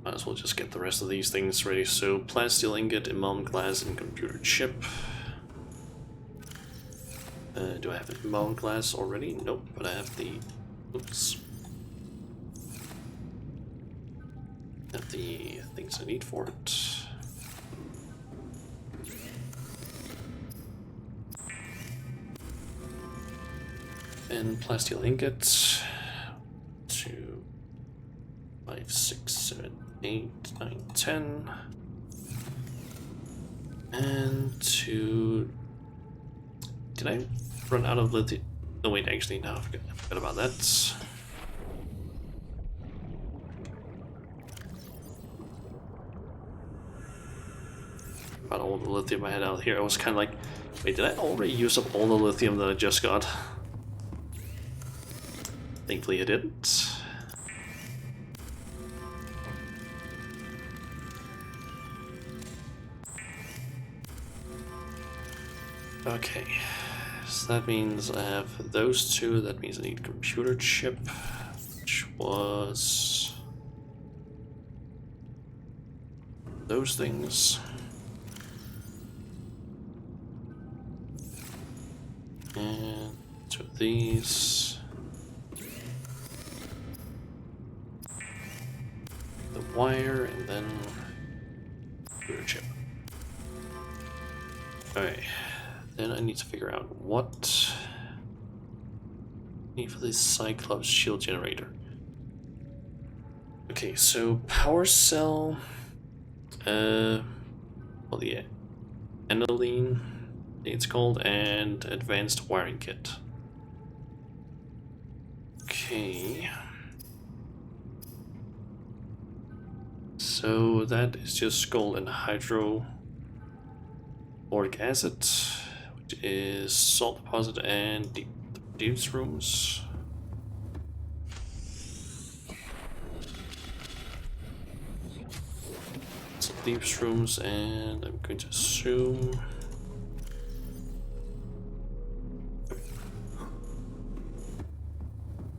Speaker 1: Might as well just get the rest of these things ready. So, plasteel ingot, embalmed glass, and computer chip. Do I have embalmed glass already? Nope, but I have the... oops. I have the things I need for it. And plasteel ingot. 2, 5, 6, 7, 8, 9, 10. And 2... did I run out of lithium? No, wait, actually, no, I forgot about that. About all the lithium I had out here, I was kind of like, wait, did I already use up all the lithium that I just got? Thankfully I didn't. Okay, so that means I have those 2, that means I need computer chip, which was those things. And 2 of these. The wire, and then computer chip. Alright. Then I need to figure out what I need for this Cyclops shield generator. Okay, so power cell, well, the aniline, I think it's called, and advanced wiring kit. Okay. So that is just gold and hydrofluoric acid, which is salt deposit and deep rooms. Some deep rooms, and I'm going to assume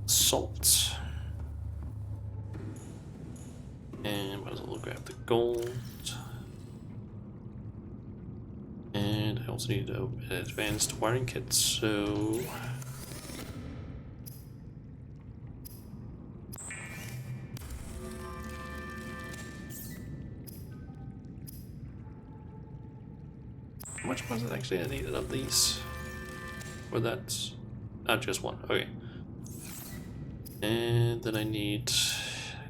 Speaker 1: salt. And might as well grab the gold. And I also need an advanced wiring kit, so... How much was it actually I needed of these? Or that's... not just one, okay. And then I need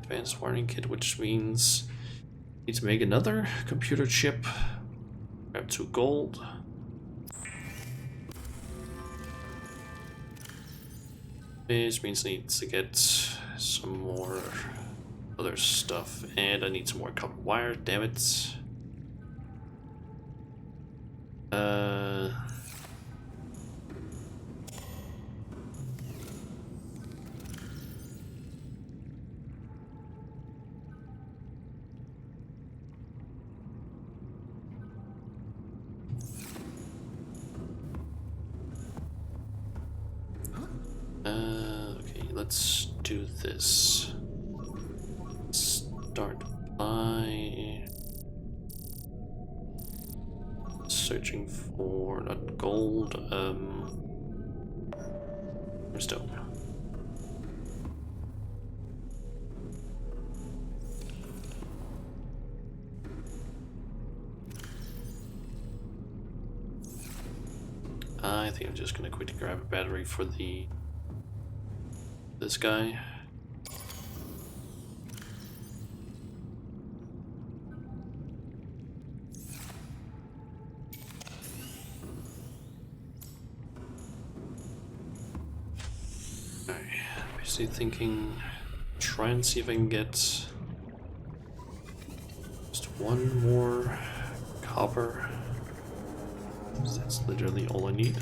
Speaker 1: advanced wiring kit, which means I need to make another computer chip. Grab 2 gold. Which means I need to get some more other stuff. And I need some more copper wire, damn it. Okay, let's do this. Start by searching for not gold, stone. I think I'm just gonna quickly grab a battery for this guy. Alright, basically thinking, try and see if I can get just one more copper. That's literally all I need.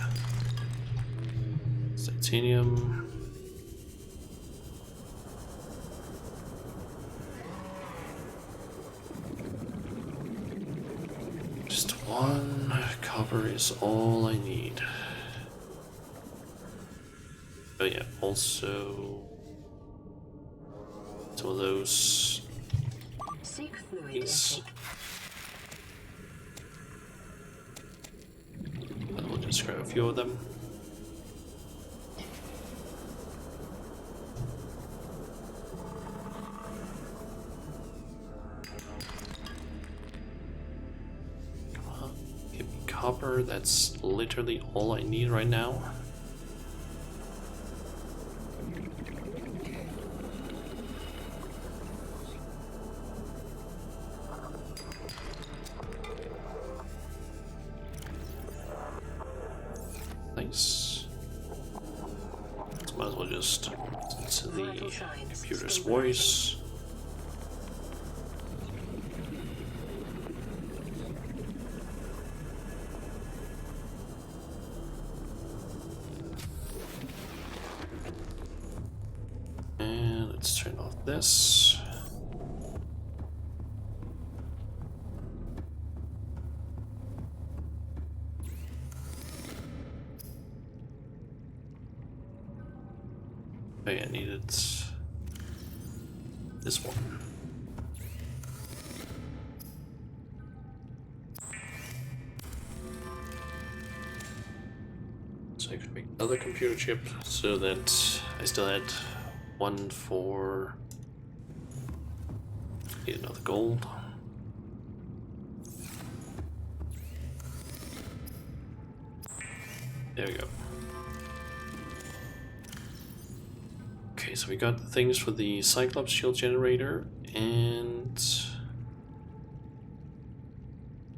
Speaker 1: Titanium. Just one copper is all I need. Oh yeah, also some of those
Speaker 2: Seek fluid
Speaker 1: things.
Speaker 2: intake.
Speaker 1: We'll just grab a few of them. Come on, give me copper. That's literally all I need right now. Nice. So might as well just listen to the computer's voice. And let's turn off this. Okay, I needed this one. So I could make another computer chip so that I still had one for need another gold. There we go. Okay, so we got the things for the Cyclops shield generator and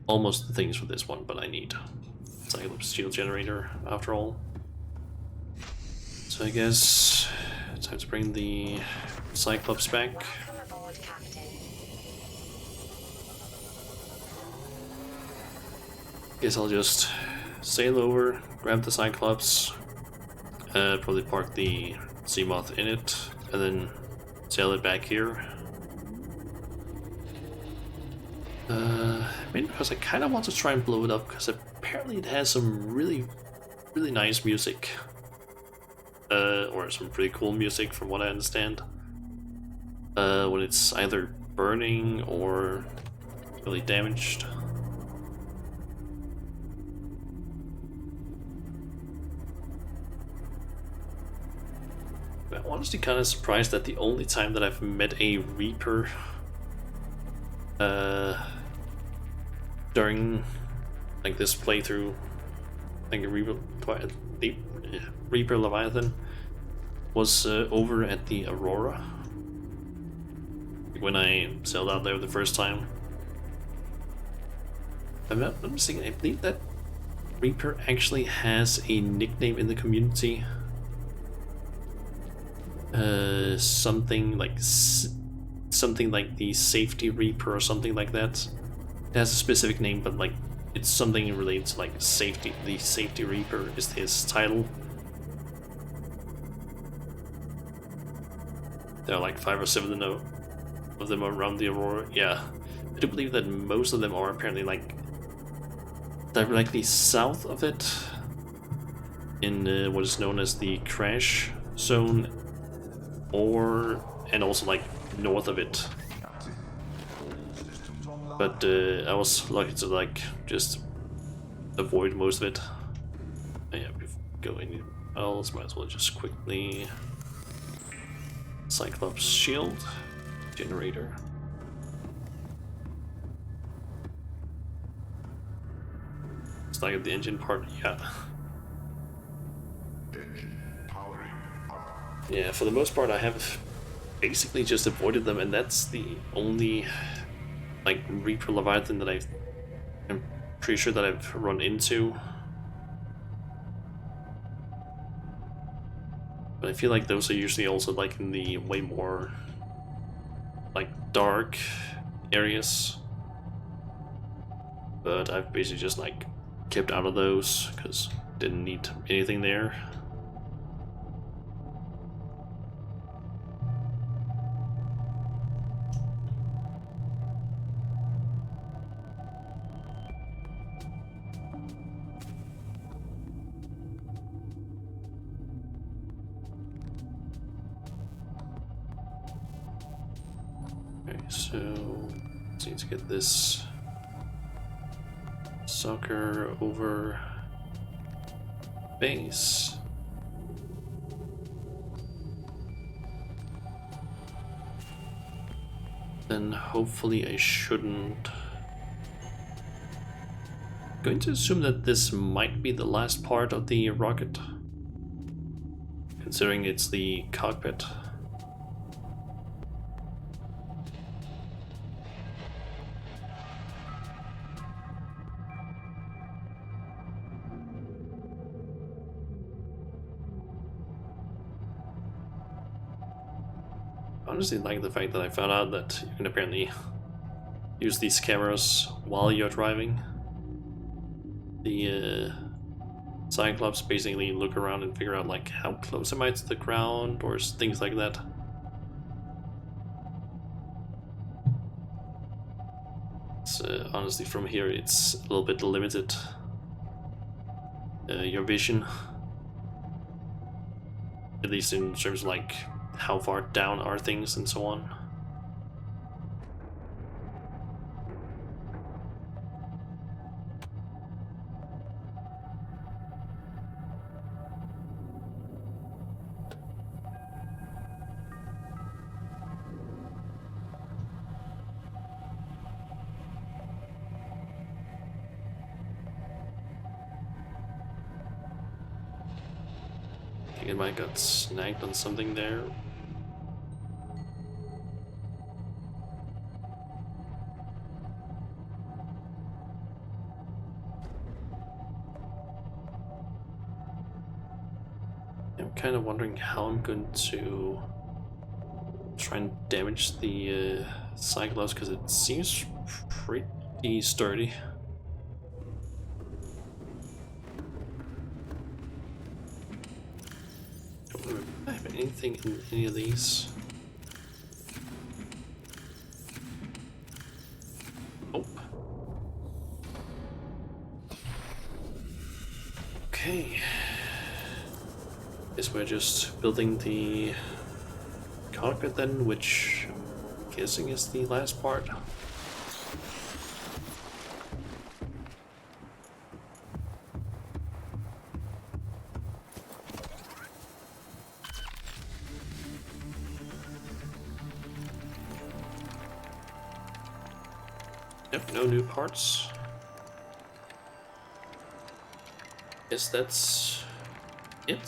Speaker 1: almost the things for this one, but I need Cyclops shield generator after all. So I guess it's time to bring the Cyclops back.
Speaker 6: Welcome aboard, Captain.
Speaker 1: Guess I'll just sail over, grab the Cyclops, probably park the Seamoth in it, and then sail it back here. Mainly because I kind of want to try and blow it up, because apparently it has some really nice music. Or some pretty cool music from what I understand. When it's either burning or really damaged. I'm honestly kind of surprised that the only time that I've met a Reaper during like this playthrough, I think a Reaper Leviathan was over at the Aurora when I sailed out there the first time. I'm not mistaken, I believe that Reaper actually has a nickname in the community. Something like the Safety Reaper or something like that. It has a specific name, but like it's something related to like safety. The Safety Reaper is his title. There are like 5 or 7 of them around the Aurora. Yeah, I do believe that most of them are apparently like directly south of it, in what is known as the crash zone, and also like north of it. But I was lucky to like just avoid most of it. Yeah, before going else, might as well just quickly Cyclops shield generator. It's like at the engine part, yeah. Yeah, for the most part I have basically just avoided them, and that's the only like Reaper Leviathan that I'm pretty sure that I've run into. But I feel like those are usually also like in the way more like dark areas. But I've basically just like kept out of those because didn't need anything there. Okay, so let's need to get this sucker over base. Then hopefully I shouldn't. Going to assume that this might be the last part of the rocket, considering it's the cockpit. Honestly, like the fact that I found out that you can apparently use these cameras while you're driving. The Cyclops basically look around and figure out like how close am I to the ground or things like that. So honestly, from here it's a little bit limited. Your vision, at least in terms of like how far down are things and so on. I think I might got snagged on something there. I'm kind of wondering how I'm going to try and damage the Cyclops, because it seems pretty sturdy. Don't remember if I have anything in any of these. Nope. Okay. Guess we're just building the cockpit then, which I'm guessing is the last part. Yep, no new parts. Guess that's it.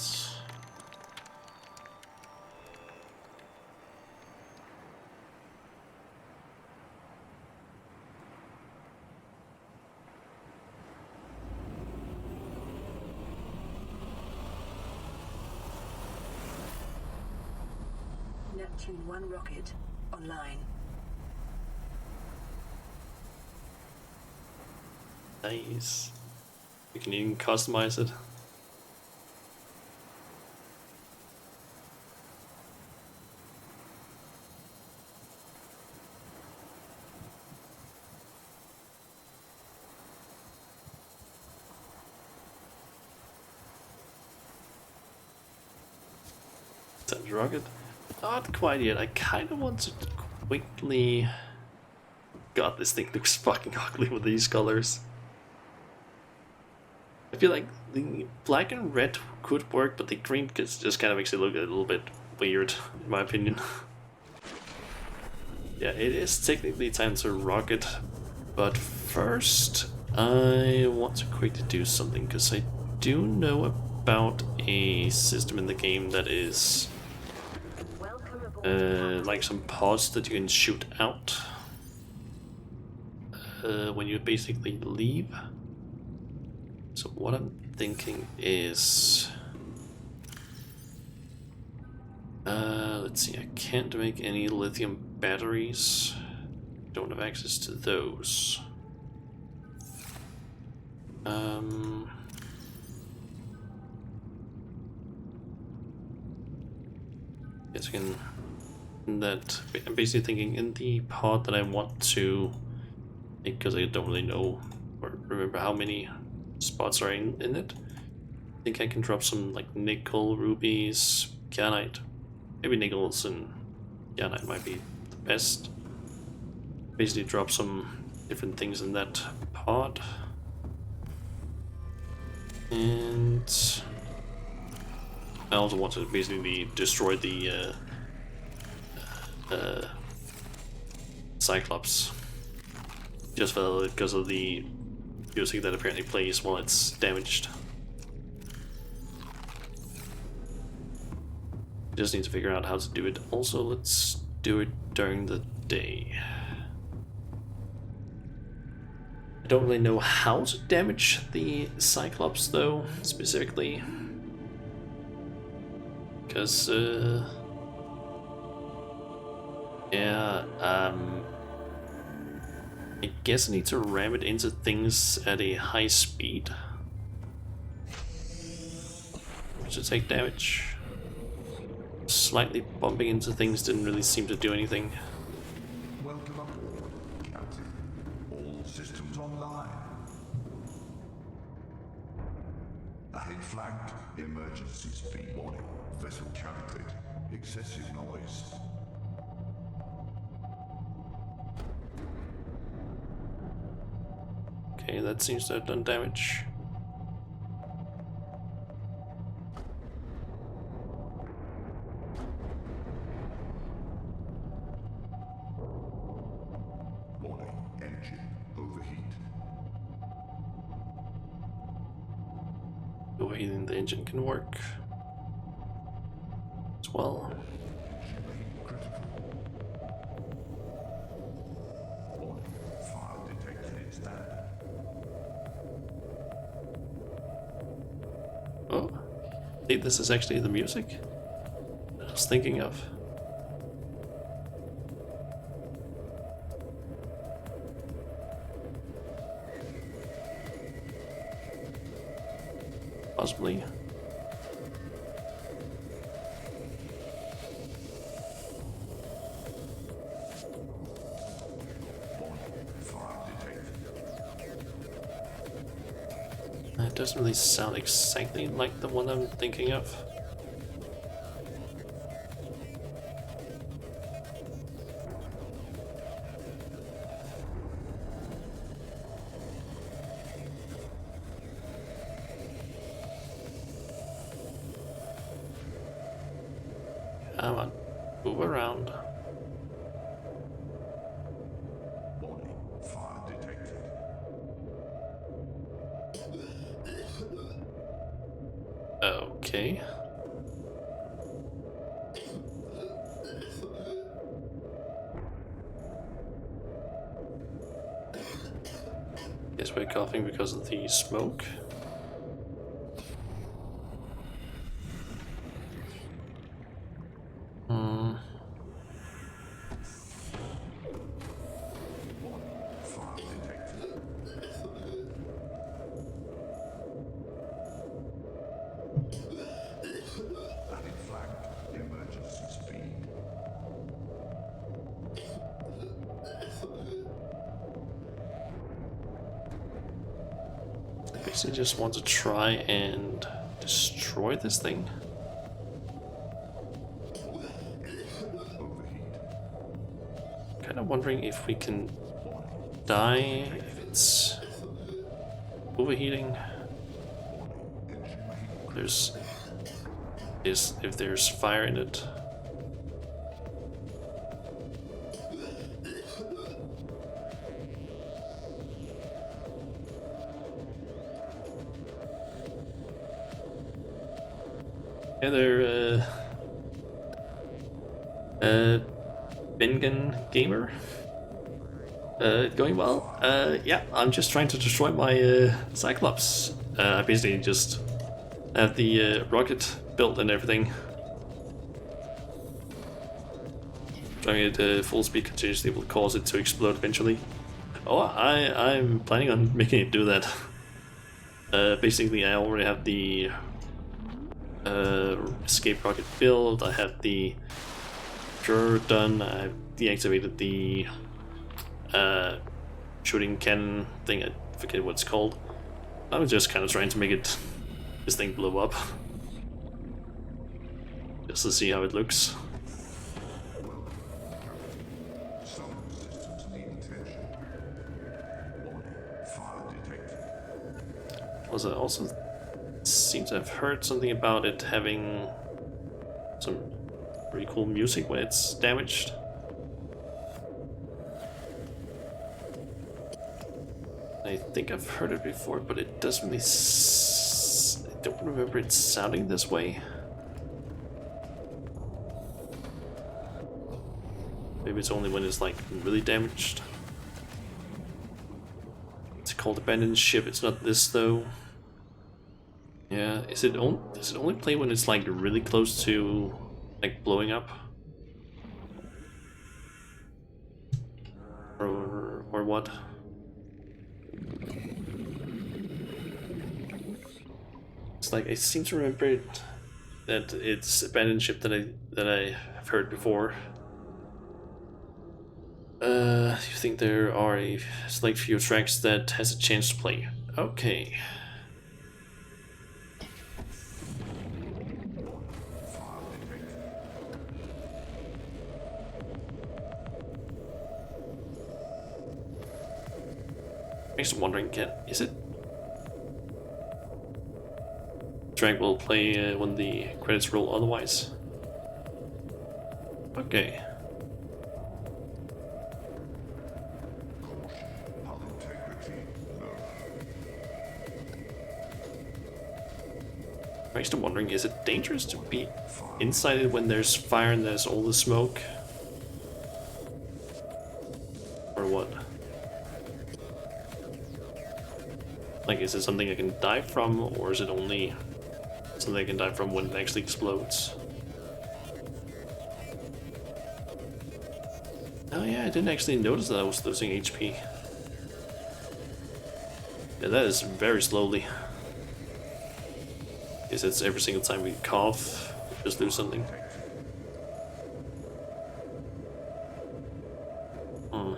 Speaker 2: Neptune 1 rocket online.
Speaker 1: Nice. You can even customize it. That rocket? Not quite yet. I kind of want to quickly. God, this thing looks fucking ugly with these colors. I feel like the black and red could work, but the green just kind of makes it look a little bit weird, in my opinion. Yeah, it is technically time to rocket, but first I want to quickly do something, because I do know about a system in the game that is like some pods that you can shoot out when you basically leave. So what I'm thinking is, let's see, I can't make any lithium batteries. Don't have access to those. Guess I can. That I'm basically thinking in the pod that I want to, because I don't really know or remember how many spots are in it. I think I can drop some like nickel, rubies, kyanite. Maybe nickels and kyanite might be the best. Basically drop some different things in that pod. And I also want to basically destroy the Cyclops. Just because of the music that apparently plays while it's damaged. Just need to figure out how to do it. Also, let's do it during the day. I don't really know how to damage the Cyclops though, specifically. Because, yeah, I guess I need to ram it into things at a high speed to take damage. Slightly bumping into things didn't really seem to do anything.
Speaker 3: Welcome aboard, Captain. All systems online. Ahead flagged. Emergency speed warning. Vessel calibrate. Excessive noise.
Speaker 1: Okay, that seems to have done damage.
Speaker 3: Warning. Engine overheat.
Speaker 1: Overheating the engine can work as well.
Speaker 3: Critical. Warning. Fire detected in standard.
Speaker 1: Oh, I think this is actually the music I was thinking of. Possibly. It doesn't really sound exactly like the one I'm thinking of. Come on, move around.
Speaker 3: Warning. Fire detected.
Speaker 1: Guess we're coughing because of the smoke. Hmm.
Speaker 3: Fire detected. Added flag. Emergency speed.
Speaker 1: I basically just want to try and destroy this thing.
Speaker 3: Overheat.
Speaker 1: Kind of wondering if we can die if it's overheating. There's if there's fire in it. Hey there, Bengen Gamer. Going well? Yeah, I'm just trying to destroy my Cyclops. I basically just have the rocket built and everything. Driving it full speed continuously will cause it to explode eventually. Oh, I'm planning on making it do that. Basically, I already have the escape rocket build. I have the cure done. I've deactivated the shooting cannon thing. I forget what it's called. I was just kind of trying to make it this thing blow up, just to see how it looks.
Speaker 3: Some systems need attention. Fire detected.
Speaker 1: Also, I also seem to have heard something about it having some pretty cool music when it's damaged. I think I've heard it before, but it doesn't really. I don't remember it sounding this way. Maybe it's only when it's like really damaged. It's called Abandoned Ship. It's not this though. Yeah, does it only play when it's like really close to like blowing up? Or what? It's like I seem to remember that it's Abandoned Ship that I have heard before. You think there are a select few tracks that has a chance to play? Okay. I'm just wondering, is it track will play when the credits roll otherwise? Okay.
Speaker 3: Hull integrity low.
Speaker 1: I'm just wondering, is it dangerous to be inside it when there's fire and there's all the smoke? Or what? Like, is it something I can die from, or is it only something I can die from when it actually explodes? Oh yeah, I didn't actually notice that I was losing HP. Yeah, that is very slowly. Guess it's every single time we cough, we just lose something. Hmm.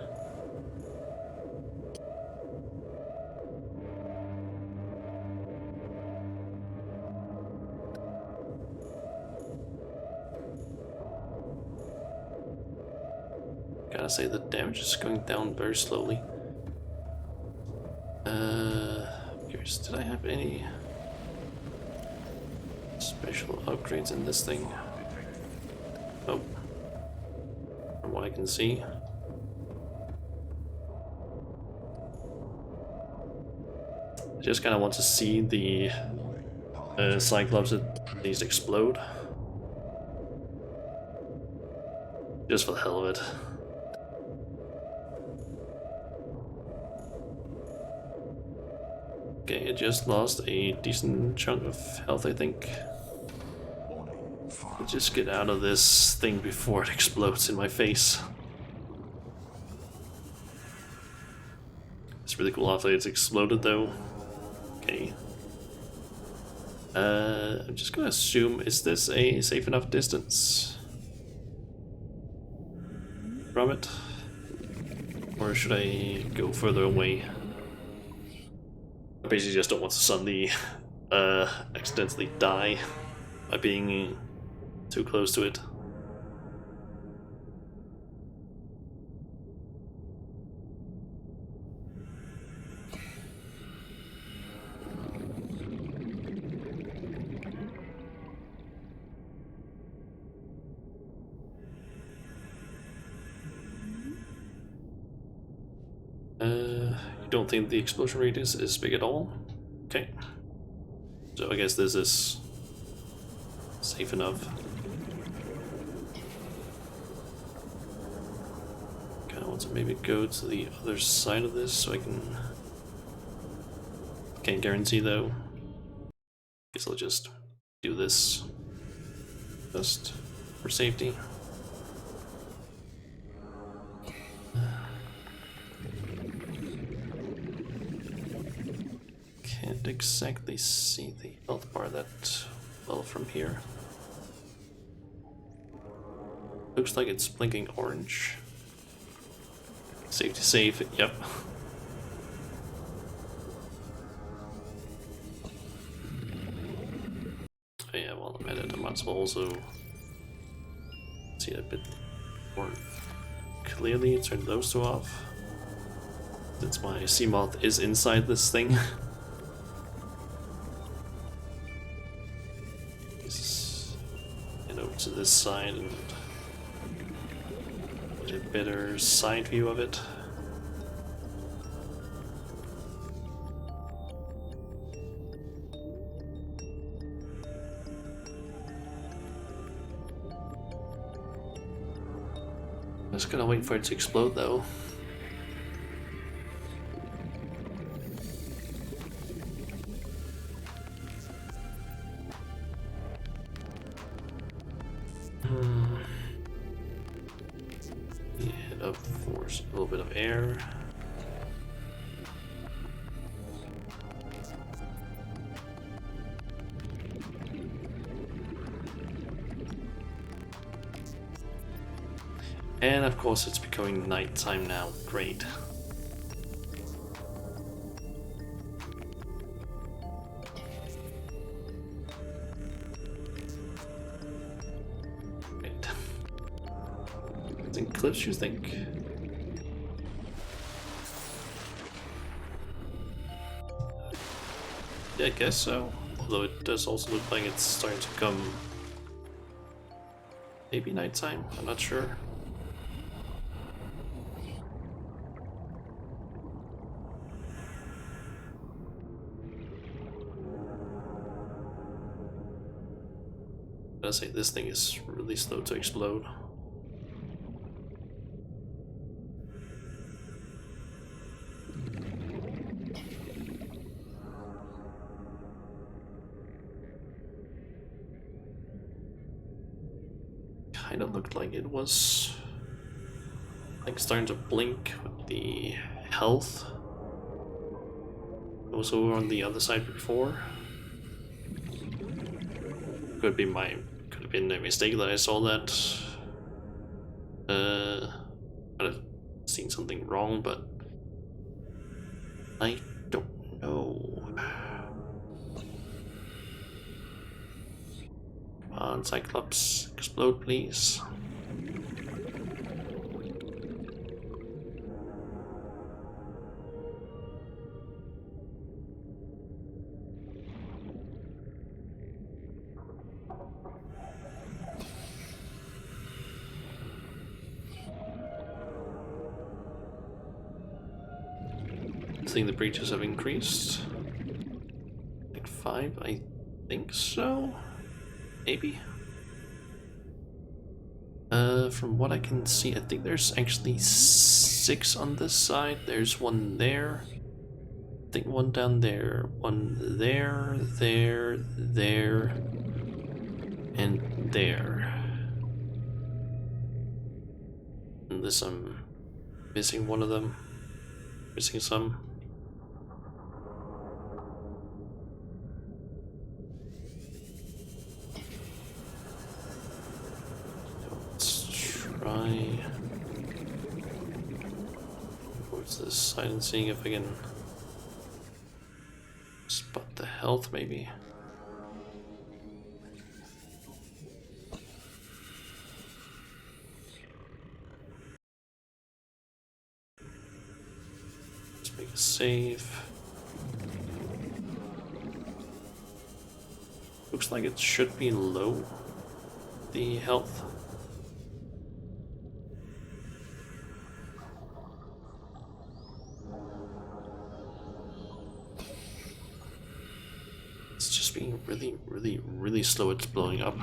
Speaker 1: Gotta say the damage is going down very slowly. Curious, did I have any special upgrades in this thing? Oh, from what I can see. I just kind of want to see the Cyclops at least explode. Just for the hell of it. Okay, I just lost a decent chunk of health, I think. Let's just get out of this thing before it explodes in my face. It's really cool after it's exploded though. Okay. I'm just gonna assume, is this a safe enough distance from it? Or should I go further away? I basically just don't want to suddenly accidentally die by being too close to it. You don't think the explosion radius is big at all? Okay. So I guess this is safe enough. Kinda want to maybe go to the other side of this so I can... Can't guarantee though. Guess I'll just do this just for safety. Can't exactly see the health bar that well from here. Looks like it's blinking orange. Safety safe, yep. Oh yeah, while I'm at it, I might as well also see it a bit more clearly, turn those two off. Since my sea moth is inside this thing. Get over to this side and get a better side view of it. I'm just gonna wait for it to explode though. Hit up for a little bit of air. And of course it's becoming nighttime now. Great. Great. It's in clips, you think? Yeah, I guess so. Although it does also look like it's starting to become maybe nighttime, I'm not sure. I say this thing is really slow to explode. Kind of looked like it was like starting to blink with the health. It was over on the other side before. Could have been a mistake that I saw that. Could have seen something wrong, but I don't know. Come on, Cyclops, explode, please. I think the breaches have increased. Like 5, I think so. Maybe. From what I can see, I think there's actually 6 on this side. There's one there. I think one down there, one there, there, and there. Unless I'm missing one of them. Missing some. Let's try. What's this side and seeing if I can spot the health maybe. Let's make a save. Looks like it should be low, the health. It's just being really slow at blowing up.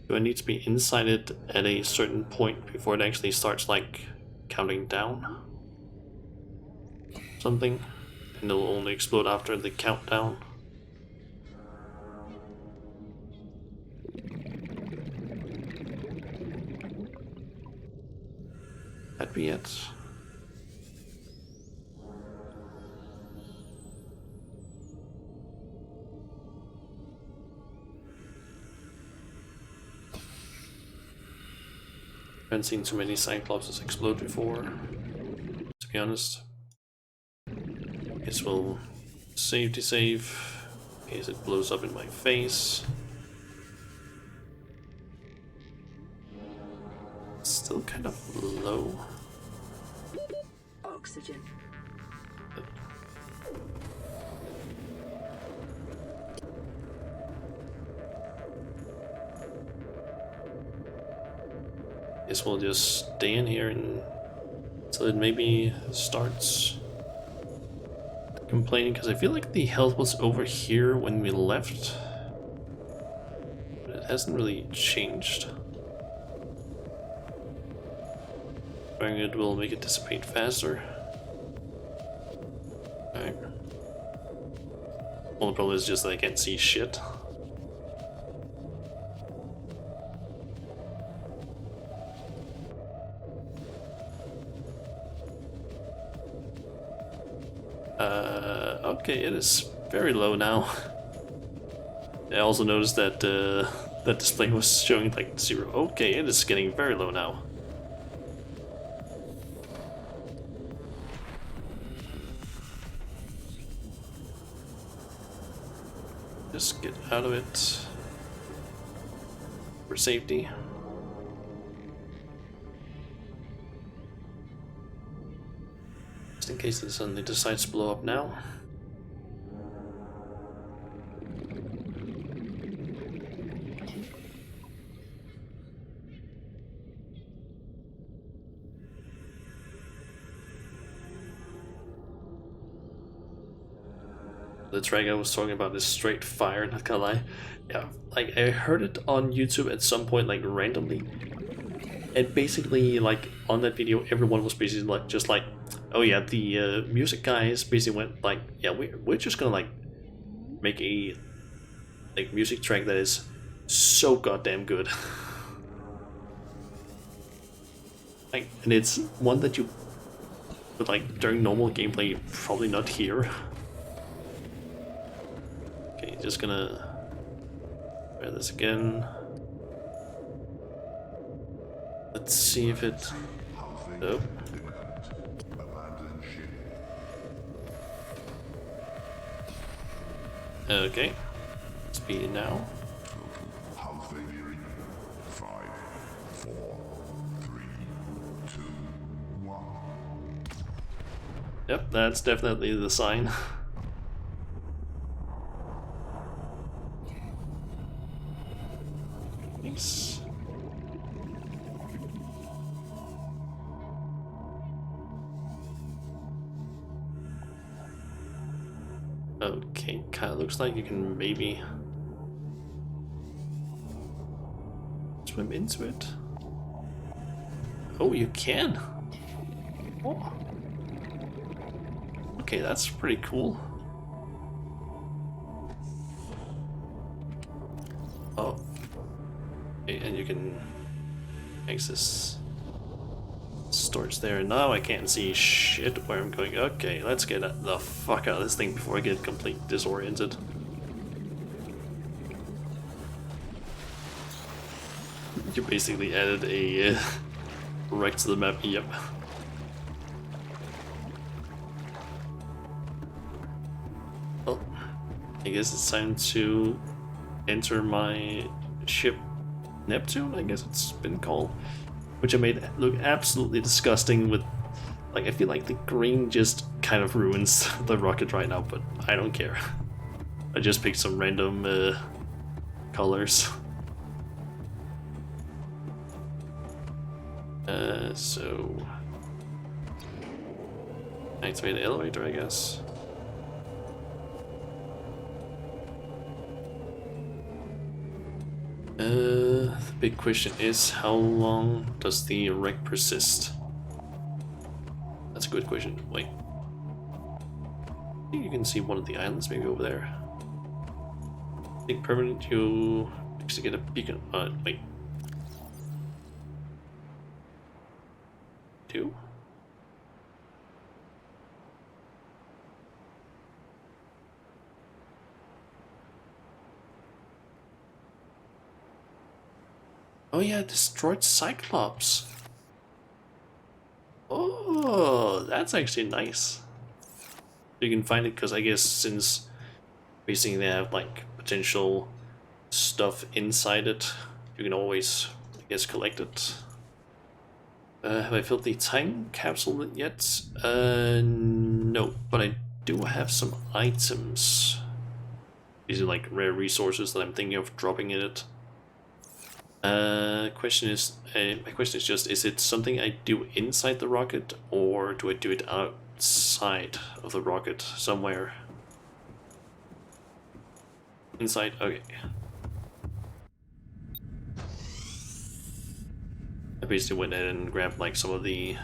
Speaker 1: Do I need to be inside it at a certain point before it actually starts like counting down? Something? And it'll only explode after the countdown? That'd be it. I haven't seen too many Cyclopses explode before, to be honest. Guess we'll save to save in case it blows up in my face. Still kind of low.
Speaker 2: Oxygen.
Speaker 1: Guess we'll just stay in here and until it maybe starts complaining, because I feel like the health was over here when we left, but it hasn't really changed. Trying it will make it dissipate faster. Okay. Well, the problem is just that I can't see shit. Okay, it is very low now. I also noticed that that display was showing like 0. Okay, it is getting very low now. Just get out of it for safety. Just in case it suddenly decides to blow up now. The Dragon was talking about this straight fire, not gonna lie. Yeah, like I heard it on YouTube at some point, like randomly. And basically, like on that video, everyone was basically like, just like, oh yeah, the music guys basically went like, yeah, we're just gonna like make a like music track that is so goddamn good. Like, and it's one that you, but like during normal gameplay, probably not hear. Okay, just gonna try this again. Let's see if it. Nope. Okay. Speed now.
Speaker 3: Hull failure in 5, 4, 3, 2, 1.
Speaker 1: Yep, that's definitely the sign. Thanks. Okay, kinda looks like you can maybe swim into it. Oh, you can. Oh. Okay, that's pretty cool. Oh. Okay, and you can access storage there. Now I can't see shit where I'm going. Okay, let's get the fuck out of this thing before I get completely disoriented. You basically added a wreck to the map. Yep. Well, I guess it's time to enter my ship Neptune, I guess it's been called, which I made look absolutely disgusting with, like, I feel like the green just kind of ruins the rocket right now, but I don't care. I just picked some random colors. So activate the elevator, I guess. The big question is, how long does the wreck persist? That's a good question. Wait. I think you can see one of the islands maybe over there. I think permanent, you actually get a beacon. Wait. Two? Oh yeah, destroyed Cyclops. Oh, that's actually nice. You can find it because I guess since basically they have like potential stuff inside it, you can always, I guess, collect it. Have I filled the time capsule yet? No, but I do have some items. These are like rare resources that I'm thinking of dropping in it. My question is just, is it something I do inside the rocket, or do I do it outside of the rocket somewhere? Inside? Okay. I basically went in and grabbed like some of the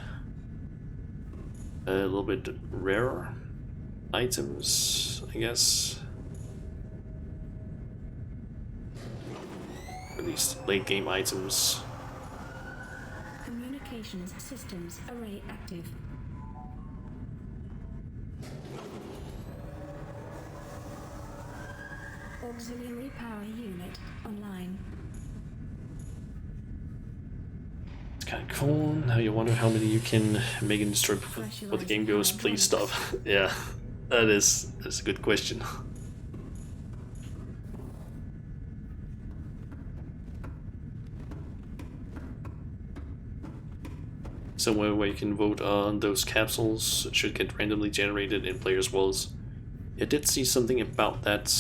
Speaker 1: a little bit rarer items, I guess. Or at least late game items.
Speaker 2: Communications systems array active. Auxiliary power unit online.
Speaker 1: It's kind of cool. Now you wonder how many you can make and destroy before the game goes. Please stop. Yeah, that's a good question. Somewhere where you can vote on those capsules should get randomly generated in players' worlds. I did see something about that.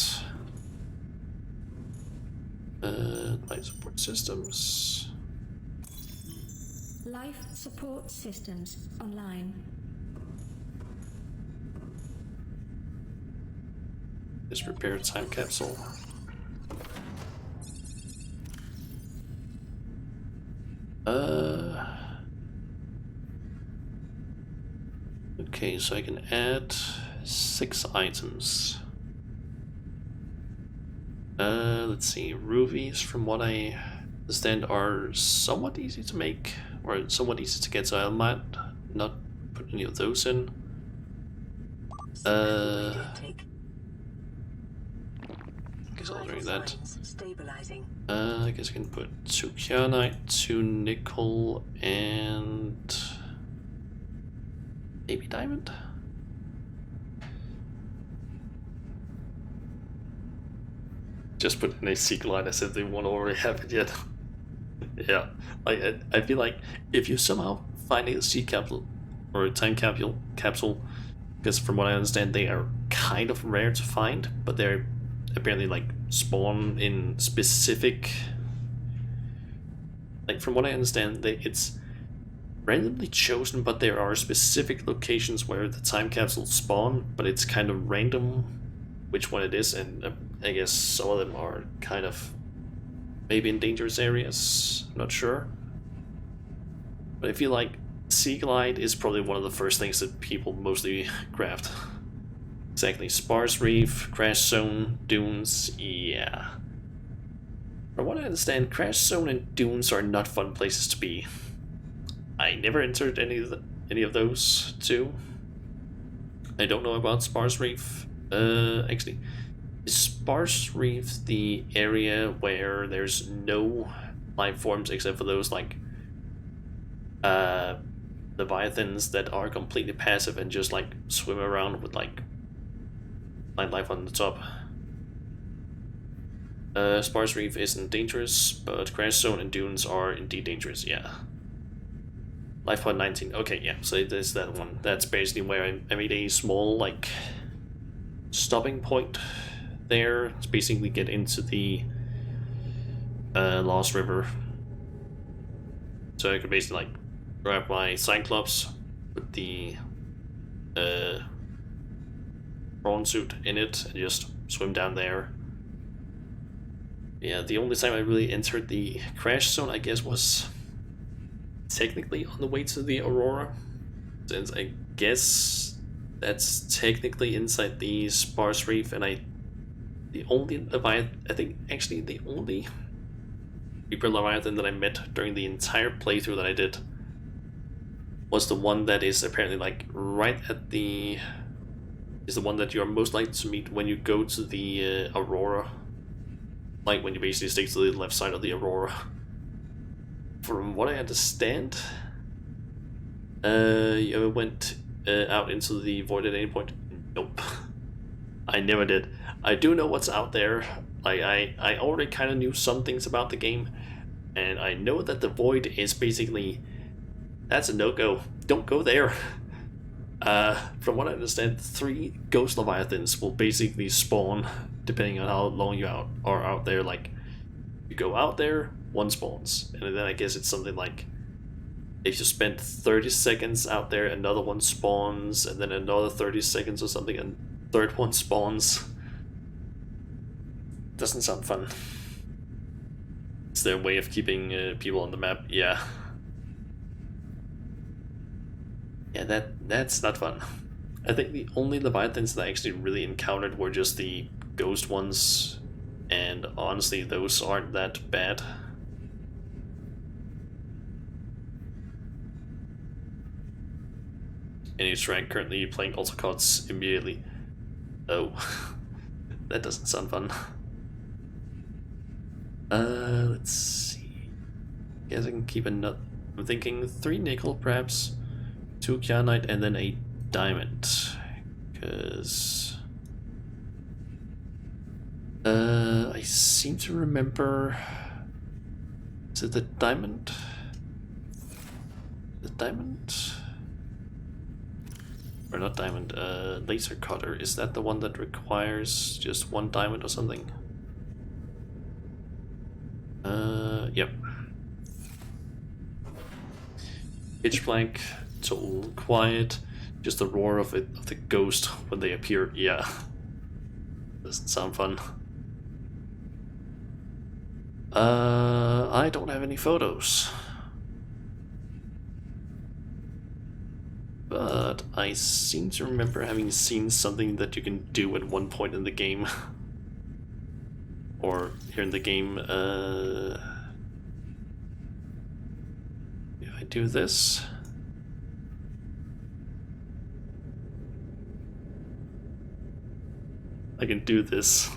Speaker 1: Life support systems.
Speaker 2: Life support systems online.
Speaker 1: Just prepare a time capsule. Okay, so I can add 6 items. Let's see, rubies, from what I understand, are somewhat easy to make, or somewhat easy to get, so I might not put any of those in. I guess I'll do that. I guess I can put 2 kyanite, 2 nickel, and maybe diamond? Just put in a secret line as if they won't already have it yet. Yeah, like I feel like if you somehow find a sea capsule or a time capsule, because from what I understand they are kind of rare to find, but they're apparently like spawn in specific, like from what I understand it's randomly chosen, but there are specific locations where the time capsules spawn, but it's kind of random which one it is, and I guess some of them are kind of maybe in dangerous areas, I'm not sure. But I feel like Sea Glide is probably one of the first things that people mostly grabbed. Exactly, Sparse Reef, Crash Zone, Dunes, yeah. From what I understand, Crash Zone and Dunes are not fun places to be. I never entered any of those two. I don't know about Sparse Reef. Actually, is Sparse Reef the area where there's no life forms except for those like leviathans that are completely passive and just like swim around with like life on the top? Sparse Reef isn't dangerous, but Crash Zone and Dunes are indeed dangerous, yeah. Life Pod 19, okay, yeah, so there's that one. That's basically where I made a small, like, stopping point there. To basically get into the Lost River. So I could basically, like, grab my Cyclops with the prawn suit in it and just swim down there. Yeah, the only time I really entered the Crash Zone, I guess, was technically on the way to the Aurora, since I guess that's technically inside the Sparse Reef, and I think actually the only Reaper Leviathan that I met during the entire playthrough that I did was the one that is apparently like right at the is the one that you're most likely to meet when you go to the Aurora. Like when you basically stick to the left side of the Aurora. From what I understand, you ever went out into the void at any point? Nope. I never did. I do know what's out there. Like I already kind of knew some things about the game, and I know that the void is basically, that's a no-go. Don't go there. From what I understand, 3 ghost leviathans will basically spawn depending on how long you are out there. Like, you go out there, 1 spawns, and then I guess it's something like if you spend 30 seconds out there, another one spawns, and then another 30 seconds or something, and third one spawns. Doesn't sound fun. It's their way of keeping people on the map. Yeah. Yeah, that's not fun. I think the only Leviathans that I actually really encountered were just the ghost ones, and honestly, those aren't that bad. Any track currently playing AutoCADs immediately. Oh, that doesn't sound fun. Let's see. Guess I can keep a nut. I'm thinking 3 nickel, perhaps 2 kyanite, and then a diamond. Cause I seem to remember. Is it the diamond? The diamond? Or not diamond, laser cutter. Is that the one that requires just 1 diamond or something? Yep. Pitch black, total quiet, just the roar of the ghost when they appear. Yeah. Doesn't sound fun. I don't have any photos. But I seem to remember having seen something that you can do at one point in the game. Or here in the game, if I do this. I can do this.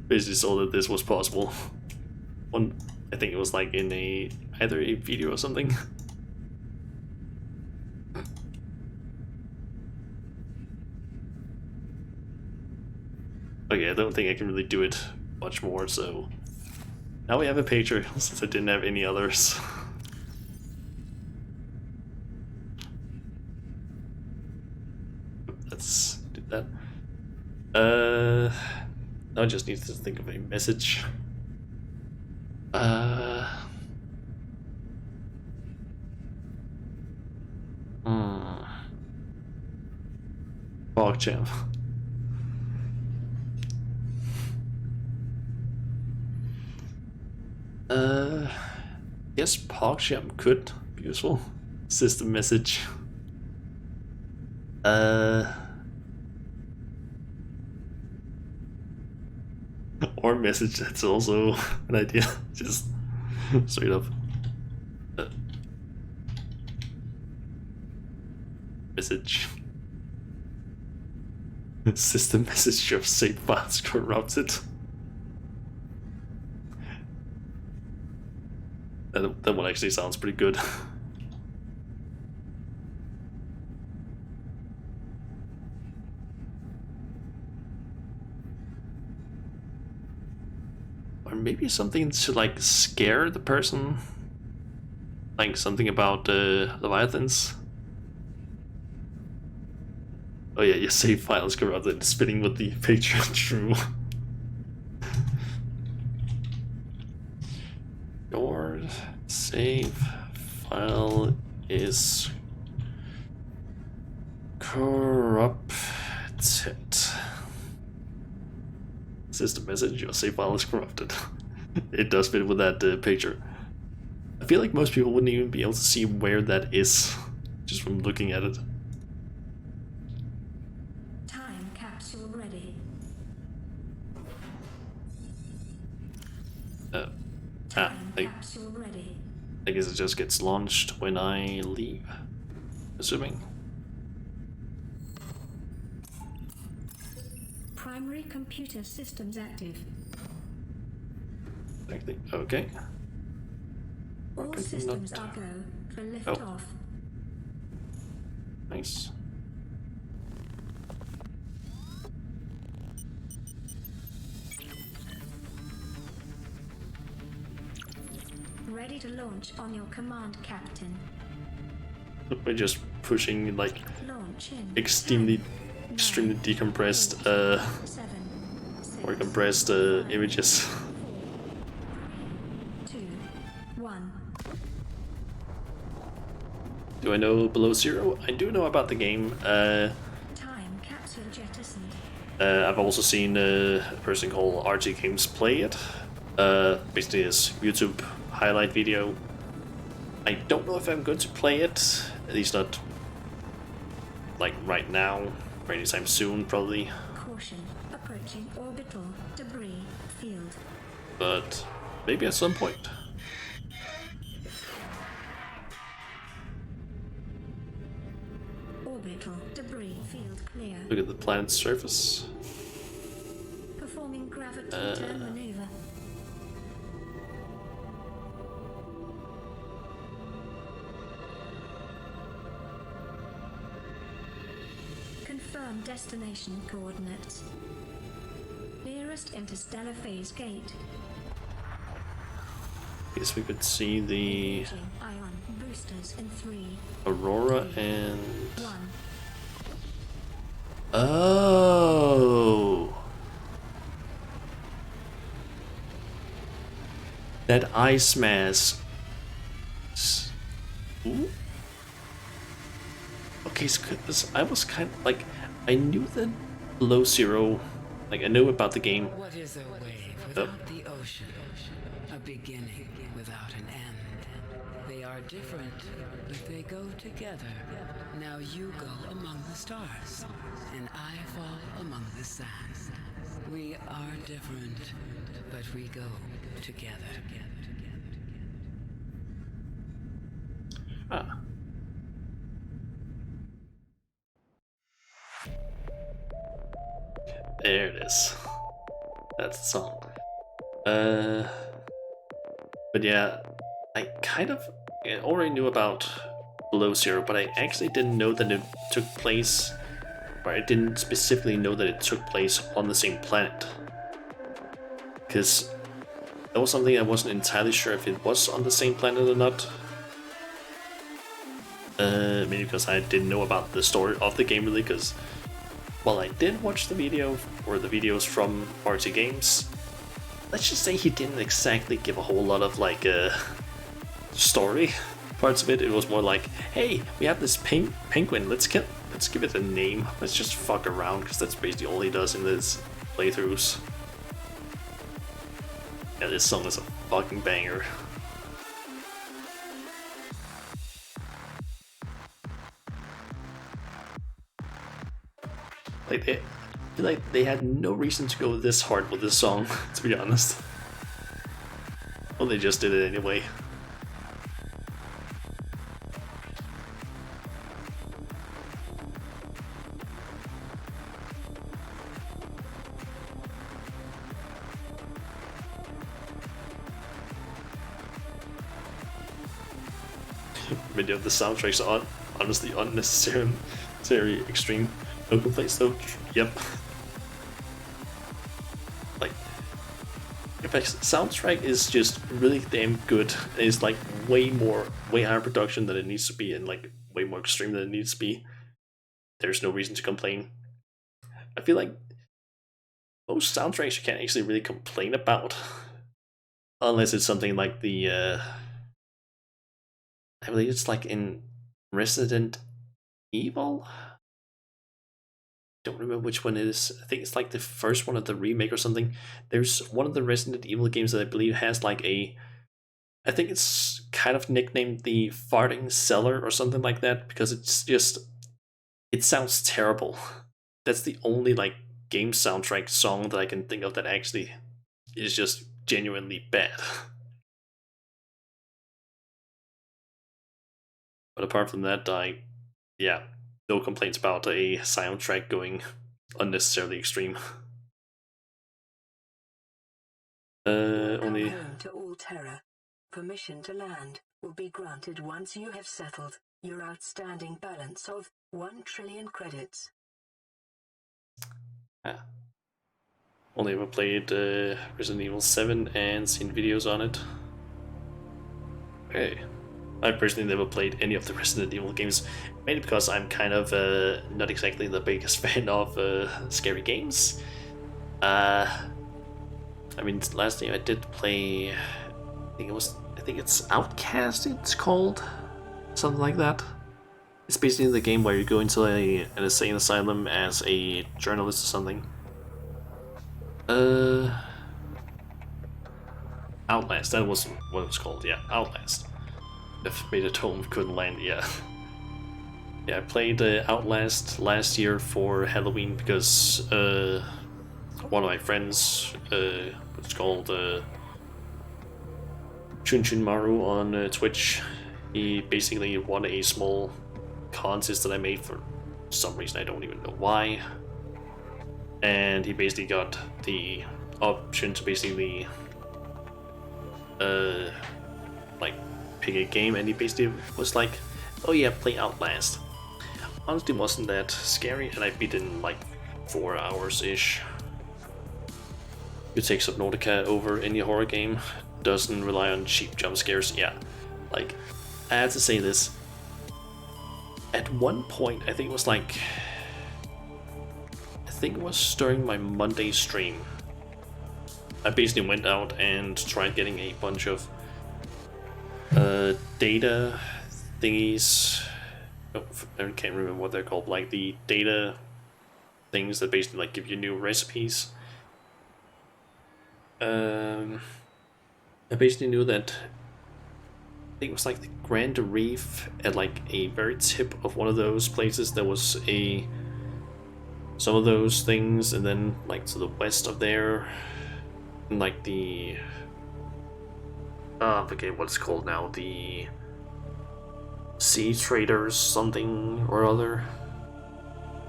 Speaker 1: Basically saw that this was possible. I think it was like in either a video or something. Okay, I don't think I can really do it much more, so now we have a pager since I didn't have any others. Let's do that. Now I just need to think of a message. PogChamp. Yes, PogChamp could be useful. System message. Or message, that's also an idea. Just straight up. Message. System message of save files corrupted. That one actually sounds pretty good. Or maybe something to like scare the person. Like something about Leviathans. Oh yeah, your save file is corrupted, spitting with the picture. True. Your save file is corrupted. System message, your save file is corrupted. It does fit with that picture. I feel like most people wouldn't even be able to see where that is just from looking at it.
Speaker 2: Time capsule ready. Capsule ready.
Speaker 1: I guess it just gets launched when I leave, assuming.
Speaker 2: Primary computer systems active.
Speaker 1: Okay.
Speaker 2: All systems are go for lift off.
Speaker 1: Nice.
Speaker 2: Ready to launch on your command, Captain.
Speaker 1: We're just pushing like
Speaker 2: Launch in
Speaker 1: extremely
Speaker 2: 10,
Speaker 1: decompressed
Speaker 2: 9, 8, 7,
Speaker 1: or
Speaker 2: 6,
Speaker 1: compressed
Speaker 2: 5,
Speaker 1: images.
Speaker 2: 2, 1.
Speaker 1: Do I know Below Zero? I do know about the game.
Speaker 2: Time capsule jettisoned.
Speaker 1: I've also seen a person called RG Games play it. Basically his YouTube highlight video. I don't know if I'm going to play it, at least not like right now or anytime soon probably,
Speaker 2: Caution, approaching orbital debris field.
Speaker 1: but maybe at some point.
Speaker 2: Orbital debris field clear.
Speaker 1: Look at the planet's surface.
Speaker 2: Performing gravity turn maneuver. Confirm destination coordinates. Nearest interstellar phase gate.
Speaker 1: Guess we could see the
Speaker 2: Engaging ion boosters in 3,
Speaker 1: Aurora and
Speaker 2: 1.
Speaker 1: oh, that ice mass. Ooh. Okay, so I was kind of like, I knew that Below Zero, like I knew about the game.
Speaker 4: What is a wave without the ocean? A beginning without an end. They are different, but they go together. Now you go among the stars, and I fall among the sand. We are different, but we go together.
Speaker 1: Ah. There it is. That's the song. But yeah, I kind of already knew about Below Zero, but I actually didn't know that it took place, or I didn't specifically know that it took place on the same planet. Because that was something I wasn't entirely sure if it was on the same planet or not. Maybe because I didn't know about the story of the game really, because while I did watch the video, or the videos from RT Games, let's just say he didn't exactly give a whole lot of like story parts of it. It was more like, hey, we have this penguin, let's give it a name, let's just fuck around, because that's basically all he does in his playthroughs. Yeah, this song is a fucking banger. Like I feel like they had no reason to go this hard with this song, to be honest. Well, they just did it anyway. Many of the soundtracks are honestly unnecessary extreme. No complaints though. Yep. Like, in fact, soundtrack is just really damn good. It's like way higher production than it needs to be, and like way more extreme than it needs to be. There's no reason to complain. I feel like most soundtracks you can't actually really complain about, unless it's something like the I believe it's like in Resident Evil. Don't remember which one it is. I think it's like the first one of the remake or something. There's one of the Resident Evil games that I believe has like a, I think it's kind of nicknamed the farting cellar or something like that, because it's just, it sounds terrible. That's the only like game soundtrack song that I can think of that actually is just genuinely bad. But apart from that, yeah, no complaints about a soundtrack going unnecessarily extreme. Only
Speaker 2: Home to all terror. Permission to land will be granted once you have settled your outstanding balance of 1 trillion credits.
Speaker 1: only ever played Resident Evil 7 and seen videos on it. Okay. I personally never played any of the Resident Evil games, mainly because I'm kind of not exactly the biggest fan of scary games. I mean, last game I did play, I think it's Outcast. It's called something like that. It's basically the game where you go into an insane asylum as a journalist or something. Outlast. That was what it was called. Yeah, Outlast. If made it home couldn't land, yeah. Yeah, I played Outlast last year for Halloween because one of my friends, it's called Chun Chun Maru on Twitch, he basically won a small contest that I made for some reason, I don't even know why. And he basically got the option to basically like pick a game, and he basically was like, oh yeah, play Outlast. Honestly, wasn't that scary, and I beat it in like 4 hours ish. You take Subnautica over any horror game, doesn't rely on cheap jump scares. Yeah, like, I have to say this, at one point, I think it was during my Monday stream, I basically went out and tried getting a bunch of data thingies. Oh, I can't remember what they're called. Like the data things that basically like give you new recipes. I basically knew that I think it was like the Grand Reef at like a very tip of one of those places. There was some of those things, and then like to the west of there, and like the I forget what it's called now, the Sea Traders something or other.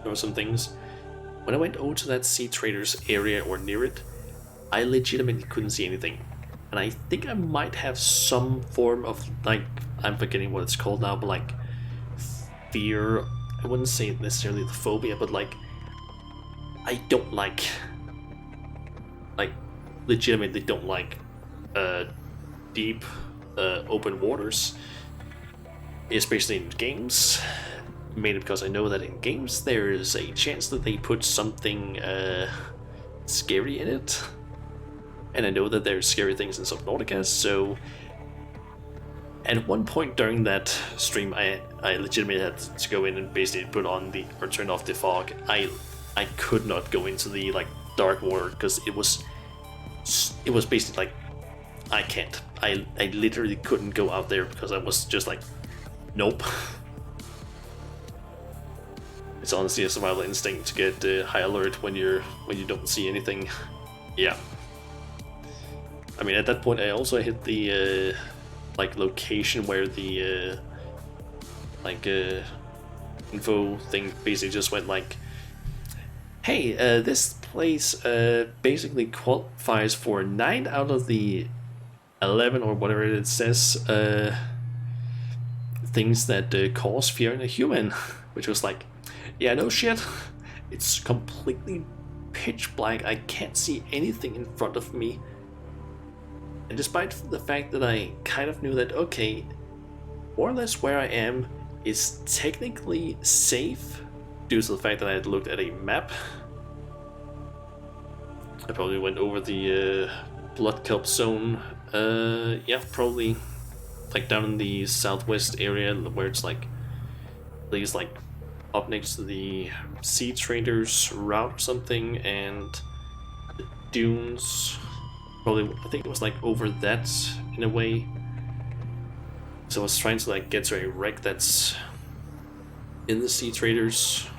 Speaker 1: There were some things. When I went over to that Sea Traders area or near it, I legitimately couldn't see anything. And I think I might have some form of, like, I'm forgetting what it's called now, but like fear. I wouldn't say necessarily the phobia, but like I don't like legitimately don't like deep open waters, especially in games, mainly because I know that in games there is a chance that they put something scary in it, and I know that there's scary things in Subnautica. So at one point during that stream, I legitimately had to go in and basically put on or turn off the fog. I could not go into the like dark water because it was basically like, I can't. I literally couldn't go out there because I was just like, nope. It's honestly a survival instinct to get high alert when you don't see anything. Yeah. I mean, at that point, I also hit the like location where the info thing basically just went like, "Hey, this place basically qualifies for 9 out of the 11 or whatever it says things that cause fear in a human," which was like, yeah, no shit. It's completely pitch black. I can't see anything in front of me. And despite the fact that I kind of knew that, okay, more or less where I am is technically safe due to the fact that I had looked at a map. I probably went over the blood kelp zone. Yeah, probably like down in the southwest area where it's like, at least like up next to the sea traders route or something, and the dunes. Probably, I think it was like over that in a way. So I was trying to like get to a wreck that's in the sea traders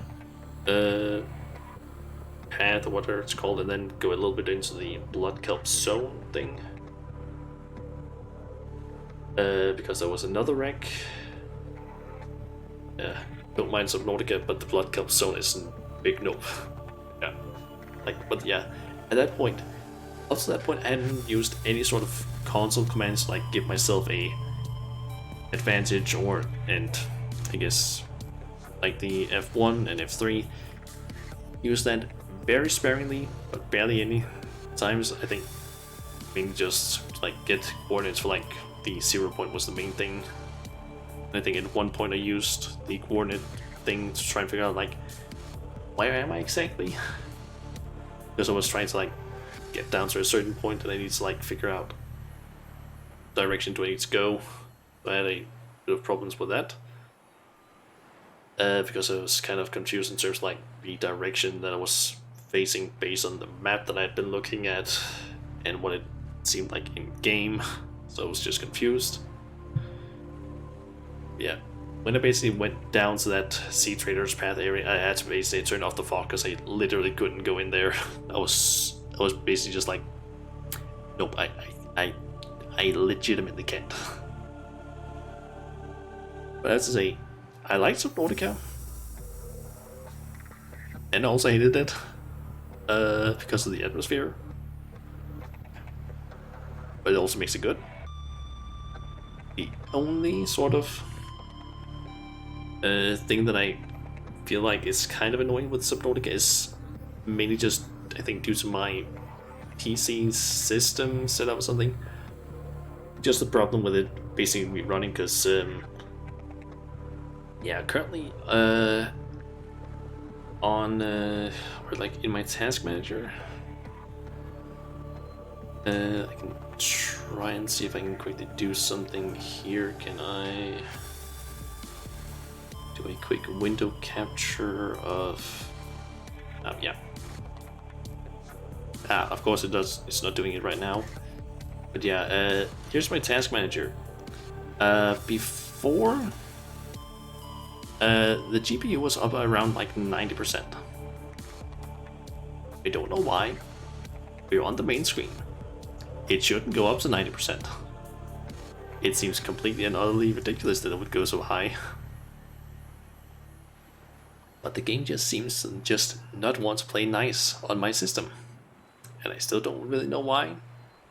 Speaker 1: path or whatever it's called, and then go a little bit into the blood kelp zone thing. Because there was another wreck. Don't mind Subnautica, but the blood kelp zone is a big nope. Yeah. Like, but yeah, at that point, up to that point, I hadn't used any sort of console commands to like give myself a advantage, and I guess like the F1 and F3. Use that very sparingly, but barely any times. I think just like get coordinates for like the 0 point was the main thing. I think at one point I used the coordinate thing to try and figure out like, where am I exactly? Because I was trying to like get down to a certain point and I need to like figure out direction do I need to go. I had a bit of problems with that. Because I was kind of confused in terms of like the direction that I was facing based on the map that I had been looking at and what it seemed like in game. So I was just confused. Yeah, when I basically went down to that Sea Traders path area, I had to basically turn off the fog because I literally couldn't go in there. I was basically just like, nope, I legitimately can't. But that's to say, I like Subnautica, and also hated it because of the atmosphere. But it also makes it good. The only sort of thing that I feel like is kind of annoying with Subnautica is mainly just, I think, due to my PC system setup or something. Just the problem with it basically running, because yeah, currently on or like in my task manager, I can try and see if I can quickly do something here. Can I do a quick window capture of yeah. Of course it does, it's not doing it right now. But yeah, here's my task manager. Before the GPU was up around like 90%. I don't know why. We're on the main screen. It shouldn't go up to 90%. It seems completely and utterly ridiculous that it would go so high. But the game just seems to just not want to play nice on my system. And I still don't really know why.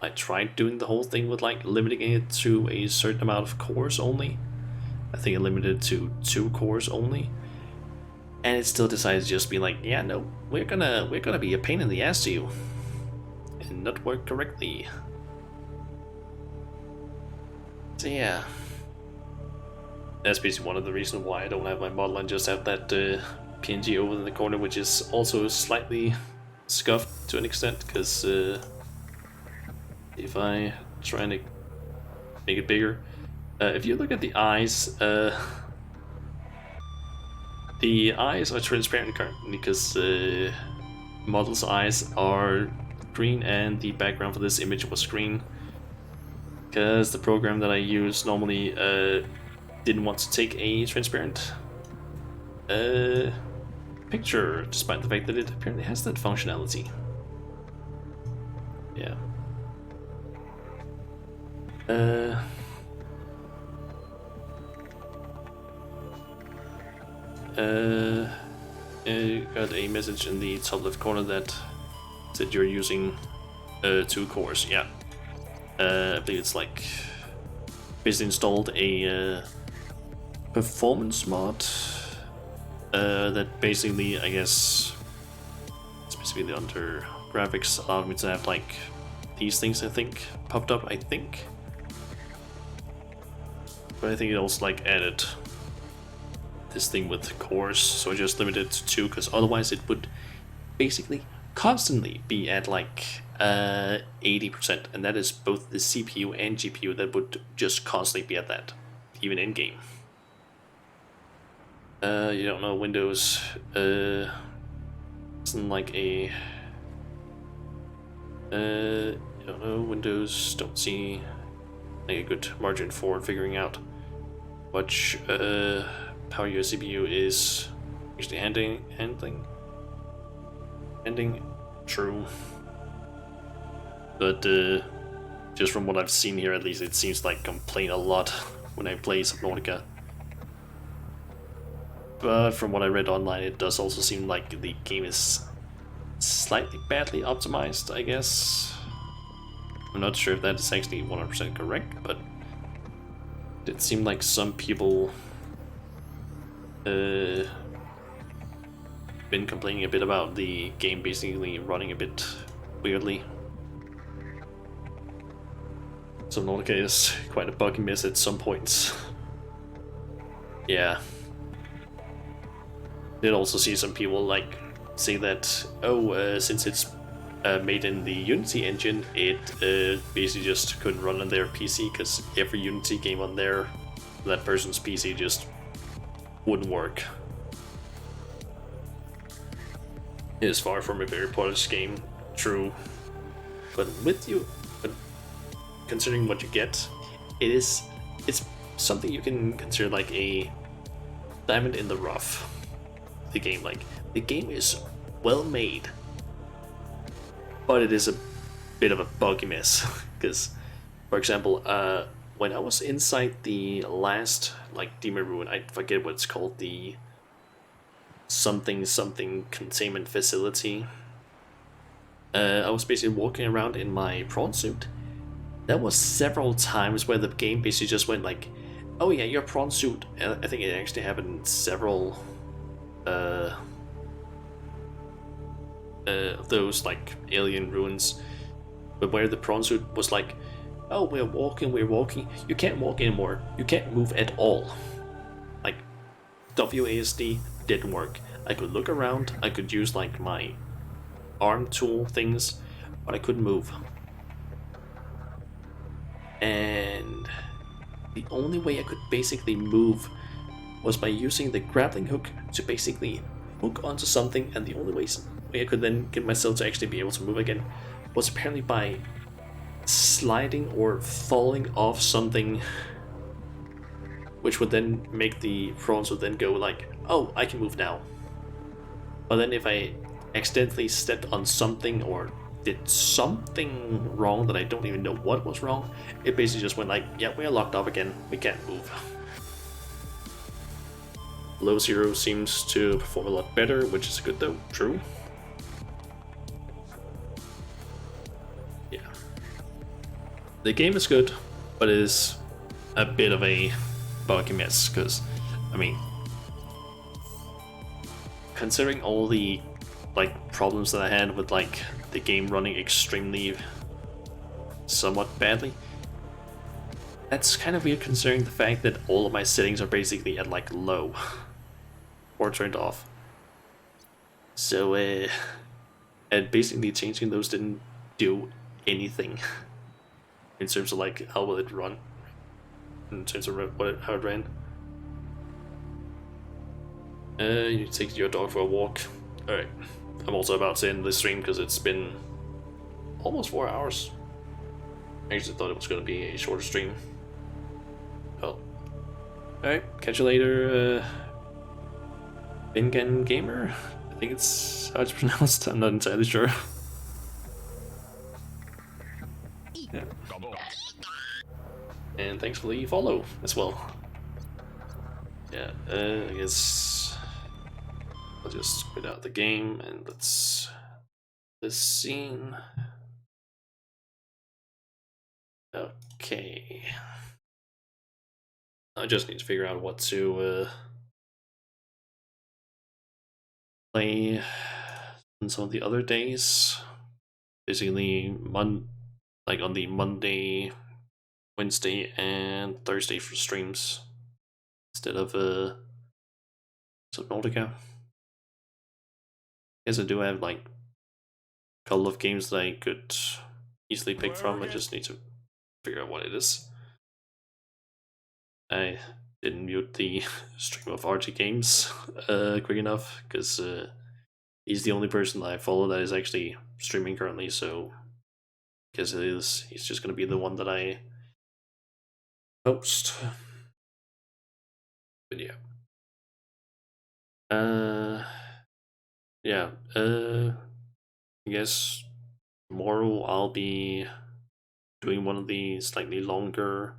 Speaker 1: I tried doing the whole thing with like limiting it to a certain amount of cores only. I think I limited it to 2 cores only. And it still decides to just be like, yeah, no, we're gonna be a pain in the ass to you. And not work correctly. So yeah. That's basically one of the reasons why I don't have my model and just have that PNG over in the corner, which is also slightly scuffed to an extent, because if I try and make it bigger, if you look at the eyes are transparent currently because model's eyes are green and the background for this image was green, because the program that I use normally didn't want to take a transparent picture, despite the fact that it apparently has that functionality. Yeah. I got a message in the top left corner that said you're using 2 cores. Yeah. I believe it's like basically installed a performance mod that basically, I guess, specifically under graphics, allowed me to have like these things, I think, popped up, I think. But I think it also like added this thing with cores, so I just limited it to 2, because otherwise it would basically constantly be at like 80%, and that is both the CPU and GPU that would just constantly be at that, even in game. You don't know Windows isn't like a you don't know Windows, don't see like a good margin for figuring out which power your CPU is actually handling. True. But just from what I've seen here, at least, it seems like complain a lot when I play Subnautica. But from what I read online, it does also seem like the game is slightly badly optimized, I guess. I'm not sure if that is actually 100% correct, but it seemed like some people been complaining a bit about the game basically running a bit weirdly. Subnautica is quite a buggy mess at some points. Yeah. Did also see some people like say that, oh, since it's made in the Unity engine, it basically just couldn't run on their PC, because every Unity game on that person's PC just wouldn't work. It is far from a very polished game, true. But considering what you get, it's something you can consider like a diamond in the rough. The game is well made, but it is a bit of a buggy mess. Because, for example, when I was inside the last like demon ruin, I forget what it's called, the something containment facility. I was basically walking around in my prawn suit. There was several times where the game basically just went like, "Oh yeah, your prawn suit." I think it actually happened several those like alien ruins, but where the prawn suit was like, "Oh, we're walking, you can't walk anymore, you can't move at all." Like, WASD didn't work. I could look around, I could use like my arm tool things, but I couldn't move. And the only way I could basically move was by using the grappling hook to basically hook onto something, and the only way I could then get myself to actually be able to move again was apparently by sliding or falling off something, which would then make the prawns would then go like, "Oh, I can move now." But then if I accidentally stepped on something or did something wrong that I don't even know what was wrong, it basically just went like, "Yeah, we're locked up again, we can't move." Low Zero seems to perform a lot better, which is good though, true. Yeah. The game is good, but it is a bit of a buggy mess, because, I mean, considering all the like problems that I had with like the game running extremely somewhat badly, that's kind of weird considering the fact that all of my settings are basically at like low or turned off. So and basically changing those didn't do anything in terms of like how will it run, in terms of how it ran. You take your dog for a walk. Alright, I'm also about to end this stream because it's been almost 4 hours. I actually thought it was going to be a shorter stream. Well, alright, catch you later, Bingan Gamer. think it's how it's pronounced. I'm not entirely sure. Yeah. And thanks for the follow as well. Yeah, I guess I'll just quit out the game and let's this scene. Okay. I just need to figure out what to play on some of the other days. Basically, like on the Monday, Wednesday, and Thursday for streams instead of Subnautica. Guess I do have like a couple of games that I could easily pick from. I just need to figure out what it is. I didn't mute the stream of RG Games quick enough because he's the only person that I follow that is actually streaming currently. So, guess it is. He's just gonna be the one that I post. But yeah. Yeah. I guess tomorrow I'll be doing one of the slightly longer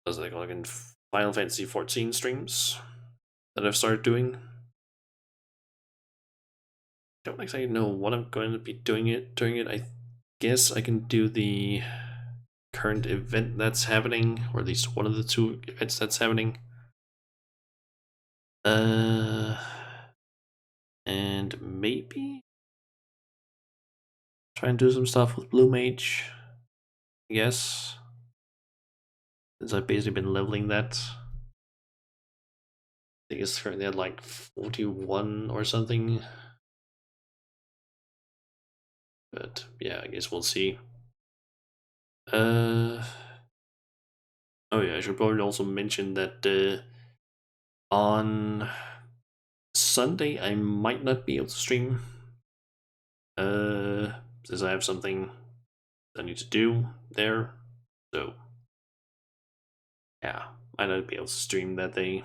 Speaker 1: what's it called again? Final Fantasy 14 streams that I've started doing. Don't exactly know what I'm going to be doing during it. I guess I can do the current event that's happening, or at least one of the two events that's happening. And maybe try and do some stuff with Blue Mage, I guess. Since I've basically been leveling that. I think it's currently at like 41 or something. But yeah, I guess we'll see. Oh yeah, I should probably also mention that on Sunday I might not be able to stream. Since I have something I need to do there. So yeah, might not be able to stream that day.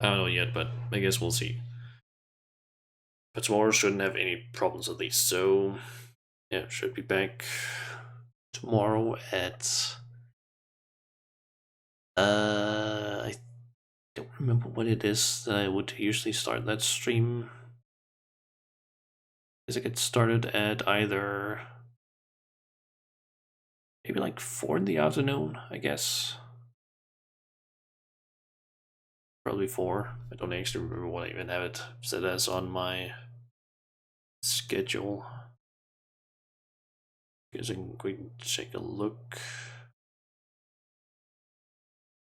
Speaker 1: I don't know yet, but I guess we'll see. But tomorrow shouldn't have any problems at least, so yeah, should be back tomorrow at I don't remember what it is that I would usually start that stream. Is it get started at either maybe like 4 in the afternoon, I guess. Probably 4. I don't actually remember what I even have it set as on my schedule. Guess I can quickly take a look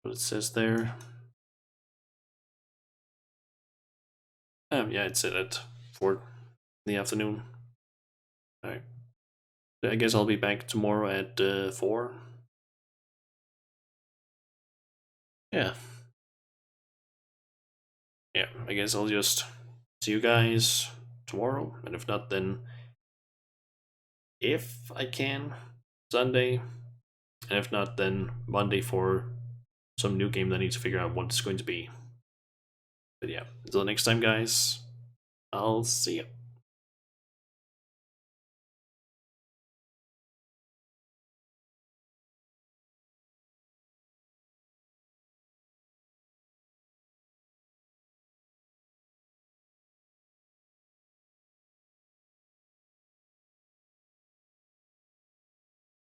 Speaker 1: what it says there. Yeah, it's set at 4 in the afternoon. Alright. I guess I'll be back tomorrow at 4. Yeah. Yeah, I guess I'll just see you guys tomorrow, and if not, then if I can, Sunday, and if not, then Monday for some new game that I need to figure out what it's going to be. But yeah, until next time, guys, I'll see you.